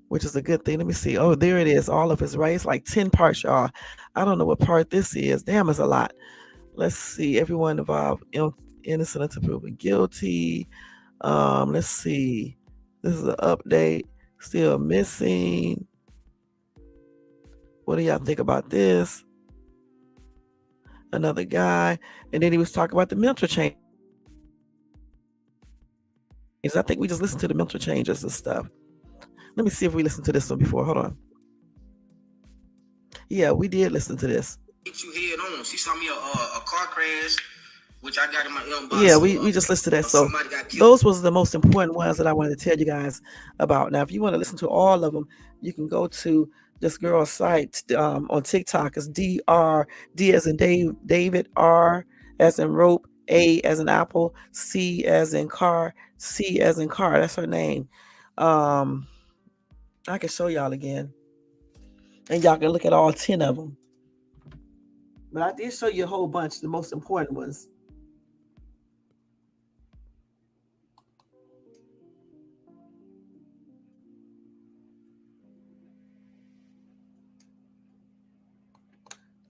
Which is a good thing. Let me see. Oh, there it is. All of his right. It's like 10 parts, y'all. I don't know what part this is. Damn, it's a lot. Let's see. Everyone involved innocent until proven guilty. Let's see. This is an update. Still missing. What do y'all think about this? Another guy. And then he was talking about the mental changes. I think we just listened to the mental changes and stuff. Let me see if we listened to this one before. Hold on. Yeah, we did listen to this. Hit you head on. She saw me a car crash, which I got in my inbox. Yeah, we just listened to that. So those was the most important ones that I wanted to tell you guys about. Now, if you want to listen to all of them, you can go to this girl's site on TikTok. It's D as in David, R as in rope, A as in apple, C as in car, C as in car. That's her name. Um, I can show y'all again, and y'all can look at all 10 of them. But I did show you a whole bunch, the most important ones.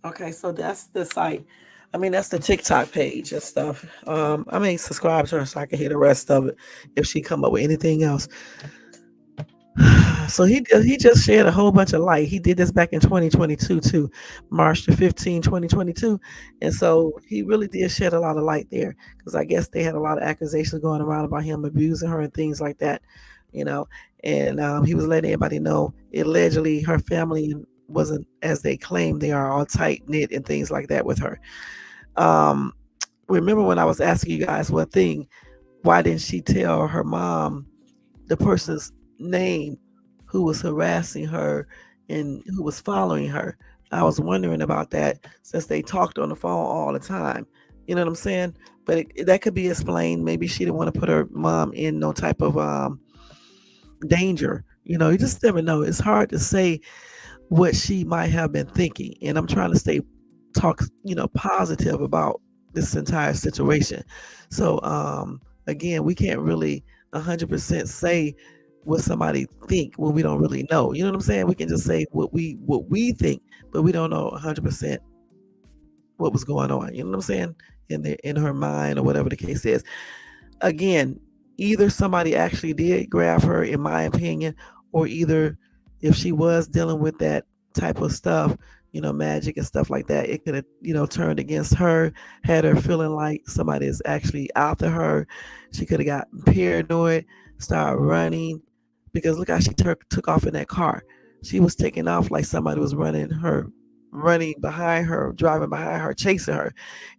Okay, so that's the site. I mean, that's the TikTok page and stuff. I may subscribe to her so I can hear the rest of it if she come up with anything else. So he just shared a whole bunch of light. He did this back in 2022 too, March the 15th, 2022. And so he really did shed a lot of light there because I guess they had a lot of accusations going around about him abusing her and things like that, you know. And he was letting everybody know allegedly her family wasn't as they claim they are all tight knit and things like that with her. Um, Remember when I was asking you guys one thing, why didn't she tell her mom the person's name who was harassing her and who was following her? I was wondering about that since they talked on the phone all the time. You know what I'm saying? But that could be explained. Maybe she didn't want to put her mom in no type of danger. You know, you just never know. It's hard to say what she might have been thinking. And I'm trying to talk, positive about this entire situation. So again, we can't really 100% say what somebody think when we don't really know. You know what I'm saying? We can just say what we think, but we don't know 100% what was going on. You know what I'm saying? In her mind or whatever the case is. Again, either somebody actually did grab her, in my opinion, or either if she was dealing with that type of stuff, magic and stuff like that, it could have, turned against her, had her feeling like somebody is actually after her. She could have gotten paranoid, started running, because look how she took off in that car. She was taking off like somebody was running behind her, driving behind her, chasing her.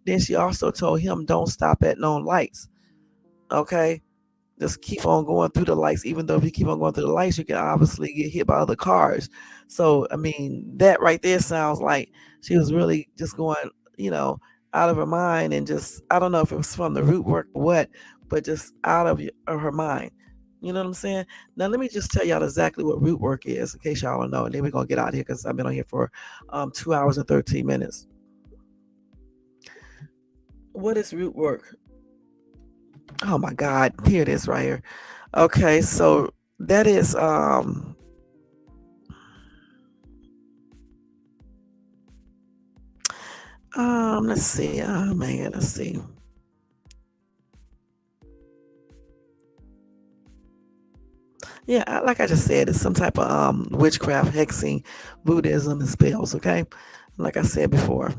Then she also told him, don't stop at known lights. Okay, just keep on going through the lights. Even though if you keep on going through the lights, you can obviously get hit by other cars. So I mean, that right there sounds like she was really just going, you know, out of her mind, and just, I don't know if it was from the root work or what, but just out of her mind. You know what I'm saying? Now let me just tell y'all exactly what root work is, in case y'all don't know, and then we're gonna get out of here because I've been on here for 2 hours and 13 minutes. What is root work? Oh my God, here it is right here. Okay, so that is let's see. Oh man, let's see. Yeah, like I just said, it's some type of witchcraft, hexing, Buddhism, and spells. Okay, like I said before.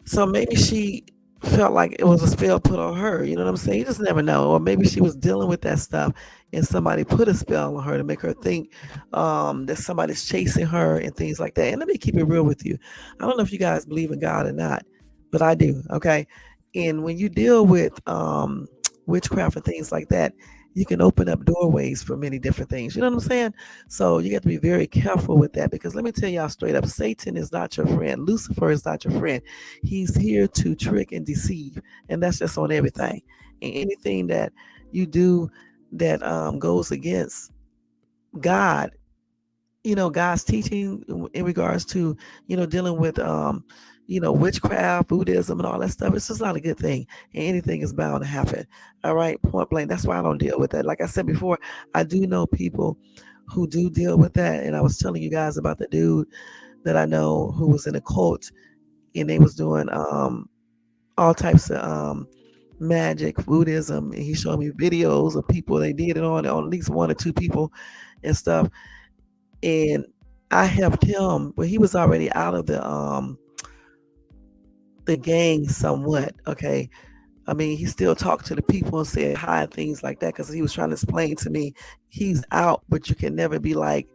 So maybe she felt like it was a spell put on her. You know what I'm saying? You just never know. Or maybe she was dealing with that stuff and somebody put a spell on her to make her think that somebody's chasing her and things like that. And let me keep it real with you. I don't know if you guys believe in God or not, but I do. Okay. And when you deal with witchcraft and things like that, you can open up doorways for many different things. You know what I'm saying? So you got to be very careful with that, because let me tell y'all straight up, Satan is not your friend. Lucifer is not your friend. He's here to trick and deceive, and that's just on everything. And anything that you do that goes against God, God's teaching in regards to, dealing with, witchcraft, Buddhism, and all that stuff. It's just not a good thing. And anything is bound to happen. All right, point blank. That's why I don't deal with that. Like I said before, I do know people who do deal with that. And I was telling you guys about the dude that I know who was in a cult, and they was doing all types of magic, Buddhism, and he showed me videos of people they did it on at least one or two people and stuff. And I helped him, but he was already out of the gang somewhat. Okay, I mean, he still talked to the people and said hi and things like that because he was trying to explain to me he's out, but you can never be like,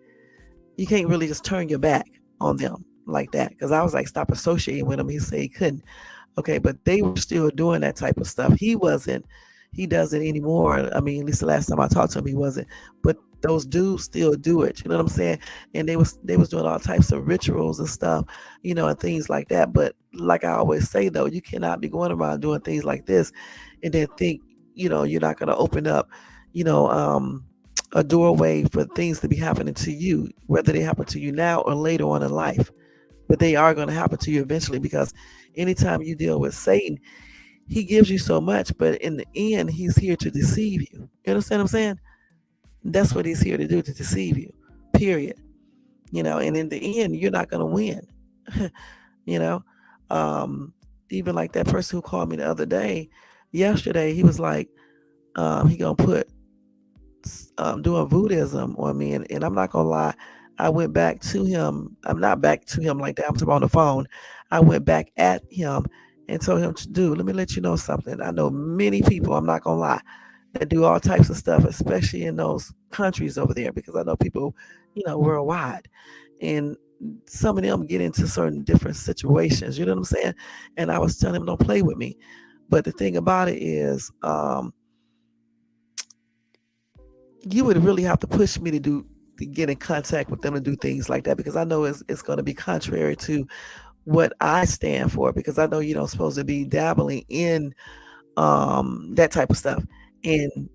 you can't really just turn your back on them like that. Because I was like, stop associating with him. He said he couldn't. Okay, but they were still doing that type of stuff. He wasn't. He doesn't anymore. I mean, at least the last time I talked to him, he wasn't. But those dudes still do it. You know what I'm saying? And they was doing all types of rituals and stuff, and things like that. But like I always say, though, you cannot be going around doing things like this, and then think, you're not going to open up, you know, um, a doorway for things to be happening to you, whether they happen to you now or later on in life. But they are going to happen to you eventually because anytime you deal with Satan, he gives you so much, but in the end, he's here to deceive you. You understand what I'm saying? That's what he's here to do, to deceive you. Period. And in the end, you're not going to win. you know, um, Even like that person who called me the other day, yesterday, he was like, he gonna put doing Buddhism on me, and I'm not gonna lie, I went back to him. I'm not back to him like that. I'm talking on the phone. I went back at him and told him to do. Let me let you know something. I know many people. I'm not gonna lie, that do all types of stuff, especially in those countries over there, because I know people, worldwide, and some of them get into certain different situations. You know what I'm saying? And I was telling him, don't play with me. But the thing about it is, you would really have to push me to get in contact with them and do things like that because I know it's going to be contrary to what I stand for because I know you don't supposed to be dabbling in that type of stuff and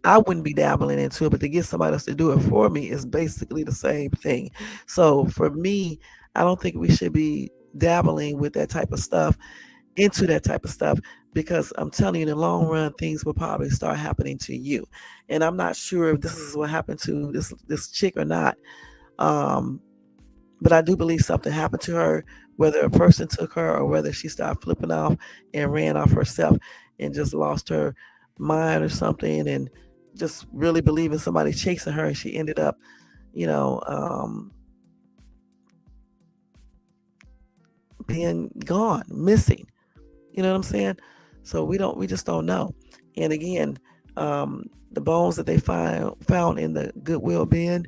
I wouldn't be dabbling into it, but to get somebody else to do it for me is basically the same thing. So for me, I don't think we should be dabbling with that type of stuff into that type of stuff because I'm telling you, in the long run, things will probably start happening to you. And I'm not sure if this is what happened to this chick or not. Um, but I do believe something happened to her, whether a person took her or whether she started flipping off and ran off herself and just lost her mind or something and just really believing somebody chasing her and she ended up, you know, being gone, missing. You know what I'm saying? So we just don't know. And again, the bones that they found in the Goodwill bin,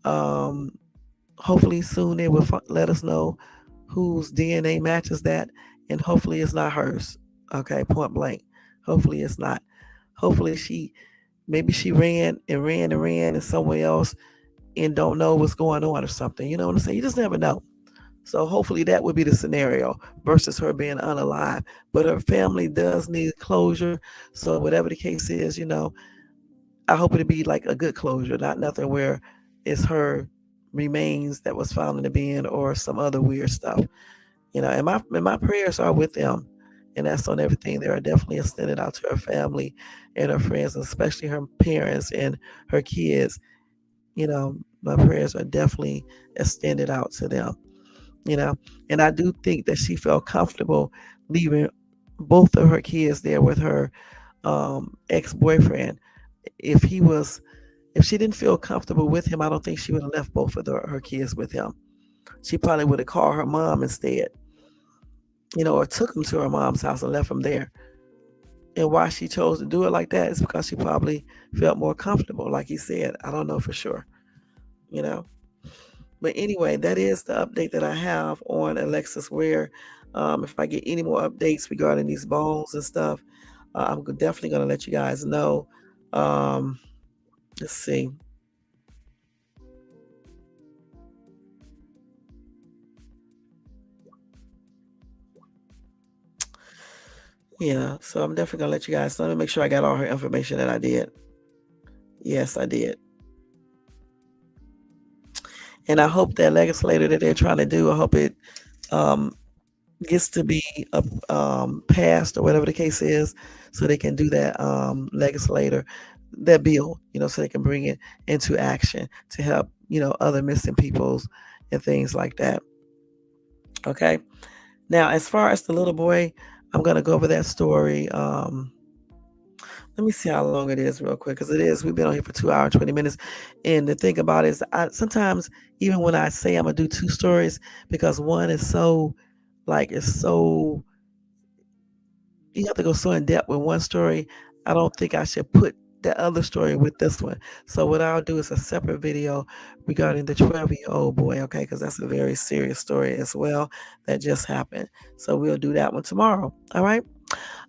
um, hopefully soon they will let us know whose DNA matches that, and hopefully it's not hers. Okay, point blank. Hopefully it's not. Hopefully maybe she ran and ran and ran and somewhere else and don't know what's going on or something. You know what I'm saying? You just never know. So hopefully that would be the scenario versus her being unalive. But her family does need closure. So whatever the case is, I hope it'd be like a good closure, not nothing where it's her remains that was found in the bin or some other weird stuff. And my prayers are with them. And that's on everything. They are definitely extended out to her family and her friends, especially her parents and her kids. My prayers are definitely extended out to them you know. And I do think that she felt comfortable leaving both of her kids there with her ex-boyfriend. If he was, if she didn't feel comfortable with him, I don't think she would have left both of her kids with him. She probably would have called her mom instead, or took him to her mom's house and left him there. And why she chose to do it like that is because she probably felt more comfortable, like he said. I don't know for sure, you know. But anyway, that is the update that I have on Alexis Ware. If I get any more updates regarding these bones and stuff, I'm definitely going to let you guys know. Let's see. Yeah, so I'm definitely gonna let you guys know. Let me make sure I got all her information that I did. Yes, I did. And I hope that legislator that they're trying to do, I hope it um, gets to be passed or whatever the case is, so they can do that legislator that bill, so they can bring it into action to help other missing peoples and things like that. Okay. Now, as far as the little boy, I'm gonna go over that story. Let me see how long it is real quick, because it is. We've been on here for 2 hours, 20 minutes, and the thing about it is, sometimes even when I say I'm gonna do two stories, because one is so, like, it's so you have to go so in depth with one story. I don't think I should put the other story with this one. So what I'll do is a separate video regarding the 12-year-old boy, okay? Because that's a very serious story as well that just happened. So we'll do that one tomorrow. All right.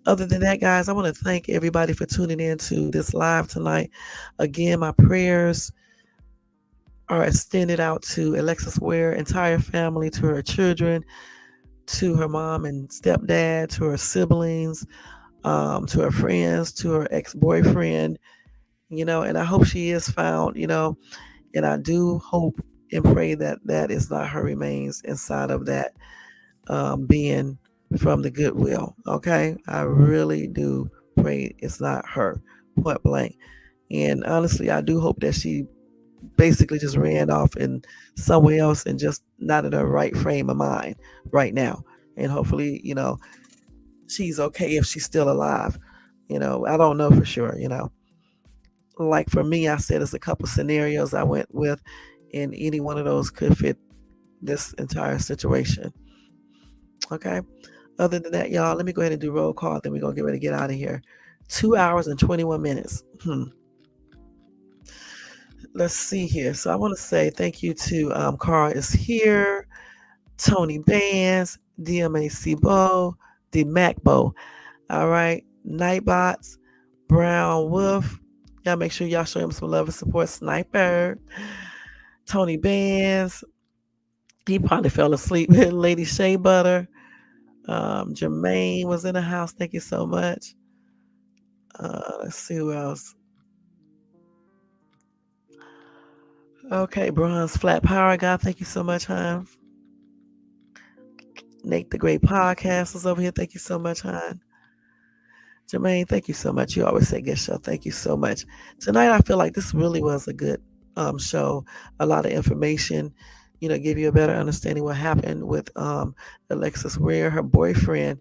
Other than that, guys, I want to thank everybody for tuning in to this live tonight. Again, my prayers are extended out to Alexis Ware, entire family, to her children, to her mom and stepdad, to her siblings, to her friends, to her ex-boyfriend, and I hope she is found, and I do hope and pray that that is not her remains inside of that being from the Goodwill. Okay, I really do pray it's not her, point blank. And honestly, I do hope that she basically just ran off in somewhere else and just not in her right frame of mind right now. And hopefully, she's okay if she's still alive. I don't know for sure. Like for me, I said it's a couple scenarios I went with, and any one of those could fit this entire situation. Okay. Other than that, y'all, let me go ahead and do roll call. Then we're gonna get ready to get out of here. 2 hours and 21 minutes. Let's see here. So I want to say thank you to Carl is here, Tony Bands, DMAC Bo, D Mac Bo. All right, Nightbots, Brown Wolf. Y'all make sure y'all show him some love and support. Sniper, Tony Bands. He probably fell asleep. Lady Shea Butter. Jermaine was in the house. Thank you so much. Let's see who else. Okay, Bronze Flat Power Guy. Thank you so much, hon. Nate the Great Podcast is over here. Thank you so much, hon. Jermaine, thank you so much. You always say good show. Thank you so much. Tonight, I feel like this really was a good show. A lot of information, give you a better understanding what happened with Alexis Ware, her boyfriend,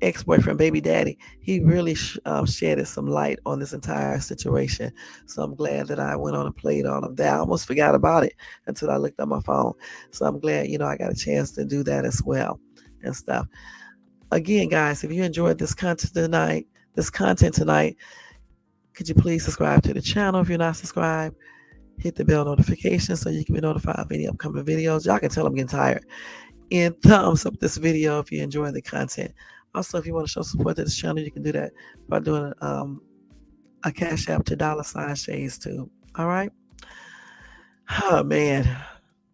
ex-boyfriend, baby daddy. He really shedded some light on this entire situation. So I'm glad that I went on and played all of that. I almost forgot about it until I looked at my phone. So I'm glad, I got a chance to do that as well and stuff. Again, guys, if you enjoyed this content tonight, could you please subscribe to the channel if you're not subscribed? Hit the bell notification so you can be notified of any upcoming videos. Y'all can tell I'm getting tired. And thumbs up this video if you enjoy the content. Also, if you want to show support to this channel, you can do that by doing a cash app to $Shades too. All right. Oh man,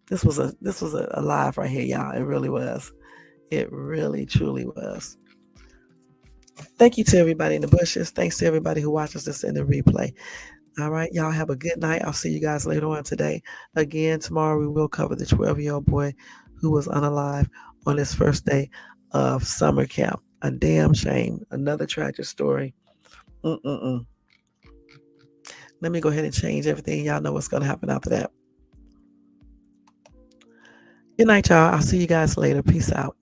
this was a live right here, y'all. It really was. It really truly was. Thank you to everybody in the bushes. Thanks to everybody who watches this in the replay. All right, y'all have a good night. I'll see you guys later on today. Again, tomorrow we will cover the 12-year-old boy who was unalive on his first day of summer camp. A damn shame. Another tragic story. Mm-mm-mm. Let me go ahead and change everything. Y'all know what's going to happen after that. Good night, y'all. I'll see you guys later. Peace out.